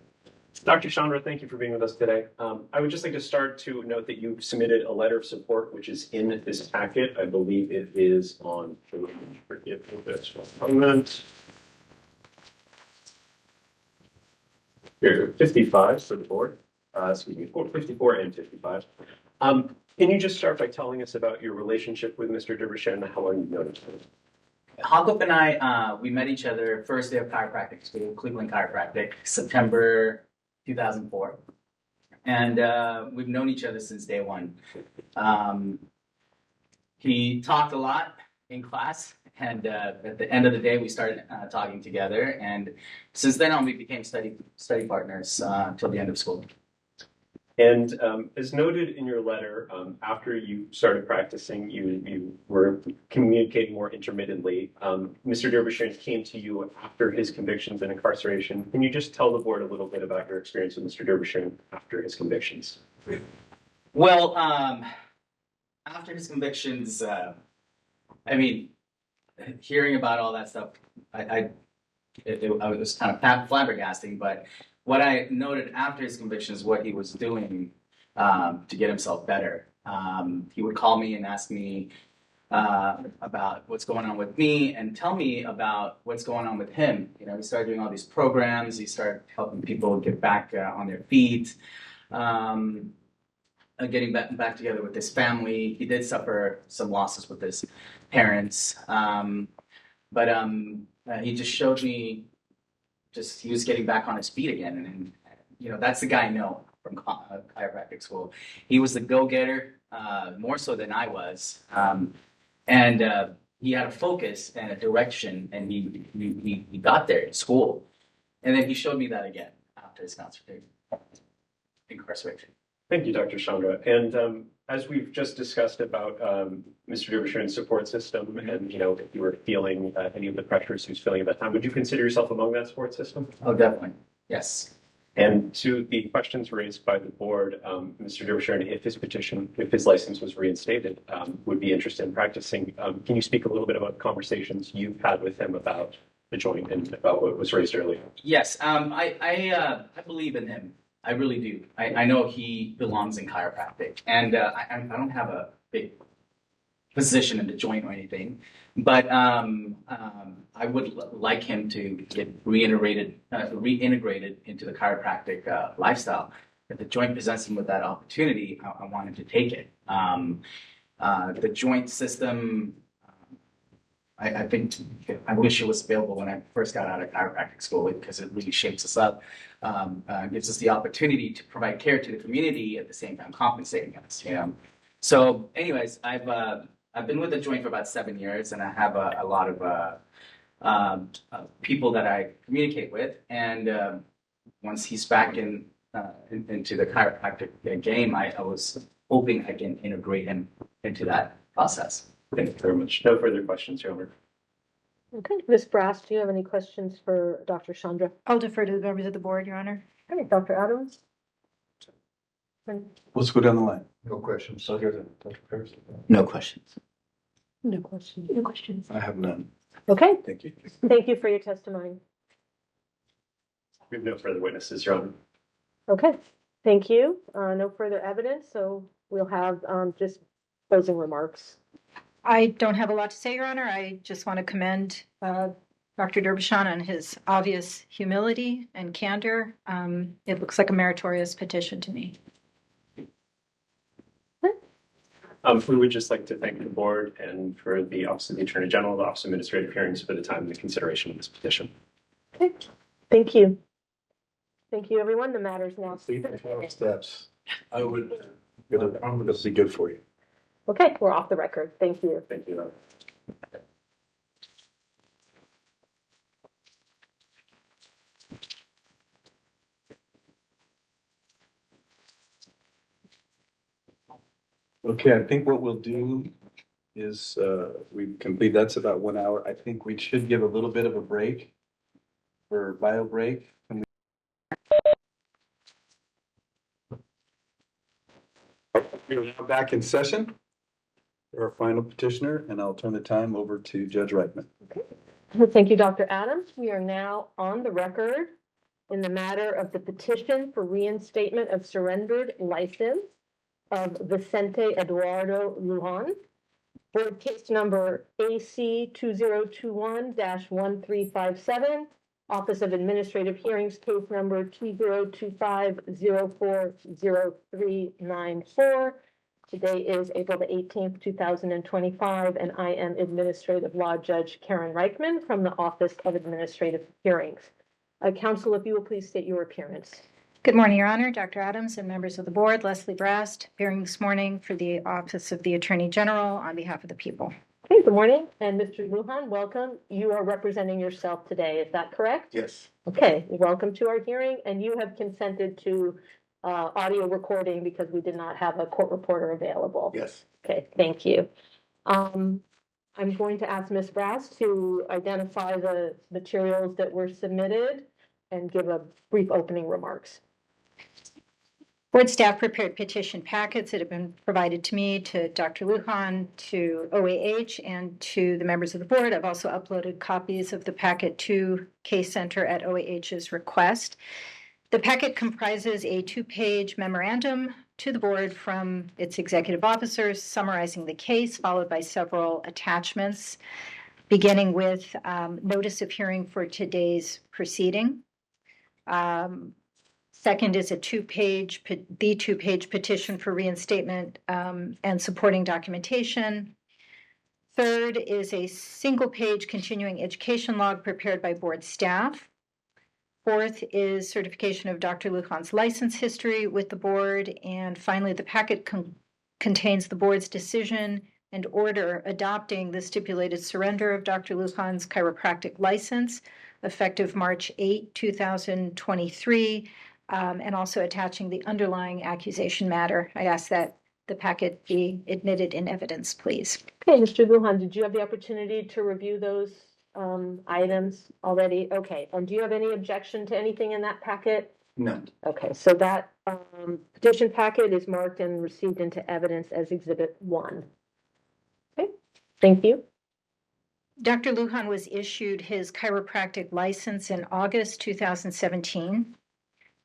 Dr. Chandra, thank you for being with us today. I would just like to start to note that you submitted a letter of support, which is in this packet. I believe it is on, forgive me this moment. Here, 55 for the board. Excuse me, 54 and 55. Can you just start by telling us about your relationship with Mr. Derbyshire and how long you've known him? Jacob and I, we met each other first day of chiropractic school, Cleveland Chiropractic, September 2004. And we've known each other since day one. He talked a lot in class, and at the end of the day, we started talking together. And since then on, we became study partners till the end of school. And as noted in your letter, after you started practicing, you were communicating more intermittently. Mr. Derbyshire came to you after his convictions and incarceration. Can you just tell the board a little bit about your experience with Mr. Derbyshire after his convictions? Well, after his convictions, I mean, hearing about all that stuff, I was kind of flabbergasting, but what I noted after his convictions, what he was doing to get himself better. He would call me and ask me about what's going on with me and tell me about what's going on with him. You know, he started doing all these programs. He started helping people get back on their feet, getting back together with his family. He did suffer some losses with his parents, but he just showed me. He was getting back on his feet again. And you know, that's the guy I know from chiropractic school. He was the go-getter, more so than I was. And he had a focus and a direction, and he got there in school. And then he showed me that again after his incarceration. Thank you, Dr. Chandra. And as we've just discussed about Mr. Derbyshire's support system, and you know, if you were feeling any of the pressures he was feeling at that time, would you consider yourself among that support system? Oh, definitely. Yes. And to the questions raised by the board, Mr. Derbyshire, if his license was reinstated, would be interested in practicing. Can you speak a little bit about conversations you've had with him about the joint and about what was raised earlier? Yes. I believe in him. I really do. I know he belongs in chiropractic, and I don't have a big position in the joint or anything, but I would like him to get reintegrated into the chiropractic lifestyle. If the joint presents him with that opportunity, I want him to take it. The joint system, I think, I wish it was available when I first got out of chiropractic school, because it really shapes us up, gives us the opportunity to provide care to the community at the same time compensating us. You know. So, anyways, I've been with the joint for about 7 years, and I have a lot of people that I communicate with. And once he's back into the chiropractic game, I was hoping I can integrate him into that process. Thank you very much. No further questions, Your Honor. Okay, Ms. Brass, do you have any questions for Dr. Chandra? I'll defer to the members of the board, Your Honor. Okay, Dr. Adams? Let's go down the line. No questions. So here's Dr. Ferris. No questions. No questions. No questions. I have none. Okay, Thank you. thank you for your testimony. We have no further witnesses, Your Honor. Okay, thank you. No further evidence, so we'll have just closing remarks. I don't have a lot to say, Your Honor. I just want to commend Dr. Derbyshire on his obvious humility and candor. It looks like a meritorious petition to me. We would just like to thank the board and for the Office of the Attorney General, the Office of Administrative Hearings for the time and the consideration of this petition. Okay, thank you. Thank you, everyone. The matter is now. Steps. I'm going to be good for you. Okay, we're off the record. Thank you. Thank you. Okay, I think what we'll do is we complete, that's about 1 hour. I think we should give a little bit of a break for bio break. We're now back in session. our final petitioner, and I'll turn the time over to Judge Reichman. Thank you, Dr. Adams. We are now on the record in the matter of the petition for reinstatement of surrendered license of Vicente Eduardo Lujan. Board case number AC 2021-1357, Office of Administrative Hearings, case number 2025040394. Today is April the 18th, 2025, and I am Administrative Law Judge Karen Reichman from the Office of Administrative Hearings. Counsel, if you will please state your appearance. Good morning, Your Honor, Dr. Adams and members of the board. Leslie Brast, appearing this morning for the Office of the Attorney General on behalf of the people. Okay, good morning. And Mr. Lujan, welcome. You are representing yourself today, is that correct? Yes. Okay, welcome to our hearing, and you have consented to audio recording because we did not have a court reporter available. Yes. Okay, thank you. I'm going to ask Ms. Brast to identify the materials that were submitted and give a brief opening remarks. Board staff prepared petition packets that have been provided to me, to Dr. Lujan, to OAH, and to the members of the board. I've also uploaded copies of the packet to Case Center at OAH's request. The packet comprises a 2-page memorandum to the board from its executive officers summarizing the case, followed by several attachments, beginning with notice of hearing for today's proceeding. Second is the 2-page petition for reinstatement and supporting documentation. Third is a single-page continuing education log prepared by board staff. Fourth is certification of Dr. Lujan's license history with the board. And finally, the packet contains the board's decision and order adopting the stipulated surrender of Dr. Lujan's chiropractic license effective March 8, 2023, and also attaching the underlying accusation matter. I ask that the packet be admitted in evidence, please. Okay, Mr. Lujan, did you have the opportunity to review those items already? Okay, and do you have any objection to anything in that packet? No. Okay, so that petition packet is marked and received into evidence as Exhibit 1. Okay, thank you. Dr. Lujan was issued his chiropractic license in August 2017.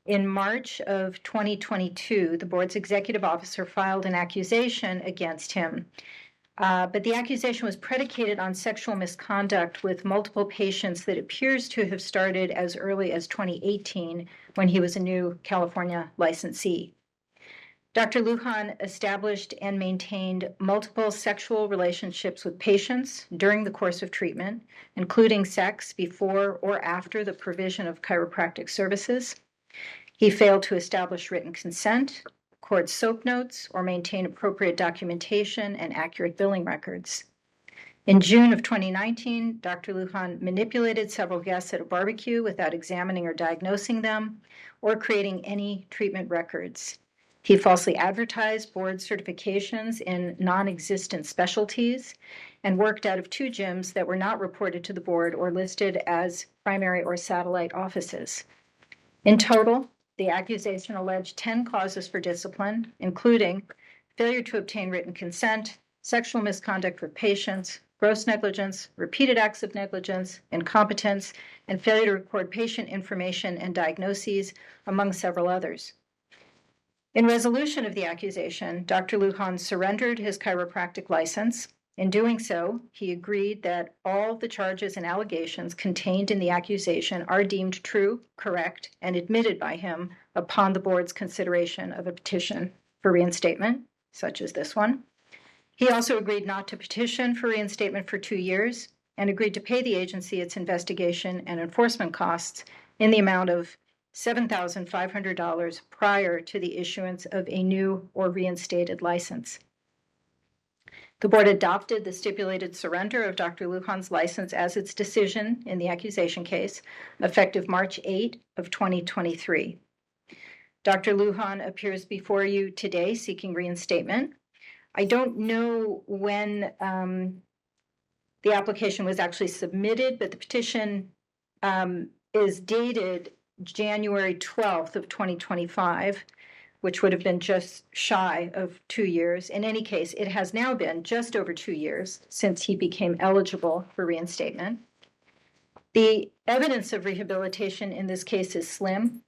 In March of 2022, the board's executive officer filed an accusation against him. But the accusation was predicated on sexual misconduct with multiple patients that appears to have started as early as 2018 when he was a new California licensee. Dr. Lujan established and maintained multiple sexual relationships with patients during the course of treatment, including sex before or after the provision of chiropractic services. He failed to establish written consent, record SOAP notes, or maintain appropriate documentation and accurate billing records. In June of 2019, Dr. Lujan manipulated several guests at a barbecue without examining or diagnosing them or creating any treatment records. He falsely advertised board certifications in non-existent specialties and worked out of 2 gyms that were not reported to the board or listed as primary or satellite offices. In total, the accusation alleged 10 causes for discipline, including failure to obtain written consent, sexual misconduct with patients, gross negligence, repeated acts of negligence, incompetence, and failure to record patient information and diagnoses, among several others. In resolution of the accusation, Dr. Lujan surrendered his chiropractic license. In doing so, he agreed that all the charges and allegations contained in the accusation are deemed true, correct, and admitted by him upon the board's consideration of a petition for reinstatement, such as this one. He also agreed not to petition for reinstatement for 2 years and agreed to pay the agency its investigation and enforcement costs in the amount of $7,500 prior to the issuance of a new or reinstated license. The board adopted the stipulated surrender of Dr. Lujan's license as its decision in the accusation case, effective March 8 of 2023. Dr. Lujan appears before you today seeking reinstatement. I don't know when the application was actually submitted, but the petition is dated January 12th of 2025. which would have been just shy of 2 years. In any case, it has now been just over 2 years since he became eligible for reinstatement. The evidence of rehabilitation in this case is slim.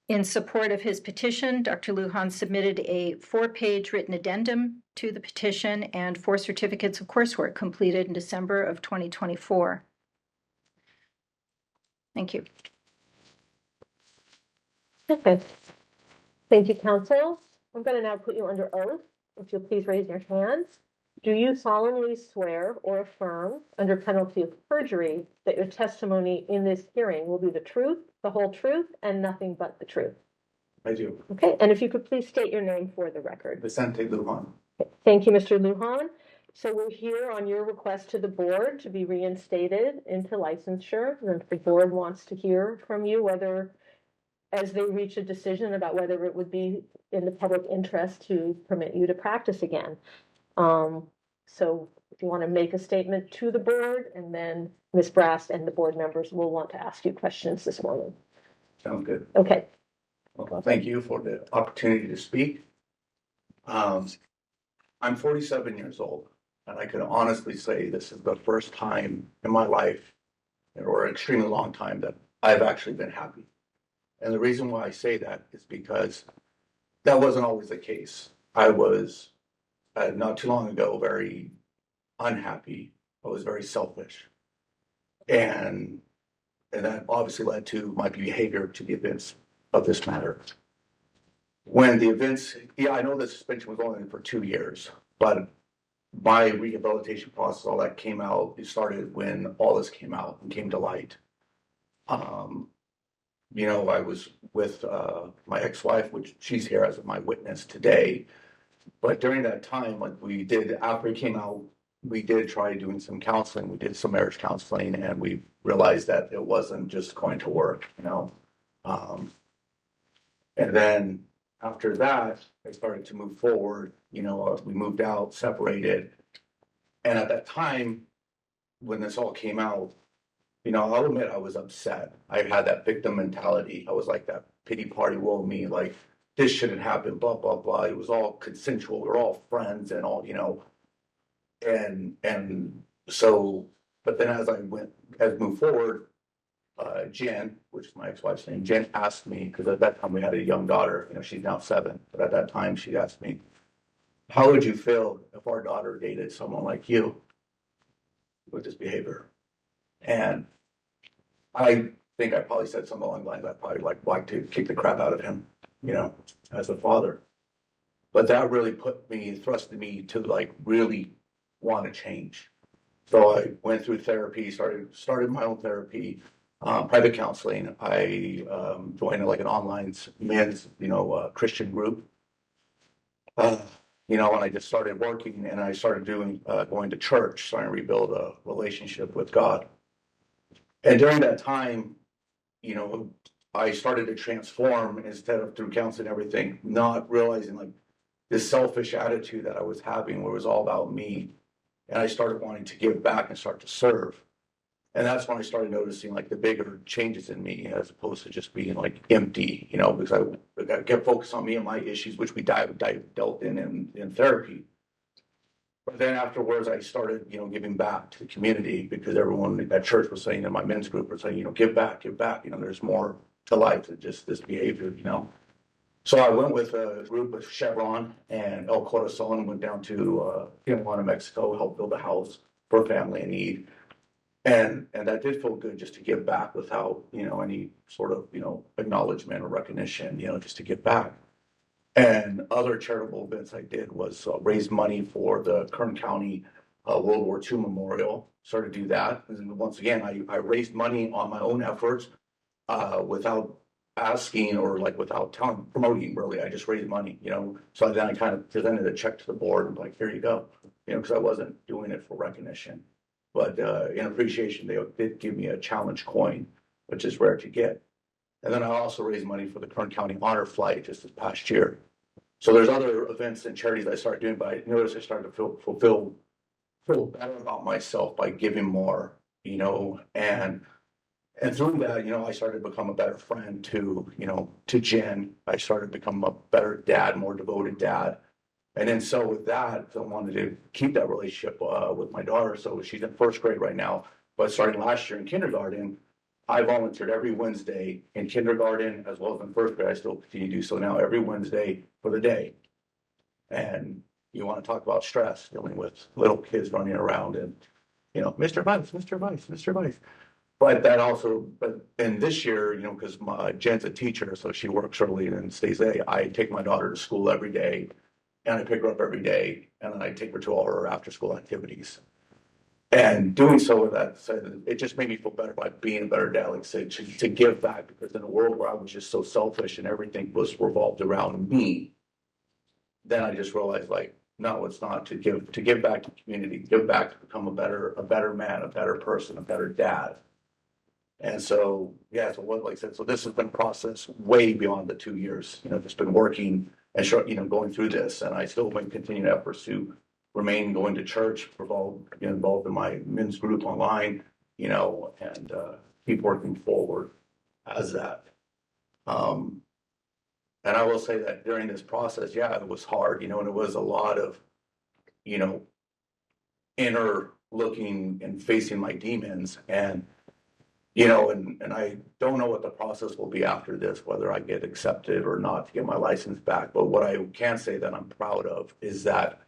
In support of his petition, Dr. Lujan submitted a 4-page written addendum to the petition and 4 certificates of coursework completed in December of 2024. Thank you. Okay. Thank you, counsel. I'm going to now put you under oath. If you'll please raise your hands. Do you solemnly swear or affirm, under penalty of perjury, that your testimony in this hearing will be the truth, the whole truth, and nothing but the truth? I do. Okay, and if you could please state your name for the record. Vicente Lujan. Thank you, Mr. Lujan. So we're here on your request to the board to be reinstated into licensure. And if the board wants to hear from you whether, as they reach a decision about whether it would be in the public interest to permit you to practice again. So if you want to make a statement to the board, and then Ms. Brast and the board members will want to ask you questions this morning. Sounds good. Okay. Well, thank you for the opportunity to speak. I'm 47 years old, and I can honestly say this is the first time in my life, or an extremely long time, that I've actually been happy. And the reason why I say that is because that wasn't always the case. I was, not too long ago, very unhappy. I was very selfish. And that obviously led to my behavior to the events of this matter. When the events, I know the suspension was only for 2 years, but my rehabilitation process, all that came out, it started when all this came out and came to light. I was with my ex-wife, which she's here as my witness today. But during that time, after it came out, we did try doing some counseling. We did some marriage counseling, and we realized that it wasn't just going to work, and then after that, I started to move forward. We moved out, separated. And at that time, when this all came out, I'll admit I was upset. I had that victim mentality. I was like that pity party, woe me, like this shouldn't happen, blah, blah, blah. It was all consensual. We're all friends and all, and so, but then as I moved forward, Jen, which is my ex-wife's name, Jen asked me, because at that time we had a young daughter, she's now 7, but at that time she asked me, how would you feel if our daughter dated someone like you with this behavior? And I think I probably said something along the lines, I'd probably like to kick the crap out of him, as a father. But that really thrusted me to really want to change. So I went through therapy, started my own therapy, private counseling. I joined an online men's, Christian group. And I just started working, and I started going to church, starting to rebuild a relationship with God. And during that time, I started to transform instead of through counseling and everything, not realizing this selfish attitude that I was having, where it was all about me. And I started wanting to give back and start to serve. And that's when I started noticing the bigger changes in me, as opposed to just being empty, because I kept focused on me and my issues, which we dealt in therapy. But then afterwards, I started, giving back to the community, because everyone at church was saying, in my men's group was saying, give back, there's more to life than just this behavior, So I went with a group with Chevron and El Corazon, went down to Tijuana, Mexico, helped build a house for a family in need. And that did feel good, just to give back without, any sort of, acknowledgement or recognition, just to give back. And other charitable events I did was raise money for the Kern County World War II Memorial. Started to do that. And once again, I raised money on my own efforts without asking or without promoting, really. I just raised money, So then I kind of presented a check to the board and here you go, because I wasn't doing it for recognition. But in appreciation, they did give me a challenge coin, which is rare to get. And then I also raised money for the Kern County Honor Flight just this past year. So there's other events and charities I started doing, but I noticed I started to feel better about myself by giving more, and And through that, I started to become a better friend to Jen. I started to become a better dad, more devoted dad. And then so with that, I wanted to keep that relationship with my daughter. So she's in first grade right now. But starting last year in kindergarten, I volunteered every Wednesday in kindergarten as well as in first grade. I still continue to do so now every Wednesday for the day. And you want to talk about stress, dealing with little kids running around and, Mr. Vice, Mr. Vice, Mr. Vice. But and this year, because Jen's a teacher, so she works early and stays late. I take my daughter to school every day, and I pick her up every day, and then I take her to all her after-school activities. And doing so with that, it just made me feel better by being a better dad, like say, to give back, because in a world where I was just so selfish and everything was revolved around me, then I just realized, like, no, it's not to give back to the community, give back to become a better man, a better person, a better dad. And so, yeah, so what, like I said, so this has been a process way beyond the 2 years, just been working and, going through this. And I still been continuing efforts to remain going to church, involved in my men's group online, and keep working forward as that. And I will say that during this process, yeah, it was hard, and it was a lot of, inner looking and facing my demons. And and I don't know what the process will be after this, whether I get accepted or not to get my license back. But what I can say that I'm proud of is that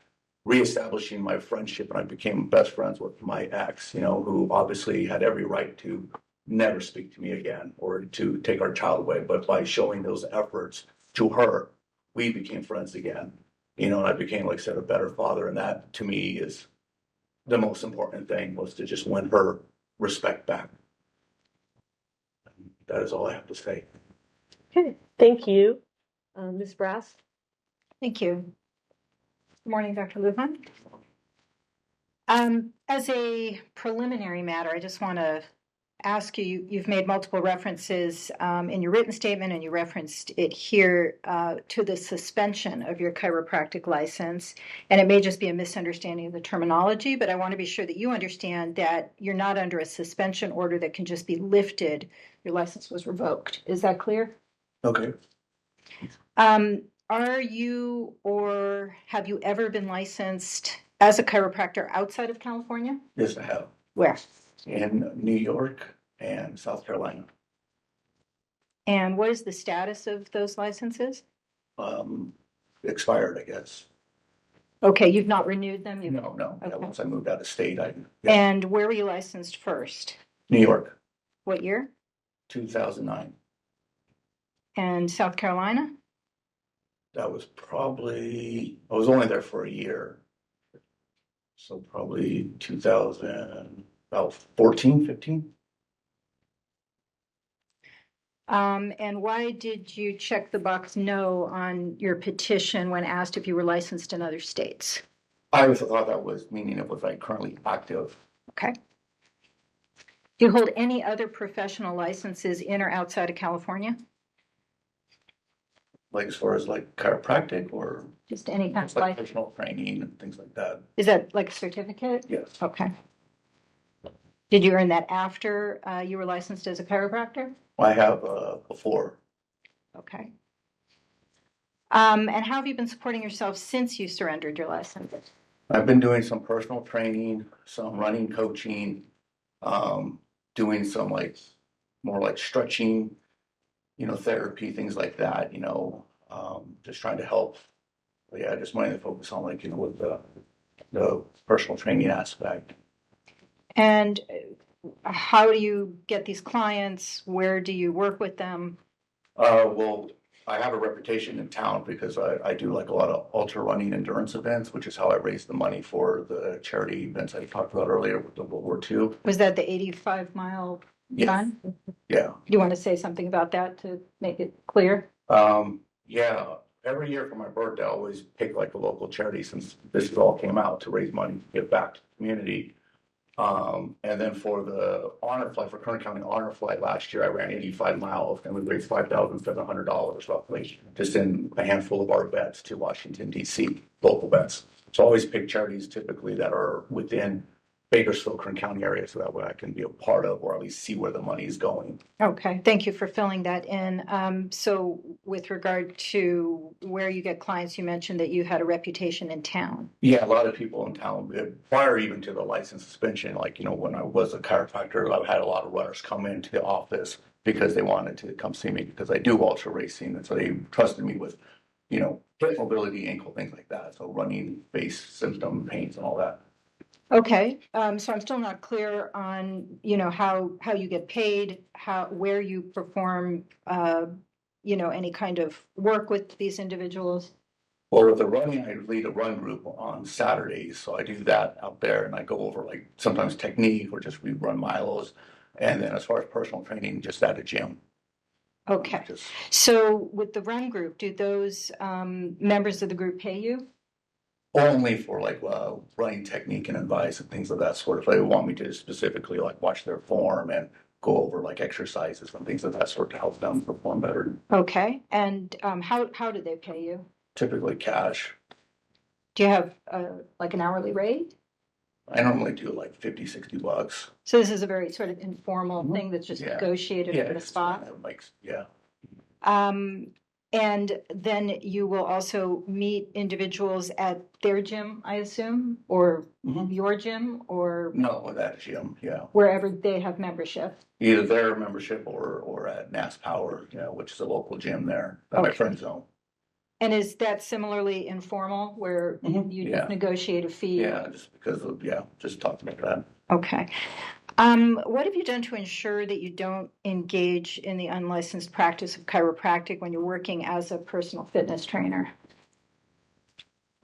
reestablishing my friendship, and I became best friends with my ex, who obviously had every right to never speak to me again or to take our child away. But by showing those efforts to her, we became friends again, and I became, like I said, a better father. And that to me is the most important thing, was to just win her respect back. That is all I have to say. Okay, thank you. Ms. Brass? Thank you. Good morning, Dr. Lujan. As a preliminary matter, I just want to ask you, you've made multiple references in your written statement, and you referenced it here to the suspension of your chiropractic license. And it may just be a misunderstanding of the terminology, but I want to be sure that you understand that you're not under a suspension order that can just be lifted. Your license was revoked. Is that clear? Okay. Are you, or have you ever been licensed as a chiropractor outside of California? Yes, I have. Where? In New York and South Carolina. And what is the status of those licenses? Expired, I guess. Okay, you've not renewed them? No. Okay. Once I moved out of state, yeah. And where were you licensed first? New York, What year? 2009. And South Carolina? That was I was only there for a year. So probably 2000, about 14, 15. And why did you check the box no on your petition when asked if you were licensed in other states? I always thought that was meaning it was like currently active. Okay. Do you hold any other professional licenses in or outside of California? Like as far as like chiropractic or Just any kind of like license? personal training and things like that. Is that like a certificate? Yes. Okay. Did you earn that after you were licensed as a chiropractor? I have before. Okay. And how have you been supporting yourself since you surrendered your license? I've been doing some personal training, some running coaching, doing some more like stretching, therapy, things like that, just trying to help. But yeah, just wanting to focus on with the personal training aspect. And how do you get these clients? Where do you work with them? Well, I have a reputation in town because I do like a lot of ultra running endurance events, which is how I raised the money for the charity events I talked about earlier with the World War II. Was that the 85-mile run? Yeah. Do you want to say something about that to make it clear? Yeah. Every year for my birthday, I always pick like a local charity since this all came out to raise money to give back to the community. And then for the honor flight, for Kern County honor flight last year, I ran 85 miles and we raised $5,700 roughly, just in a handful of our bets to Washington, D.C., local bets. So I always pick charities typically that are within Bakersfield, Kern County area, so that way I can be a part of, or at least see where the money is going. Okay, thank you for filling that in. So with regard to where you get clients, you mentioned that you had a reputation in town. Yeah, a lot of people in town, prior even to the license suspension, like, when I was a chiropractor, I've had a lot of runners come into the office because they wanted to come see me because I do ultra racing. And so they trusted me with, hip mobility, ankle, things like that. So running, base system, pains and all that. Okay, so I'm still not clear on, how you get paid, where you perform, any kind of work with these individuals. Well, with the running, I lead a run group on Saturdays. So I do that out there and I go over like sometimes technique or just we run milos. And then as far as personal training, just at a gym. Okay, so with the run group, do those members of the group pay you? Only for like running technique and advice and things of that sort. If they want me to specifically like watch their form and go over like exercises and things of that sort to help them perform better. Okay, and how do they pay you? Typically cash. Do you have like an hourly rate? I normally do like $50-$60. So this is a very sort of informal thing that's just negotiated on the it's spot? like, yeah. And then you will also meet individuals at their gym, I assume, or your gym, or No, that gym, yeah. wherever they have membership. Either their membership or at NAS Power, which is a local gym there that my friends own. And is that similarly informal, where you just negotiate a fee? Yeah, just because of, just talking about that. Okay. What have you done to ensure that you don't engage in the unlicensed practice of chiropractic when you're working as a personal fitness trainer?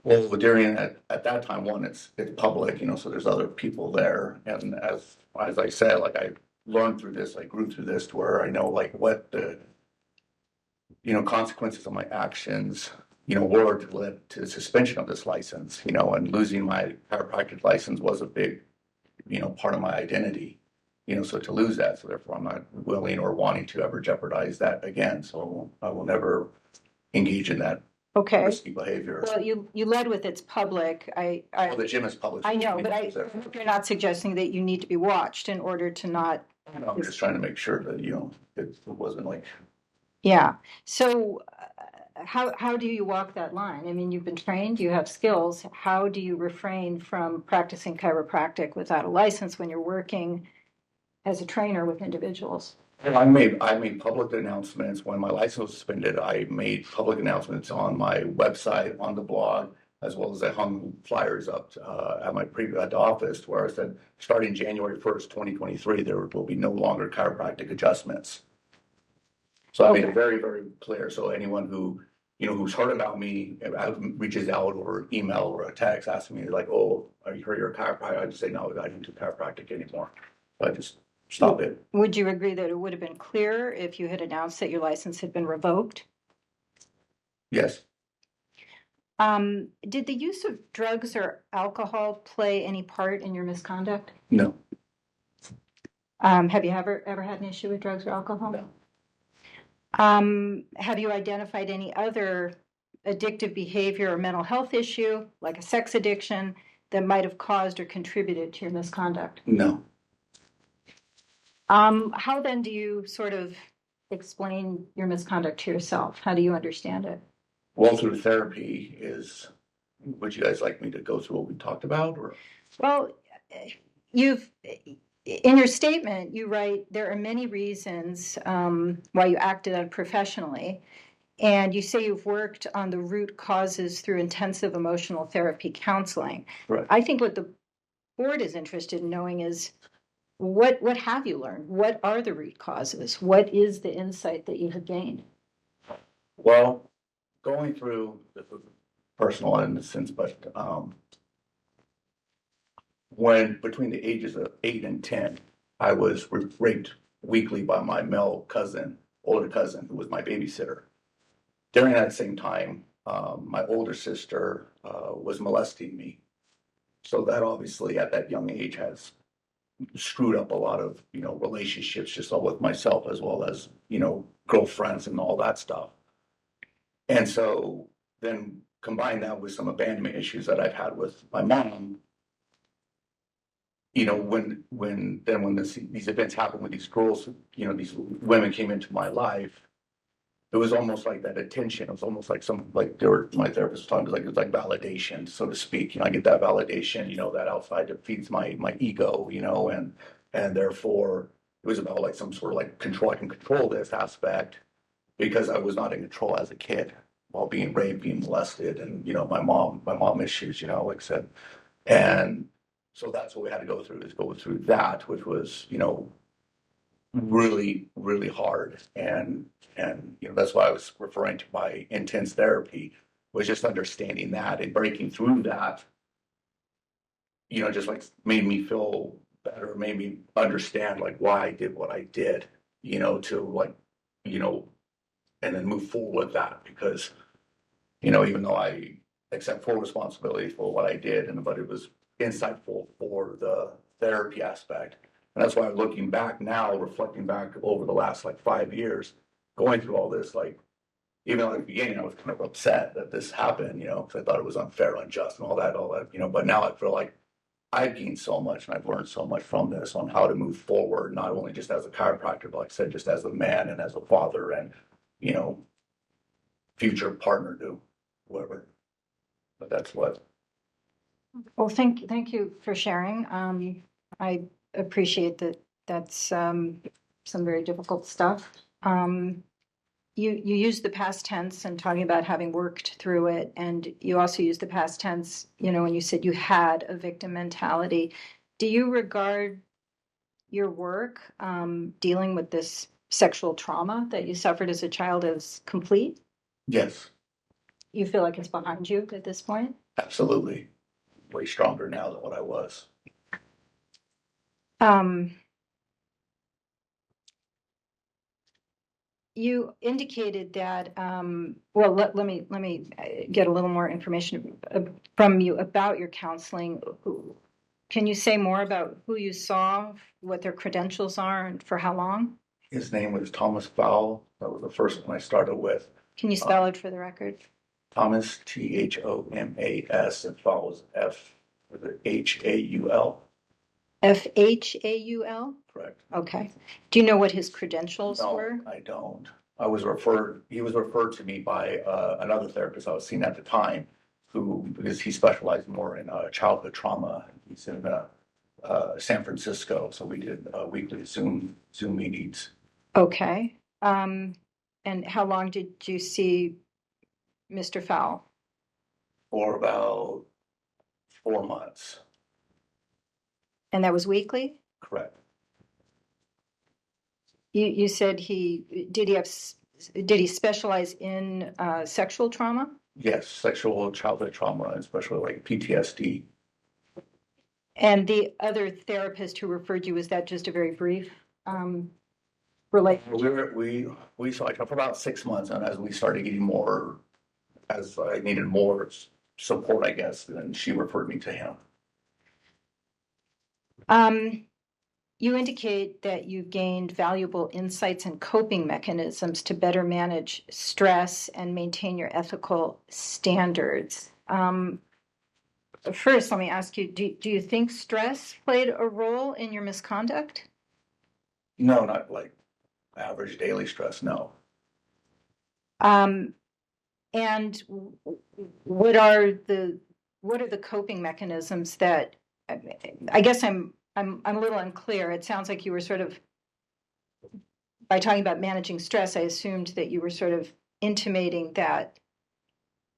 Well, during at that time, one, it's public, so there's other people there, and as I said, like I learned through this, I grew through this to where I know like what the consequences of my actions were to lead to the suspension of this license, and losing my chiropractic license was a big part of my identity, so to lose that, so therefore I'm not willing or wanting to ever jeopardize that again. So I will never engage in that risky behavior. Well, you led with it's public. Well, the gym is public. I know, but you're not suggesting that you need to be watched in order to not. I'm just trying to make sure that, it wasn't like. Yeah. So how do you walk that line? I mean, you've been trained, you have skills. How do you refrain from practicing chiropractic without a license when you're working as a trainer with individuals? I made public announcements when my license was suspended. I made public announcements on my website, on the blog, as well as I hung flyers up at my at the office where I said, starting January 1st, 2023, there will be no longer chiropractic adjustments. So I made it very, very clear. So anyone who, who's heard about me, reaches out or email or a text asking me like, oh, are you heard you're a chiropractor? I just say, no, I don't do chiropractic anymore. So I just stop it. Would you agree that it would have been clearer if you had announced that your license had been revoked? Yes. Did the use of drugs or alcohol play any part in your misconduct? No. Have you ever had an issue with drugs or alcohol? No. Have you identified any other addictive behavior or mental health issue, like a sex addiction, that might have caused or contributed to your misconduct? No. How then do you sort of explain your misconduct to yourself? How do you understand it? Well, through therapy would you guys like me to go through what we talked about? Or? Well, in your statement, you write, there are many reasons why you acted unprofessionally. And you say you've worked on the root causes through intensive emotional therapy counseling. Right. I think what the board is interested in knowing is what have you learned? What are the root causes? What is the insight that you have gained? Well, going through the personal in a sense, but when between the ages of 8 and 10, I was raped weekly by my male cousin, older cousin, who was my babysitter. During that same time, my older sister was molesting me. So that obviously at that young age has screwed up a lot of, relationships just with myself as well as, girlfriends and all that stuff. And so then combine that with some abandonment issues that I've had with my mom, when these events happened with these girls, these women came into my life, it was almost like that attention. It was almost like my therapist was talking, it was like validation, so to speak. I get that validation, that outside that feeds my ego, and therefore it was about like some sort of like control. I can control this aspect because I was not in control as a kid while being raped, being molested, and my mom issues, like I said. And so that's what we had to go through, is go through that, which was, really, really hard. And that's why I was referring to my intense therapy, was just understanding that and breaking through that, just like made me feel better, made me understand like why I did what I did, to like, and then move forward with that. Because, even though I accept full responsibility for what I did, but it was insightful for the therapy aspect. And that's why looking back now, reflecting back over the last like 5 years, going through all this, like, even though at the beginning I was kind of upset that this happened, because I thought it was unfair, unjust, and all that, but now I feel like I've gained so much and I've learned so much from this on how to move forward, not only just as a chiropractor, but like I said, just as a man and as a father and, future partner to whoever. But that's what. Well, thank you for sharing. I appreciate that. That's some very difficult stuff. You use the past tense and talking about having worked through it, and you also use the past tense, when you said you had a victim mentality. Do you regard your work dealing with this sexual trauma that you suffered as a child as complete? Yes, You feel like it's behind you at this point? absolutely. Way stronger now than what I was. You indicated that, well, let me get a little more information from you about your counseling. Can you say more about who you saw, what their credentials are, and for how long? His name was Thomas Fowle. That was the first one I started with. Can you spell it for the record? Thomas, Thomas, and Fowle is Haul. Fhaul? Correct. Okay. Do you know what his credentials No, were? I don't. He was referred to me by another therapist I was seeing at the time, because he specialized more in childhood trauma. He's in San Francisco, so we did weekly Zoom meetings. Okay. And how long did you see Mr. Fowle? For about 4 months. And that was weekly? Correct. You said did he specialize in sexual trauma? Yes, sexual childhood trauma, especially like PTSD. And the other therapist who referred you, was that just a very brief relationship? We saw each other for about 6 months, and as we started getting more, as I needed more support, I guess, then she referred me to him. You indicate that you gained valuable insights and coping mechanisms to better manage stress and maintain your ethical standards. First, let me ask you, do you think stress played a role in your misconduct? No, not like average daily stress, no. And what are the coping mechanisms that, I guess I'm a little unclear. It sounds like you were sort of, by talking about managing stress, I assumed that you were sort of intimating that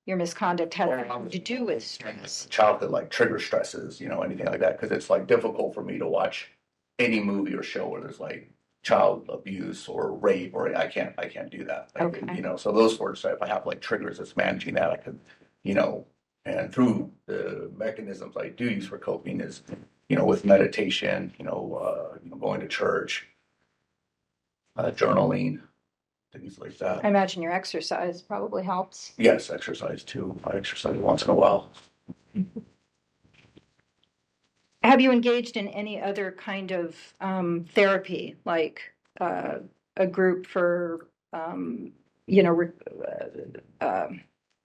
your misconduct had nothing to do with stress. Childhood, like trigger stresses, anything like that, because it's like difficult for me to watch any movie or show where there's like child abuse or rape, or I can't do that. Like, Okay. So those sorts of, if I have like triggers that's managing that, I could, and through the mechanisms I do use for coping is, with meditation, going to church, journaling, things like that. I imagine your exercise probably helps. Yes, exercise too. I exercise once in a while. Have you engaged in any other kind of therapy, like a group for,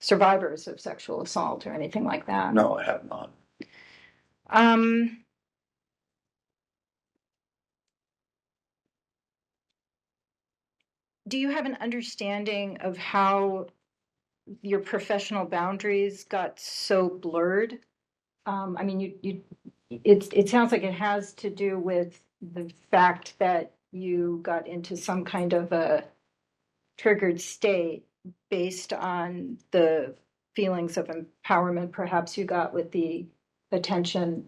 survivors of sexual assault or anything like that? No, I have not. do you have an understanding of how your professional boundaries got so blurred? I mean, it sounds like it has to do with the fact that you got into some kind of a triggered state based on the feelings of empowerment perhaps you got with the attention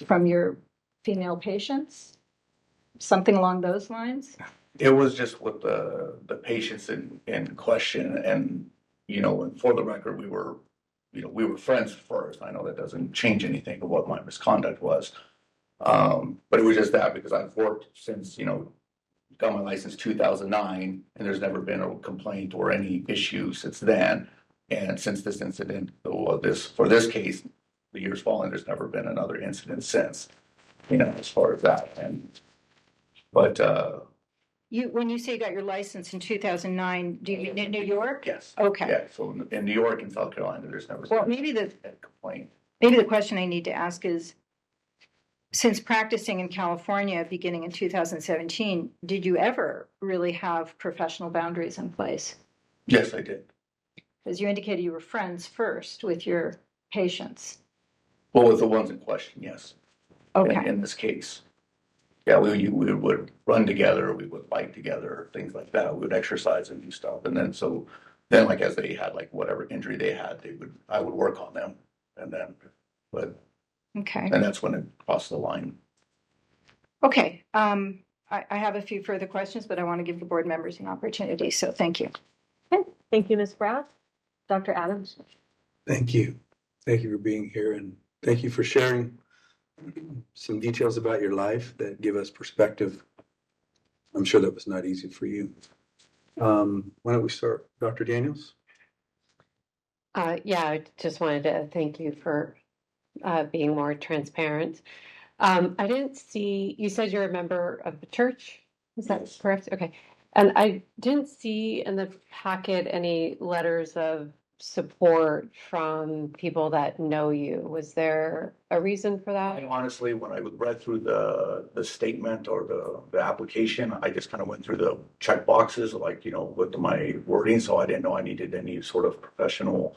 from your female patients, something along those lines. It was just with the patients in question, and and for the record, we were friends first. I know that doesn't change anything of what my misconduct was, but it was just that because I've worked since got my license 2009, and there's never been a complaint or any issue since then. And since this incident, or for this case, the years following, there's never been another incident since. As far as that, but. When you say you got your license in 2009, do you mean in New York? Yes. Okay. Yeah, so in New York and South Carolina, there's never Well, been maybe a complaint. maybe the question I need to ask is, since practicing in California beginning in 2017, did you ever really have professional boundaries in place? Yes, I did. As you indicated, you were friends first with your patients. Well, with the ones in question, yes. Okay. In this case. Yeah, we would run together, we would bike together, things like that. We would exercise and do stuff. And then like as they had like whatever injury they had, I would work on them. Okay. And that's when it crossed the line. Okay. I have a few further questions, but I want to give the board members an opportunity. So thank you. Okay. Thank you, Ms. Braff. Dr. Adams. Thank you. Thank you for being here, and thank you for sharing some details about your life that give us perspective. I'm sure that was not easy for you. Why don't we start, Dr. Daniels? Yeah, I just wanted to thank you for being more transparent. I didn't see, you said you're a member of the church, is that correct? Okay. And I didn't see in the packet any letters of support from people that know you. Was there a reason for that? I honestly, when I read through the statement or the application, I just kind of went through the check boxes, like, with my wording. So I didn't know I needed any sort of professional,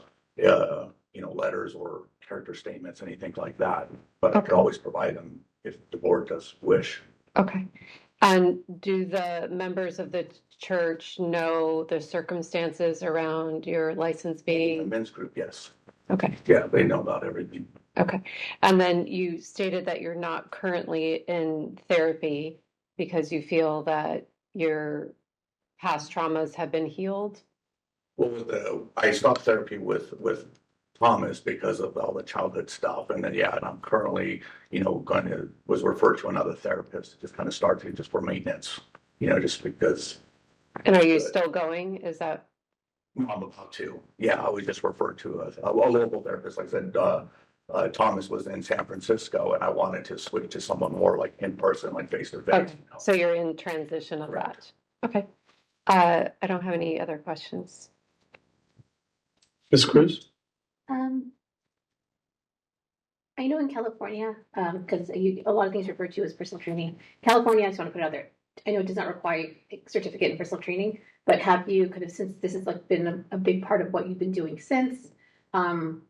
letters or character statements, anything like that. But I could always provide them if the board does wish. Okay. And do the members of the church know the circumstances around your license The being? men's group, yes. Okay. Yeah, they know about everything. Okay. And then you stated that you're not currently in therapy because you feel that your past traumas have been healed? Well, I stopped therapy with Thomas because of all the childhood stuff. And then, and I'm currently, was referred to another therapist to just kind of start to just for maintenance, just because. And are you still going? Is that? I'm about to. Yeah, I was just referred to a local therapist. Like I said, Thomas was in San Francisco, and I wanted to switch to someone more like in person, like face to face. Okay. So you're in transition of that. Okay. I don't have any other questions. Ms. Cruz? I know in California, because a lot of things referred to as personal training. California, I just want to put it out there. I know it does not require a certificate in personal training, but have you kind of, since this has like been a big part of what you've been doing since, have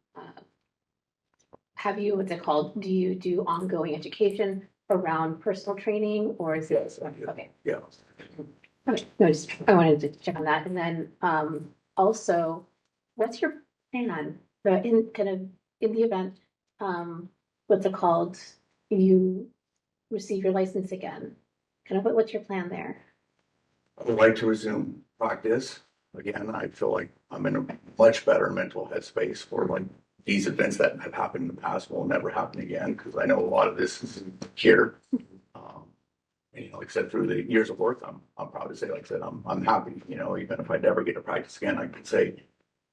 you, what's it called? Do you do ongoing education around personal training, or is it? Yes, I do. Okay. Yeah. Okay. No, I wanted to check on that. And then also, what's your plan in the event, what's it called, you receive your license again? Kind of what's your plan there? I would like to resume practice. Again, I feel like I'm in a much better mental headspace for like these events that have happened in the past will never happen again, because I know a lot of this is here. And like I said, through the years of work, I'm proud to say, like I said, I'm happy. Even if I never get to practice again, I can say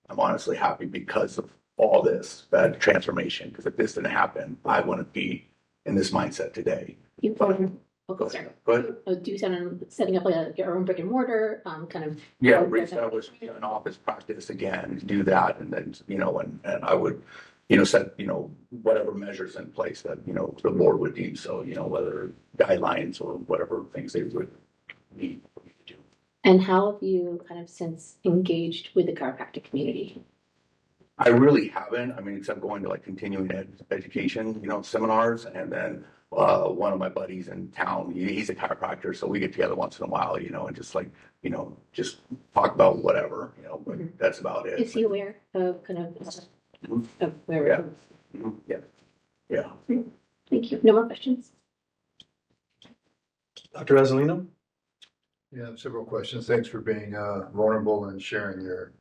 I'm honestly happy because of all this bad transformation. Because if this didn't happen, I wouldn't be in this mindset today. Sorry. Go ahead. Do you plan on setting up your own brick and mortar, kind of? Yeah, reestablish an office practice again, do that, and then and I would set whatever measures in place that the board would deem so, whether guidelines or whatever things they would need to do. And how have you kind of since engaged with the chiropractic community? I really haven't. I mean, except going to like continuing education, seminars, and then one of my buddies in town, he's a chiropractor, so we get together once in a while, and just like, just talk about whatever, but that's about it. Is he aware of kind of where? Yeah. Yeah. Yeah. Thank you. No more questions? Dr. Azzolino? Yeah, several questions. Thanks for being vulnerable and sharing your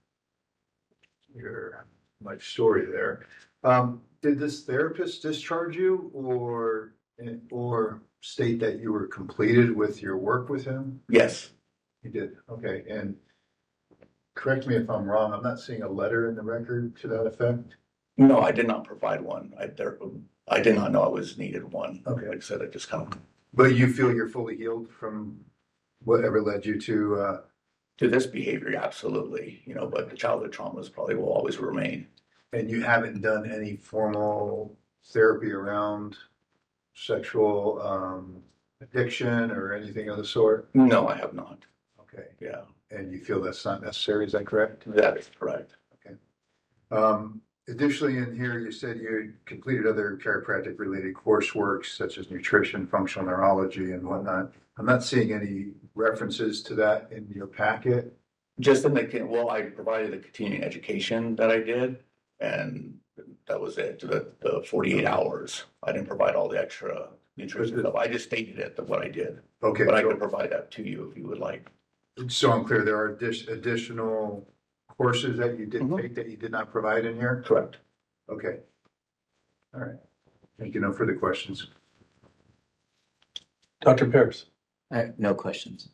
life story there. Did this therapist discharge you or state that you were completed with your work with him? Yes. He did. Okay. And correct me if I'm wrong, I'm not seeing a letter in the record to that effect. No, I did not provide one. I did not know I was needed one. Okay. Like I said, I just kind of. But you feel you're fully healed from whatever led you to this behavior, absolutely. But the childhood traumas probably will always remain. and you haven't done any formal therapy around sexual addiction or anything of the sort? No, I have not. Okay. Yeah. And you feel that's not necessary, is that correct? That is correct. Okay. Additionally, in here, you said you completed other chiropractic related coursework such as nutrition, functional neurology, and whatnot. I'm not seeing any references to that in your packet. Just I provided the continuing education that I did, and that was it. The 48 hours. I didn't provide all the extra nutrition stuff. I just stated it, what I did. Okay. But I could provide that to you if you would like. So I'm clear, there are additional courses that you did take that you did not provide in here? Correct. Okay. All right. Thank you. No further questions. Dr. Pears? No questions.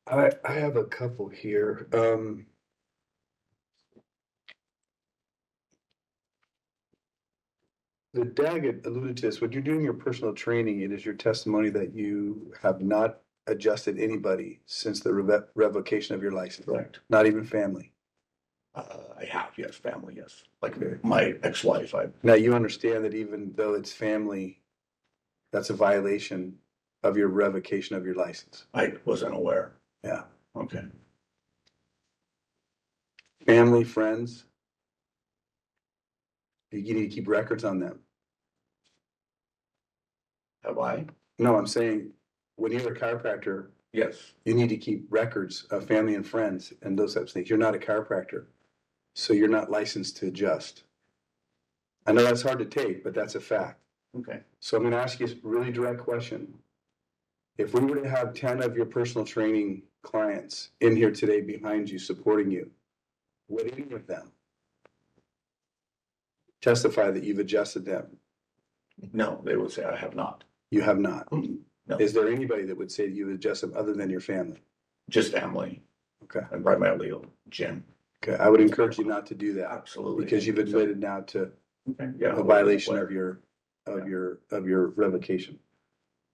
I have a couple here. The DAG alluded to this. When you're doing your personal training, it is your testimony that you have not adjusted anybody since the revocation of your license. Correct. Not even family. I have, yes, family, yes. Like my ex-wife. Now you understand that even though it's family, that's a violation of your revocation of your license. I wasn't aware. Yeah. Okay. Family, friends. You need to keep records on them. Have I? No, I'm saying when you're a chiropractor, Yes. you need to keep records of family and friends and those types of things. You're not a chiropractor, so you're not licensed to adjust. I know that's hard to take, but that's a fact. Okay. So I'm going to ask you a really direct question. If we were to have 10 of your personal training clients in here today behind you, supporting you, would any of them testify that you've adjusted them? No, they would say I have not. You have not. No. Is there anybody that would say you've adjusted them other than your family? Just family. Okay. And primarily Jim. Okay. I would encourage you not to do that. Absolutely. Because you've admitted now to Okay. Yeah. a violation of your revocation.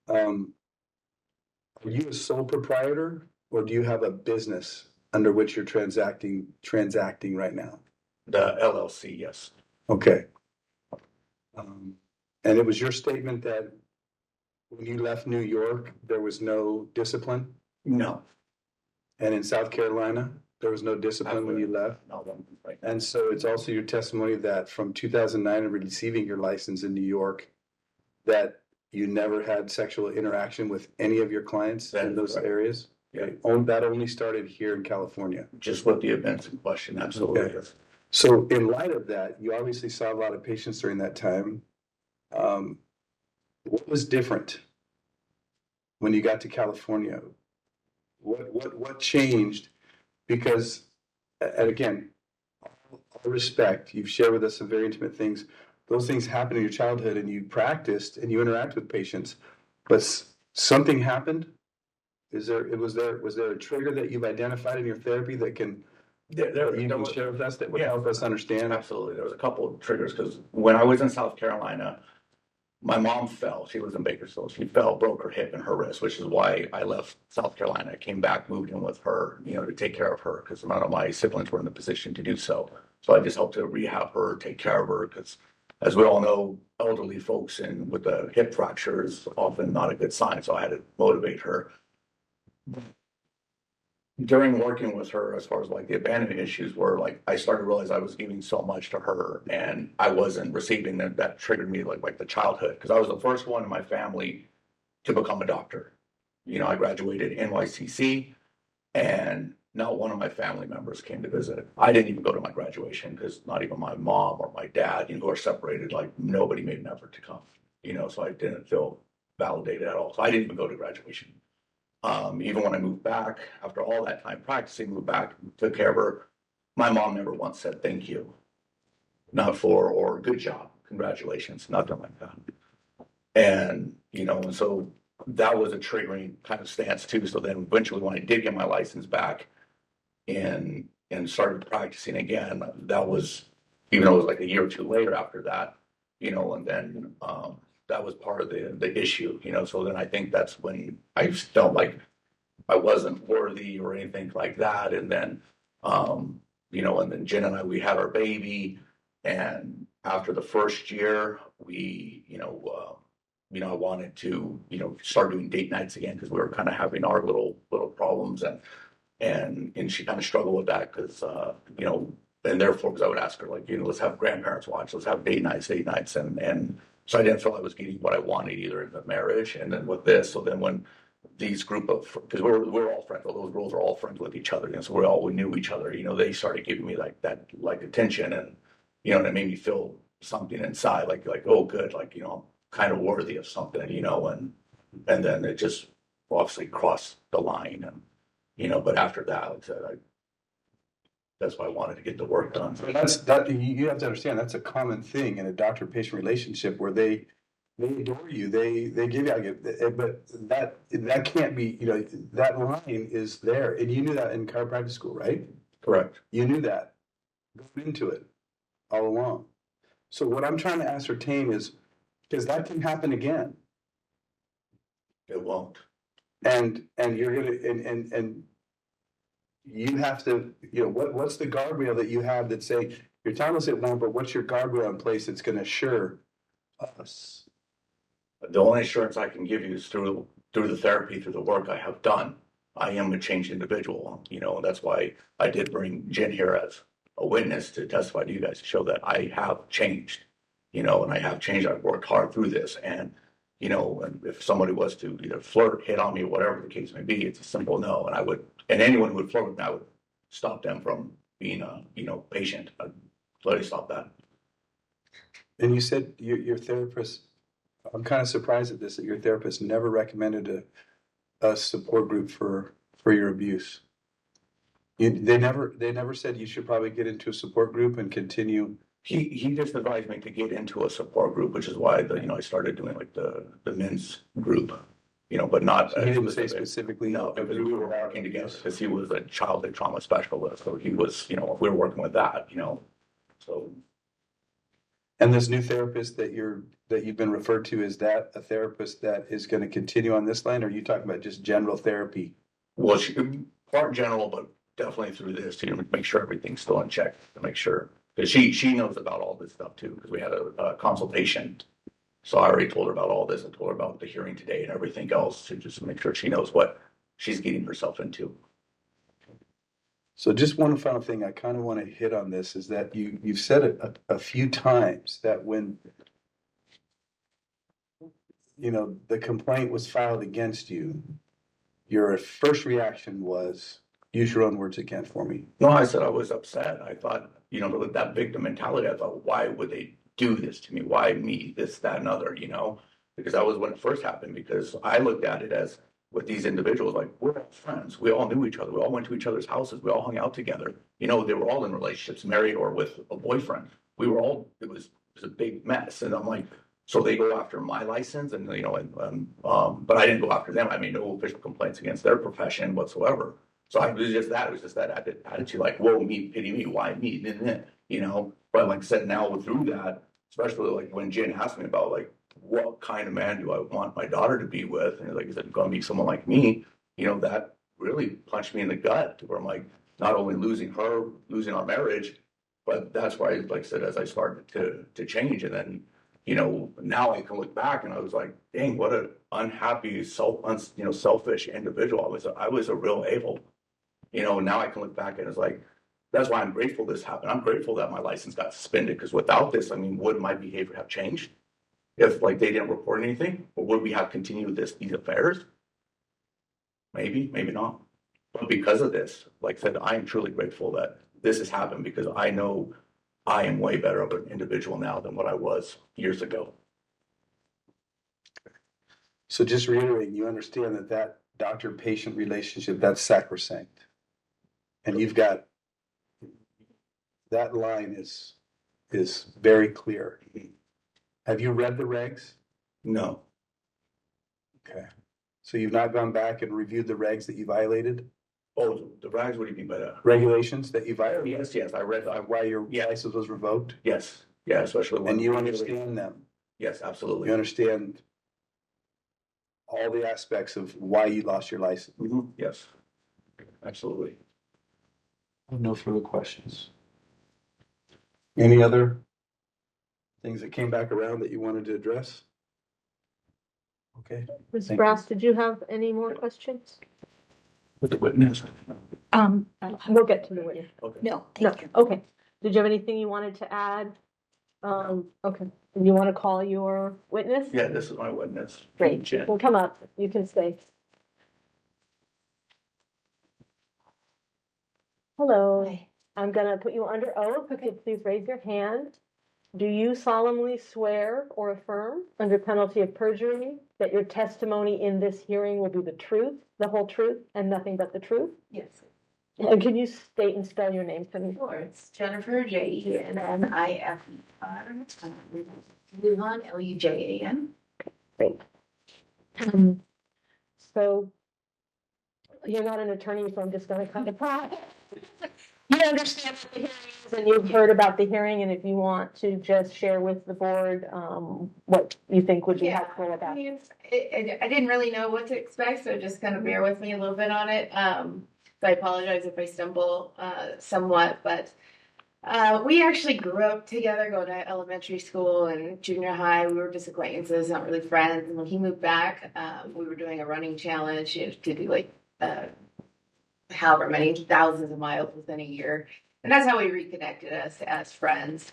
Are you a sole proprietor or do you have a business under which you're transacting right now? The LLC, yes. Okay. And it was your statement that when you left New York, there was no discipline? No. And in South Carolina, there was no discipline when you left? No. Right. And so it's also your testimony that from 2009 and receiving your license in New York, that you never had sexual interaction with any of your clients in those areas? Yeah. That only started here in California. Just with the events in question, absolutely. Okay. So in light of that, you obviously saw a lot of patients during that time. What was different when you got to California? What changed? Because, and again, all respect, you've shared with us some very intimate things. Those things happened in your childhood and you practiced and you interact with patients, but something happened. Was there a trigger that you've identified in your therapy that can you can share with us that would help us understand? Absolutely. There was a couple of triggers because when I was in South Carolina, my mom fell. She was in Bakersfield. She fell, broke her hip and her wrist, which is why I left South Carolina. I came back, moved in with her, to take care of her because none of my siblings were in the position to do so. So I just helped to rehab her, take care of her because, as we all know, elderly folks with the hip fracture is often not a good sign. So I had to motivate her. During working with her, as far as like the abandonment issues were, like I started to realize I was giving so much to her and I wasn't receiving that. That triggered me like the childhood, because I was the first one in my family to become a doctor. You know, I graduated NYCC and not one of my family members came to visit. I didn't even go to my graduation because not even my mom or my dad, you know, who are separated, like nobody made an effort to come, you know, so I didn't feel validated at all. So I didn't even go to graduation. Even when I moved back, after all that time practicing, moved back, took care of her, my mom never once said thank you, not for, or good job, congratulations, nothing like that. And, you know, and so that was a triggering kind of stance too. So then eventually when I did get my license back and started practicing again, that was, even though it was like a year or two later after that, you know, and then that was part of the issue, you know. So then I think that's when I felt like I wasn't worthy or anything like that. And then, you know, and then Jen and I, we had our baby, and after the first year, we, I wanted to, you know, start doing date nights again because we were kind of having our little problems, and she kind of struggled with that because, you know, and therefore, because I would ask her like, you know, let's have grandparents watch, let's have date nights, and so I didn't feel I was getting what I wanted either in the marriage, and then with this, so then when these group of, because we're all friends, all those girls are all friends with each other, and so we knew each other, you know, they started giving me like that like attention, and you know, and it made me feel something inside, like oh good, like, you know, I'm kind of worthy of something, you know, and then it just obviously crossed the line, and you know, but after that, like I said, that's why I wanted to get the work done. So that you have to understand, that's a common thing in a doctor-patient relationship where they adore you, they give you, but that can't be, you know, that line is there, and you knew that in chiropractic school, right? Correct. You knew that going into it all along. So what I'm trying to ascertain is, because that can happen again. It won't. And you're gonna and you have to, you know, what's the guardrail that you have that say, you're telling us it won't, but what's your guardrail in place that's gonna assure us? The only assurance I can give you is through the therapy, through the work I have done. I am a changed individual, you know, and that's why I did bring Jen here as a witness to testify to you guys to show that I have changed, you know, and I have changed. I've worked hard through this, and you know, and if somebody was to either flirt, hit on me, whatever the case may be, it's a simple no, and anyone who would flirt with me, I would stop them from being a, you know, patient. I'd literally stop that. And you said your therapist, I'm kind of surprised at this, that your therapist never recommended a support group for your abuse. They never said you should probably get into a support group and continue. He just advised me to get into a support group, which is why I started doing like the men's group, you know, but not. He didn't say specifically. No, because we were working together, because he was a childhood trauma specialist, so he was, you know, we were working with that, you know, so. And this new therapist that you've been referred to, is that a therapist that is going to continue on this line, or are you talking about just general therapy? Well, part general, but definitely through this to make sure everything's still in check, to make sure, because she knows about all this stuff too, because we had a consultation. So I already told her about all this and told her about the hearing today and everything else, to just make sure she knows what she's getting herself into. So just one final thing I kind of want to hit on this is that you've said it a few times that when, you know, the complaint was filed against you, your first reaction was, use your own words again for me. No, I said I was upset. I thought, you know, with that victim mentality, I thought, why would they do this to me? Why me, this, that, and other, you know? Because that was when it first happened, because I looked at it as, with these individuals, like, we're all friends. We all knew each other. We all went to each other's houses. We all hung out together. You know, they were all in relationships, married or with a boyfriend. We were all, it was a big mess. And I'm like, so they go after my license, and, you know, but I didn't go after them. I made no official complaints against their profession whatsoever. So it was just that attitude, like, whoa, me, pity me, why me, you know? But like I said, now through that, especially like when Jen asked me about like, what kind of man do I want my daughter to be with? And like, is it going to be someone like me? You know, that really punched me in the gut, to where I'm like, not only losing our marriage, but that's why, like I said, as I started to change, and then now I can look back and I was like, dang, what an unhappy, selfish individual. I was a real a-hole. Now I can look back and it's like, that's why I'm grateful this happened. I'm grateful that my license got suspended, because without this, would my behavior have changed? If like they didn't report anything, or would we have continued these affairs? Maybe, maybe not. But because of this, like I said, I am truly grateful that this has happened, because I know I am way better of an individual now than what I was years ago. So just reiterating, you understand that doctor-patient relationship, that's sacrosanct. And you've got, that line is very clear. Have you read the regs? No. Okay. So you've not gone back and reviewed the regs that you violated? Oh, the regs, what do you mean by that? Regulations that you violated? Yes, I read Why your license was revoked? Yes, yeah, especially when. And you understand them? Yes, absolutely. You understand all the aspects of why you lost your license? Mm-hmm. Yes, absolutely. I have no further questions. Any other things that came back around that you wanted to address? Okay. Ms. Thank Brass, did you have any more questions? With the witness? We'll get to the witness. Okay. No, No, thank you. okay. Did you have anything you wanted to add? Okay. You want to call your witness? Yeah, this is my witness. Great. Jen. Well, come up. You can stay. Hello. Hi. I'm gonna put you under oath. Okay, please raise your hand. Do you solemnly swear or affirm, under penalty of perjury, that your testimony in this hearing will be the truth, the whole truth, and nothing but the truth? Yes. And can you state and spell your name for me? Sure, it's Jennifer, Jennifer, Lujan, Lujan. Great. So you're not an attorney, so I'm just gonna kind of you understand what the hearing is, and you've heard about the hearing, and if you want to just share with the board what you think would be helpful I about it. mean, I didn't really know what to expect, so just kind of bear with me a little bit on it. So I apologize if I stumble somewhat, but we actually grew up together, going to elementary school and junior high. We were just acquaintances, not really friends. And when he moved back, we were doing a running challenge to do like however many thousands of miles within a year. And that's how we reconnected us as friends.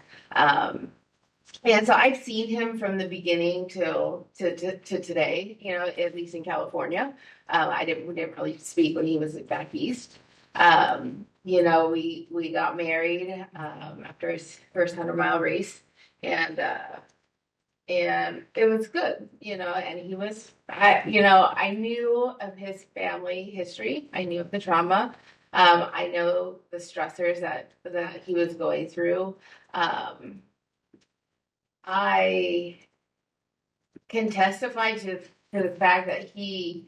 And so I've seen him from the beginning to today, at least in California. We didn't really speak when he was back east. We got married after his first 100-mile race, and it was good, and he was, I knew of his family history. I knew of the trauma. I know the stressors that he was going through. I can testify to the fact that he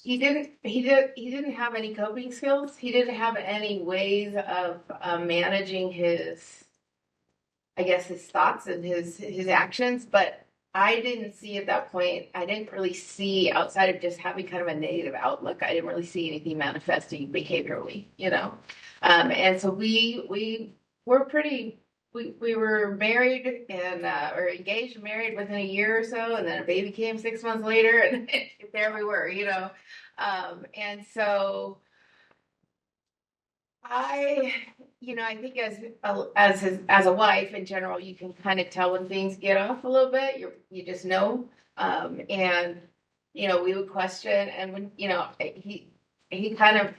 didn't have any coping skills. He didn't have any ways of managing his thoughts and his actions. But I didn't see at that point, I didn't really see, outside of just having kind of a negative outlook, I didn't really see anything manifesting behaviorally, and so we were pretty. We were married and or engaged and married within a year or so, and then a baby came 6 months later, and there we were, and so I think as a wife in general, you can kind of tell when things get off a little bit. You just know, and we would question, and when he kind of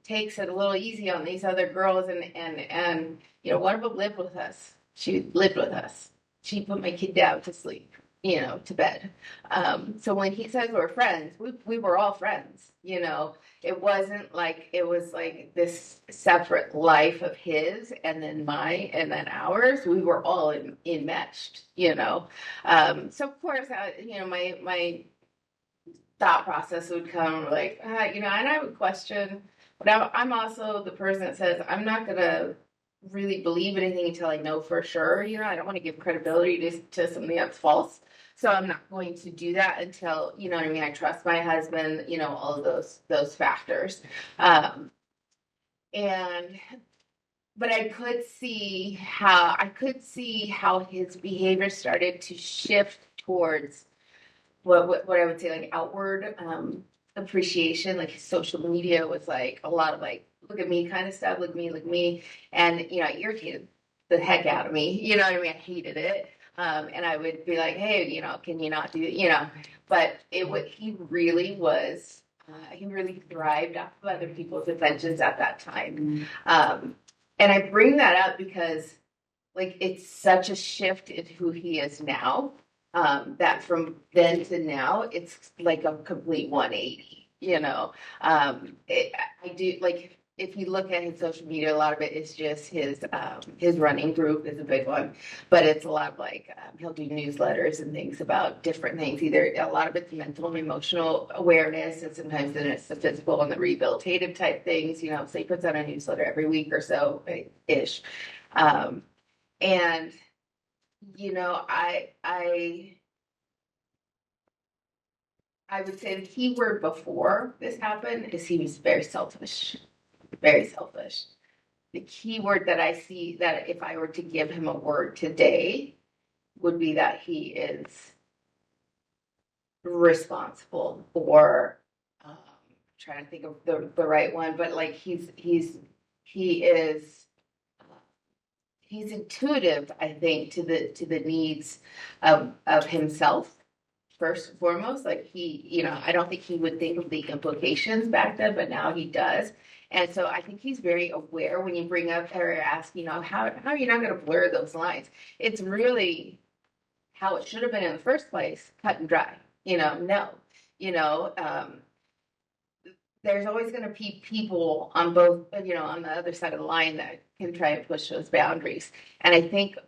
takes it a little easy on these other girls, and one of them lived with us. She lived with us. She put my kid down to sleep, to bed. So when he says we're friends, we were all friends. It wasn't like it was like this separate life of his and then mine and then ours. We were all enmeshed. So of course, my thought process would come like, and I would question. But I'm also the person that says I'm not gonna really believe anything until I know for sure. I don't want to give credibility to something that's false. So I'm not going to do that until, I trust my husband, all of those factors. And but I could see how his behavior started to shift towards what I would say like outward appreciation. Like his social media was like a lot of like look at me kind of stuff, look at me, and it irritated the heck out of me. You know what I mean? I hated it. And I would be like, hey, can you not do but he really was he really thrived off of other people's inventions at that time. And I bring that up because like it's such a shift in who he is now, that from then to now it's like a complete 180. I do like if you look at his social media, a lot of it is just his running group is a big one, but it's a lot of like he'll do newsletters and things about different things. Either a lot of it's mental and emotional awareness, and sometimes then it's the physical and the rehabilitative type things. So he puts out a newsletter every week or so ish. And I would say the key word before this happened is he was very selfish, very selfish. The key word that I see that if I were to give him a word today would be that he is responsible, or trying to think of the right one, but like he is he's intuitive, I think, to the needs of himself first and foremost. Like I don't think he would think of the implications back then, but now he does. And so I think he's very aware when you bring up or ask, how are you not going to blur those lines? It's really how it should have been in the first place, cut and dry. No, there's always going to be people on both, on the other side of the line that can try and push those boundaries. And I think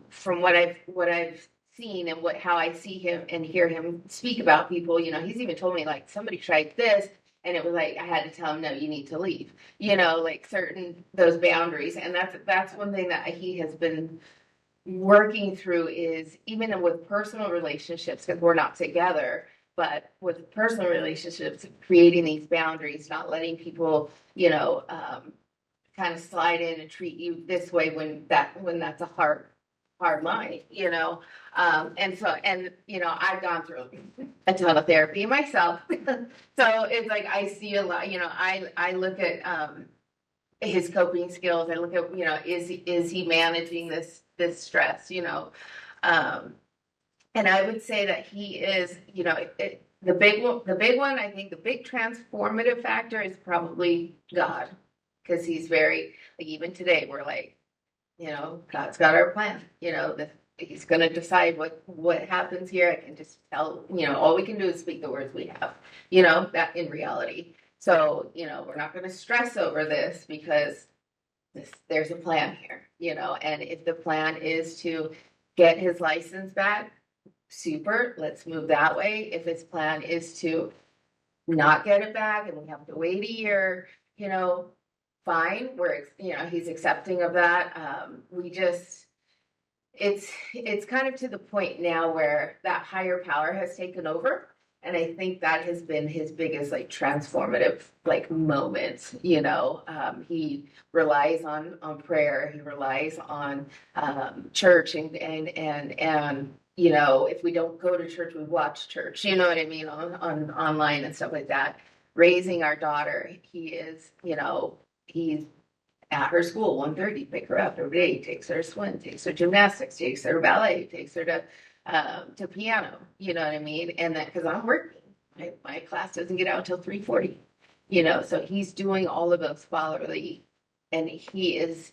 from what I've seen and how I see him and hear him speak about people, he's even told me like somebody tried this and it was like I had to tell him, no, you need to leave. Like certain those boundaries, and that's one thing that he has been working through is even with personal relationships, because we're not together. But with personal relationships, creating these boundaries, not letting people, kind of slide in and treat you this way when that's a hard line, and so, I've gone through a ton of therapy myself. So it's like, I see a lot, I look at, his coping skills. I look at, is he managing this stress, and I would say that he is, the big one, I think the big transformative factor is probably God, because he's very, like, even today, we're like, God's got our plan, he's going to decide what happens here. I can just tell, all we can do is speak the words we have, that in reality. So, we're not going to stress over this because there's a plan here, and if the plan is to get his license back, super, let's move that way. If his plan is to not get it back and we have to wait a year, fine. He's accepting of that. It's kind of to the point now where that higher power has taken over. And I think that has been his biggest like transformative like moment. He relies on prayer. He relies on church and if we don't go to church, we watch church. You know what I mean, on online and stuff like that. Raising our daughter, he is, he's at her school 1:30, pick her up every day, takes her to swim, takes her to gymnastics, takes her to ballet, takes her to piano. You know what I mean? And that because I'm working, my class doesn't get out till 3:40. So he's doing all of those fatherly, and he is,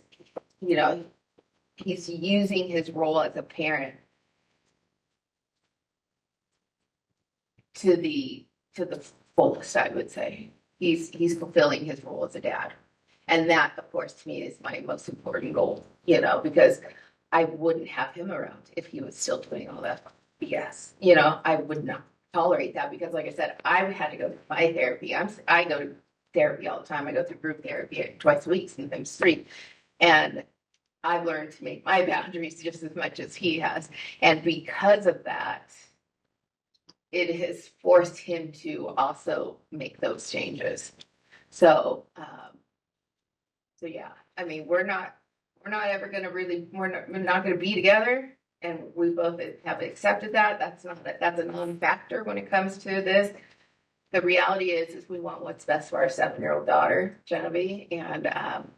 he's using his role as a parent to the fullest, I would say. He's fulfilling his role as a dad. And that, of course, to me is my most important goal, because I wouldn't have him around if he was still doing all that BS. I would not tolerate that because, like I said, I had to go through my therapy. I go to therapy all the time. I go through group therapy twice a week, sometimes 3. And I've learned to make my boundaries just as much as he has. And because of that, it has forced him to also make those changes. So yeah, I mean, we're not we're not ever gonna really, we're not gonna be together. And we both have accepted that. That's a non-factor when it comes to this. The reality is we want what's best for our 7-year-old daughter, Genevieve, and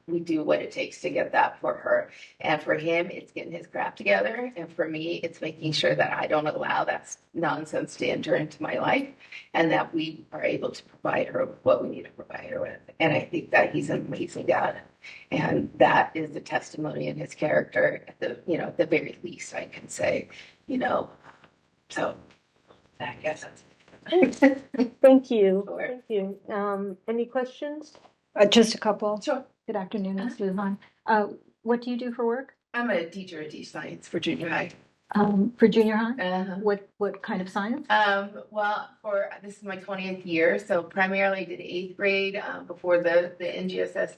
we do what it takes to get that for her. And for him, it's getting his crap together. And for me, it's making sure that I don't allow that nonsense to enter into my life and that we are able to provide her what we need to provide her with. And I think that he's an amazing dad. And that is a testimony in his character at the very least, I can say, so I guess that's Thank you. Sure. Thank you. Any questions? Just a couple. Sure. Good afternoon, Ms. Lujan. What do you do for work? I'm a teacher of science for junior high. For junior high? Uh-huh. What kind of science? Well, this is my 20th year, so primarily I did 8th grade. Before the NGSS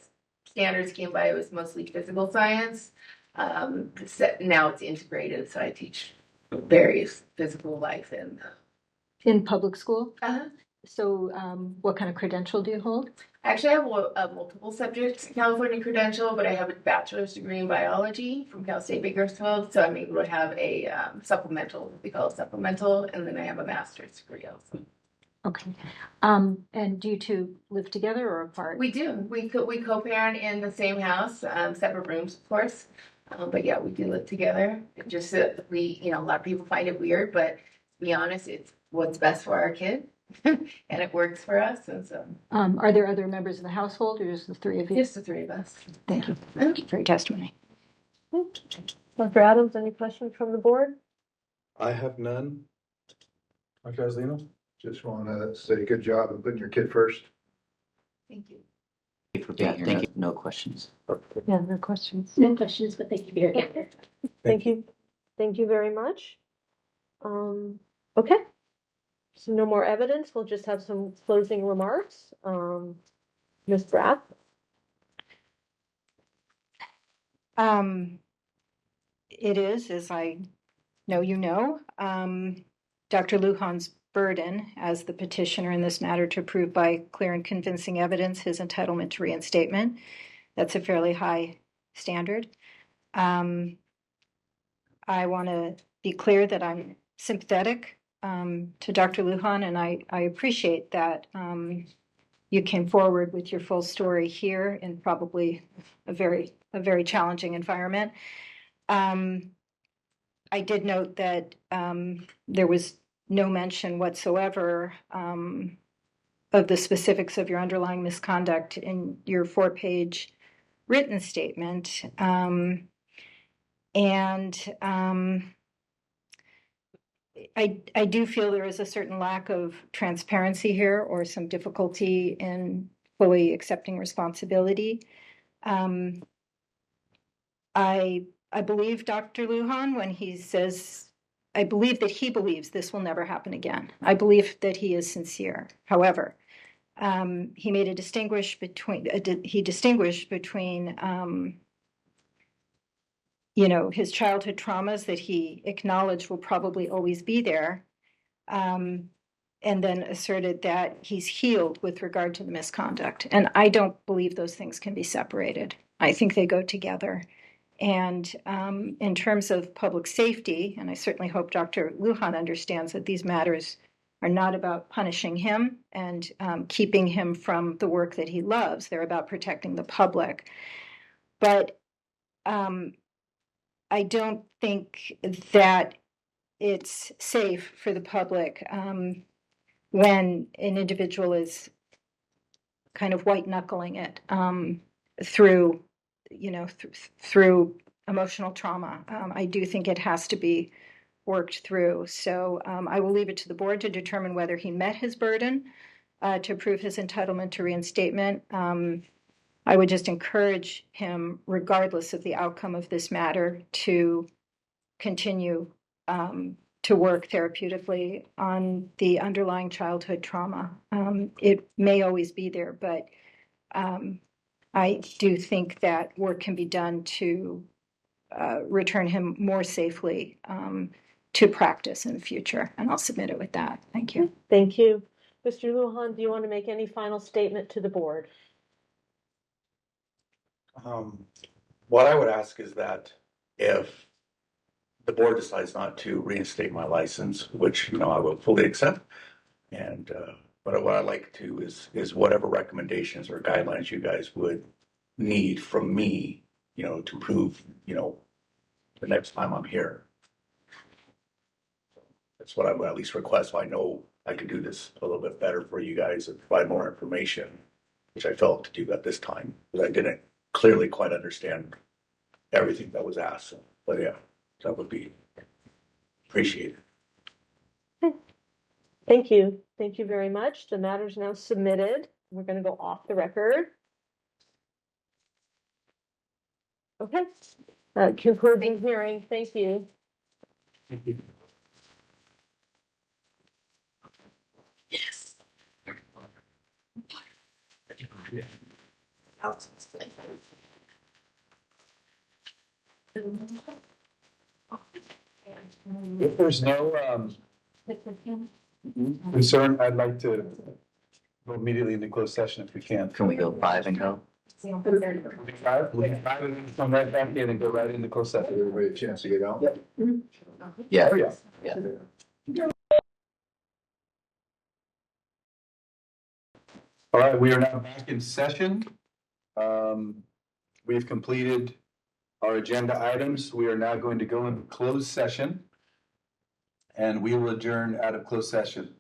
standards came by, it was mostly physical science. Now it's integrated, so I teach various physical life and. In public school? Uh-huh. So what kind of credential do you hold? Actually, I have a multiple subject California credential, but I have a bachelor's degree in biology from Cal State Bakersfield, so I'm able to have a supplemental, we call it supplemental, and then I have a master's degree also. Okay. And do you two live together or apart? We do. We co-parent in the same house, separate rooms, of course. But yeah, we do live together. It just a lot of people find it weird, but to be honest, it's what's best for our kid. And it works for us, and so. Are there other members of the household, or just the three of you? Just the three of us. Thank you. Thank you for your testimony. Dr. Adams, any questions from the board? I have none. Dr. Azzalino? Just want to say good job of putting your kid first. Thank you. Thank you for being Yeah, here. thank you. No questions. Yeah, no questions. No questions, but thank you for your answer. Thank you. Thank you very much. Okay. So no more evidence. We'll just have some closing remarks. Ms. Brath? It is, as I know you know, Dr. Lujan's burden as the petitioner in this matter to prove by clear and convincing evidence his entitlement to reinstatement. That's a fairly high standard. I want to be clear that I'm sympathetic to Dr. Lujan, and I appreciate that you came forward with your full story here in probably a very challenging environment. I did note that there was no mention whatsoever of the specifics of your underlying misconduct in your 4-page written statement. I do feel there is a certain lack of transparency here, or some difficulty in fully accepting responsibility. I believe Dr. Lujan when he says, I believe that he believes this will never happen again. I believe that he is sincere. However, he made he distinguished between his childhood traumas that he acknowledged will probably always be there, and then asserted that he's healed with regard to the misconduct. And I don't believe those things can be separated. I think they go together. And in terms of public safety, and I certainly hope Dr. Lujan understands that these matters are not about punishing him and keeping him from the work that he loves. They're about protecting the public. But I don't think that it's safe for the public when an individual is kind of white knuckling it through emotional trauma. I do think it has to be worked through. So I will leave it to the board to determine whether he met his burden to prove his entitlement to reinstatement. I would just encourage him, regardless of the outcome of this matter, to continue to work therapeutically on the underlying childhood trauma. It may always be there, but I do think that work can be done to return him more safely to practice in the future. And I'll submit it with that. Thank you. Thank you. Mr. Lujan, do you want to make any final statement to the board? What I would ask is that if the board decides not to reinstate my license, which, you know, I will fully accept, and, but what I'd like to is whatever recommendations or guidelines you guys would need from me, you know, to prove, you know, the next time I'm here. That's what I would at least request, so I know I can do this a little bit better for you guys and provide more information, which I felt to do at this time, because I didn't clearly quite understand everything that was asked. But yeah, that would be appreciated. Thank you. Thank you very much. The matter is now submitted. We're going to go off the record. Okay. Concludes the hearing. Thank you. Yes. If there's no concern, I'd like to go immediately into closed session if we can. Can we go 5 and go? Five, we can 5 and then come right back in and go right into closed session. Everybody a chance to get out? Yeah. Oh, yeah. Yeah. All right, we are now back in session. We've completed our agenda items. We are now going to go into closed session. And we will adjourn out of closed session.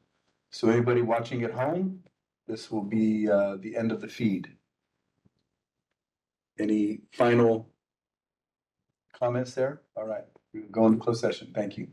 So anybody watching at home, this will be the end of the feed. Any final comments there? All right, we'll go into closed session. Thank you.